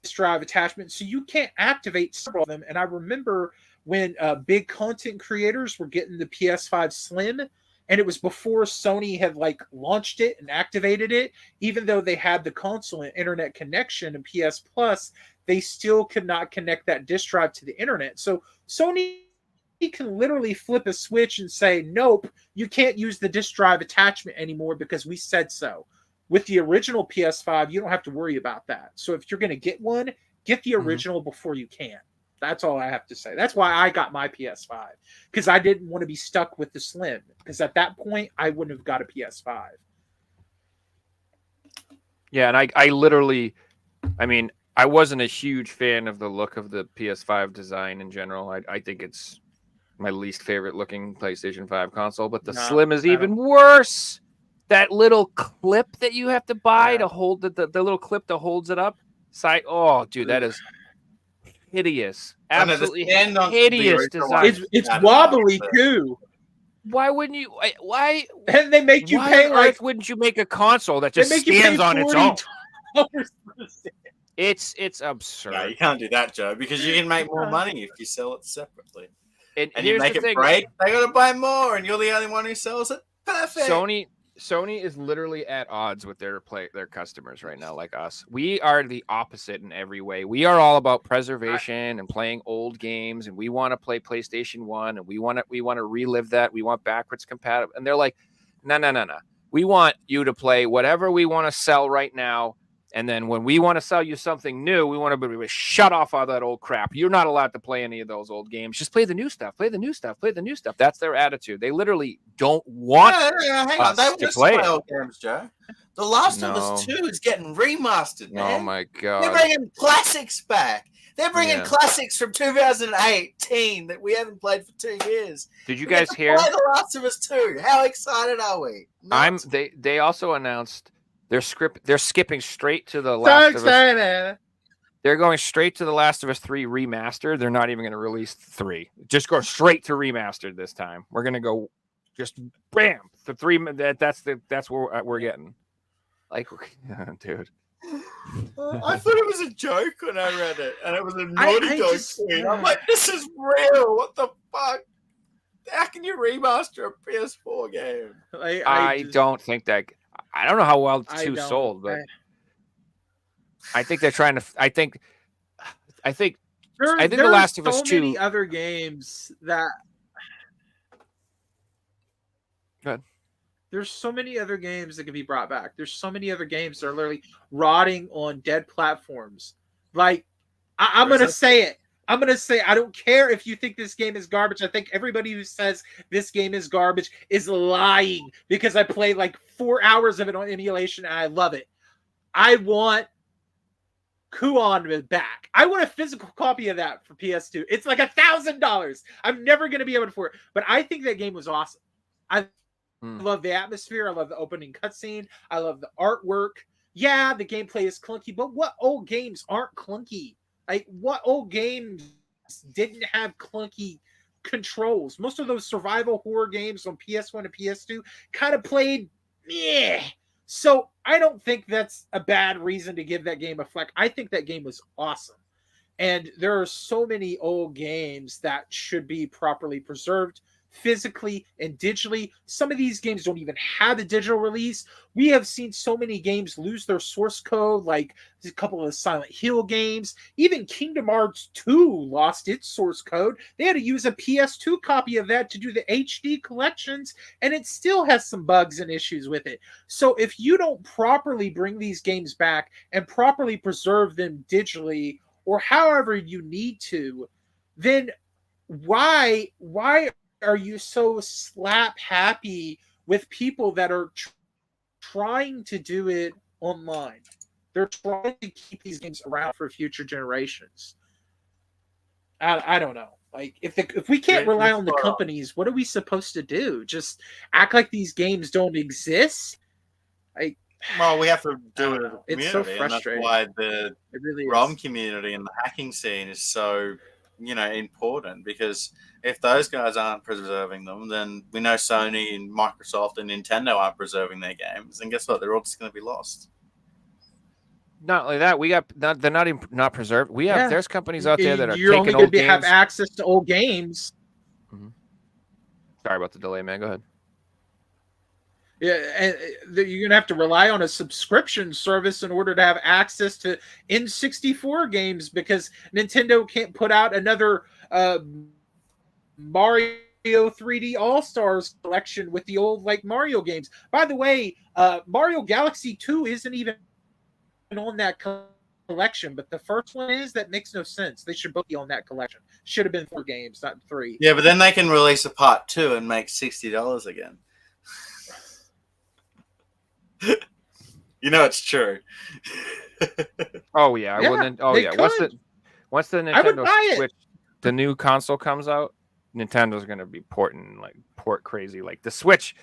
drive attachment, so you can't activate several of them. And I remember when big content creators were getting the PS5 Slim, and it was before Sony had like launched it and activated it. Even though they had the console and internet connection and PS Plus, they still could not connect that disk drive to the internet. So Sony can literally flip a switch and say, nope, you can't use the disk drive attachment anymore because we said so. With the original PS5, you don't have to worry about that. So if you're going to get one, get the original before you can. That's all I have to say. That's why I got my PS5, because I didn't want to be stuck with the Slim, because at that point, I wouldn't have got a PS5. Yeah, and I wasn't a huge fan of the look of the PS5 design in general. I think it's my least favorite looking PlayStation 5 console, but the Slim is even worse. That little clip that you have to buy to hold the little clip that holds it up. Oh, dude, that is hideous. Absolutely hideous design. It's wobbly too. Why wouldn't you? Why? And they make you pay like. Wouldn't you make a console that just stands on its own? It's absurd. No, you can't do that, Joe, because you can make more money if you sell it separately. And you make it break, they got to buy more, and you're the only one who sells it. Perfect. Sony is literally at odds with their customers right now, like us. We are the opposite in every way. We are all about preservation and playing old games, and we want to play PlayStation 1, and we want to relive that. We want backwards compatible. And they're like, no. We want you to play whatever we want to sell right now. And then when we want to sell you something new, we want to be shut off all that old crap. You're not allowed to play any of those old games. Just play the new stuff. Play the new stuff. Play the new stuff. That's their attitude. They literally don't want us to play old games, Joe. The Last of Us 2 is getting remastered, man. Oh, my God. They're bringing classics back. They're bringing classics from 2018 that we haven't played for 2 years. Did you guys hear? Play The Last of Us 2. How excited are we? They also announced... They're skipping straight to the Last of Us. They're going straight to The Last of Us 3 remastered. They're not even going to release 3. Just go straight to remastered this time. We're going to go just bam. The 3 that's what we're getting. Like, dude. I thought it was a joke when I read it, and it was a Naughty I Dog just- tweet. I'm like, this is real. What the fuck? How can you remaster a PS4 game? I don't think that. I don't know how well I 2 don't. sold, but I think they're trying to. I think The Last of Us 2. so many other games that. Go ahead. There's so many other games that can be brought back. There's so many other games that are literally rotting on dead platforms. Like, I'm going to say it. I'm going to say, I don't care if you think this game is garbage. I think everybody who says this game is garbage is lying, because I played like 4 hours of it on emulation and I love it. I want Kuon back. I want a physical copy of that for PS2. It's like $1,000. I'm never going to be able to afford it. But I think that game was awesome. I love the atmosphere. I love the opening cutscene. I love the artwork. Yeah, the gameplay is clunky, but what old games aren't clunky? Like, what old games didn't have clunky controls? Most of those survival horror games on PS1 and PS2 kind of played meh. So I don't think that's a bad reason to give that game a fleck. I think that game was awesome. And there are so many old games that should be properly preserved physically and digitally. Some of these games don't even have a digital release. We have seen so many games lose their source code, like a couple of Silent Hill games. Even Kingdom Hearts 2 lost its source code. They had to use a PS2 copy of that to do the HD collections, and it still has some bugs and issues with it. So if you don't properly bring these games back and properly preserve them digitally, or however you need to, then why are you so slap happy with people that are trying to do it online? They're trying to keep these games around for future generations. I don't know. Like, if we can't rely on the companies, what are we supposed to do? Just act like these games don't exist? Like, well, we have to do it as a community. It's so frustrating. And that's why the really ROM community and the hacking scene is so, important, because if those guys aren't preserving them, then we know Sony and Microsoft and Nintendo aren't preserving their games, and guess what? They're all just going to be lost. Not only that, they're not preserved. There's companies out there that are You're taking only old games. have access to old games. Mm-hmm. Sorry about the delay, man. Go ahead. Yeah, and you're gonna have to rely on a subscription service in order to have access to N64 games, because Nintendo can't put out another Mario 3D All-Stars collection with the old Mario games. By the way, Mario Galaxy 2 isn't even on that collection, but the first one is. That makes no sense. They should both be on that collection. Should have been 4 games, not 3. Yeah, but then they can release a part 2 and make $60 again. It's true. Oh yeah. Well, then, once the Nintendo Switch, the new console comes out, Nintendo's gonna be porting port crazy. Like the Switch,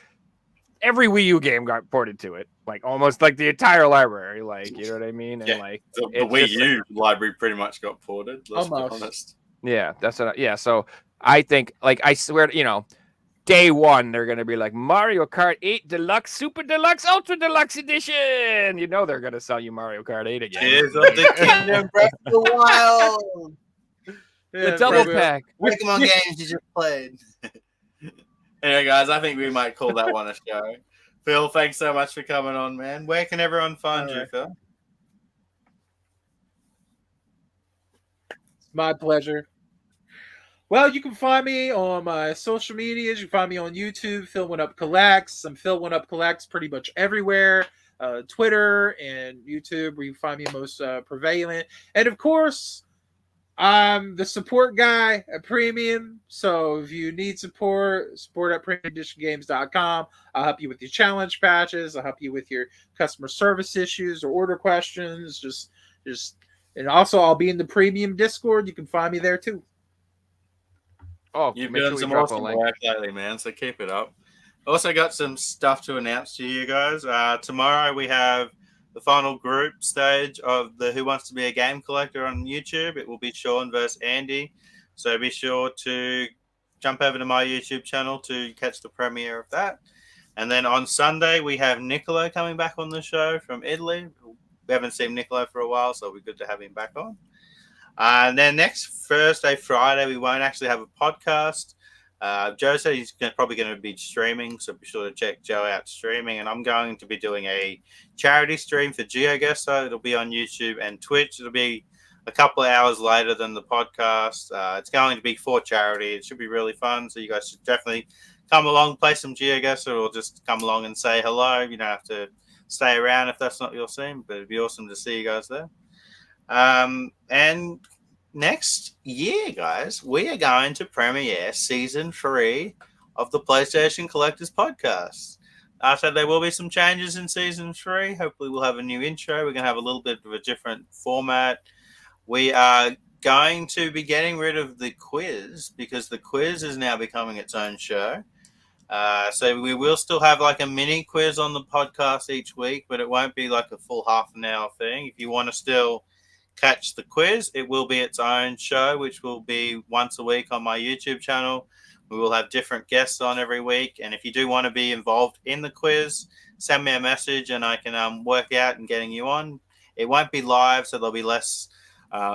every Wii U game got ported to it, almost the entire library. You know what I mean? Yeah, And the Wii U library pretty much got ported. Let's be honest. Yeah, that's what. So I think, I swear, day one, they're going to be like Mario Kart 8 Deluxe, Super Deluxe, Ultra Deluxe Edition. They're going to sell you Mario Kart 8 again. Tears of the Kingdom, Breath of the Wild. The double pack. Pokemon games you just played. Anyway, guys, I think we might call that one a show. Phil, thanks so much for coming on, man. Where can everyone find you, Phil? It's my pleasure. Well, you can find me on my social medias. You can find me on YouTube, Phil Went Up Collects. I'm Phil Went Up Collects pretty much everywhere. Twitter and YouTube, where you find me most prevalent. And of course, I'm the support guy at Premium. So if you need support at premiumeditiongames.com. I'll help you with your challenge patches. I'll help you with your customer service issues or order questions. And also I'll be in the Premium Discord. You can find me there too. Oh, you've done some awesome work lately, man. So keep it up. Also got some stuff to announce to you guys. Tomorrow we have the final group stage of the Who Wants to Be a Game Collector on YouTube. It will be Sean versus Andy. So be sure to jump over to my YouTube channel to catch the premiere of that. And then on Sunday, we have Niccolo coming back on the show from Italy. We haven't seen Niccolo for a while, so it'll be good to have him back on. And then next Thursday, Friday, we won't actually have a podcast. Joe said he's probably going to be streaming, so be sure to check Joe out streaming. And I'm going to be doing a charity stream for GeoGuessr. It'll be on YouTube and Twitch. It'll be a couple of hours later than the podcast. It's going to be for charity. It should be really fun, so you guys should definitely come along, play some GeoGuessr, or just come along and say hello. You don't have to stay around if that's not your scene, but it'd be awesome to see you guys there. And next year, guys, we are going to premiere season 3 of the PlayStation Collectors Podcast. So there will be some changes in season 3. Hopefully we'll have a new intro. We're going to have a little bit of a different format. We are going to be getting rid of the quiz because the quiz is now becoming its own show. So we will still have like a mini quiz on the podcast each week, but it won't be like a full half an hour thing. If you want to still catch the quiz, it will be its own show, which will be once a week on my YouTube channel. We will have different guests on every week. And if you do want to be involved in the quiz, send me a message and I can work out and getting you on. It won't be live, so there'll be less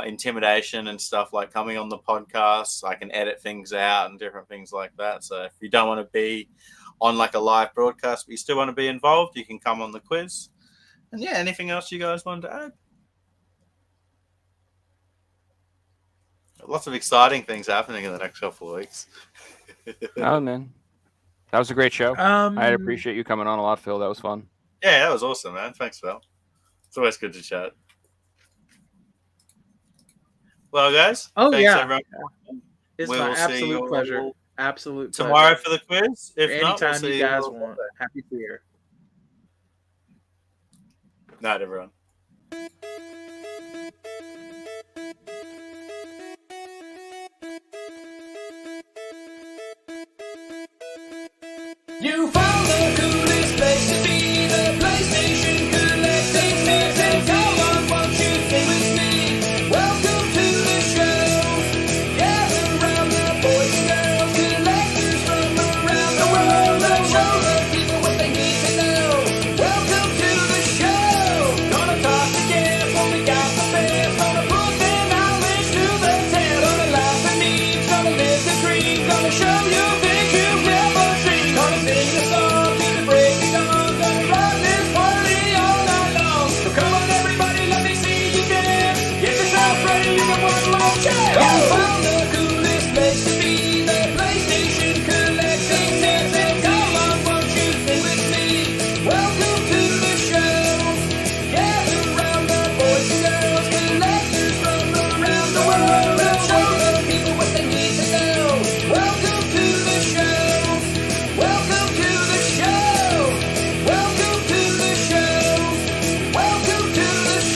intimidation and stuff like coming on the podcast. I can edit things out and different things like that. So if you don't want to be on like a live broadcast, but you still want to be involved, you can come on the quiz. And yeah, anything else you guys wanted to add? Lots of exciting things happening in the next couple of weeks. Oh man, that was a great show. I appreciate you coming on a lot, Phil. That was fun. Yeah, that was awesome, man. Thanks, Phil. It's always good to chat. Well, guys. Oh, yeah. Everyone. It's We my will see absolute you pleasure. all Absolute tomorrow pleasure. for the quiz. If not, we'll Anytime see you guys all want. Sunday. Happy to be here. Night, everyone. You found the coolest place to be, the PlayStation Collectors. And come on, won't you sing with me? Welcome to the show. Gather round the boys and girls, collectors from around the world. Let's show the people what they need to know. Welcome to the show. Gonna talk again when we got the fans. Gonna put their knowledge to the test. Gonna laugh and eat, gonna live the dream. Gonna show you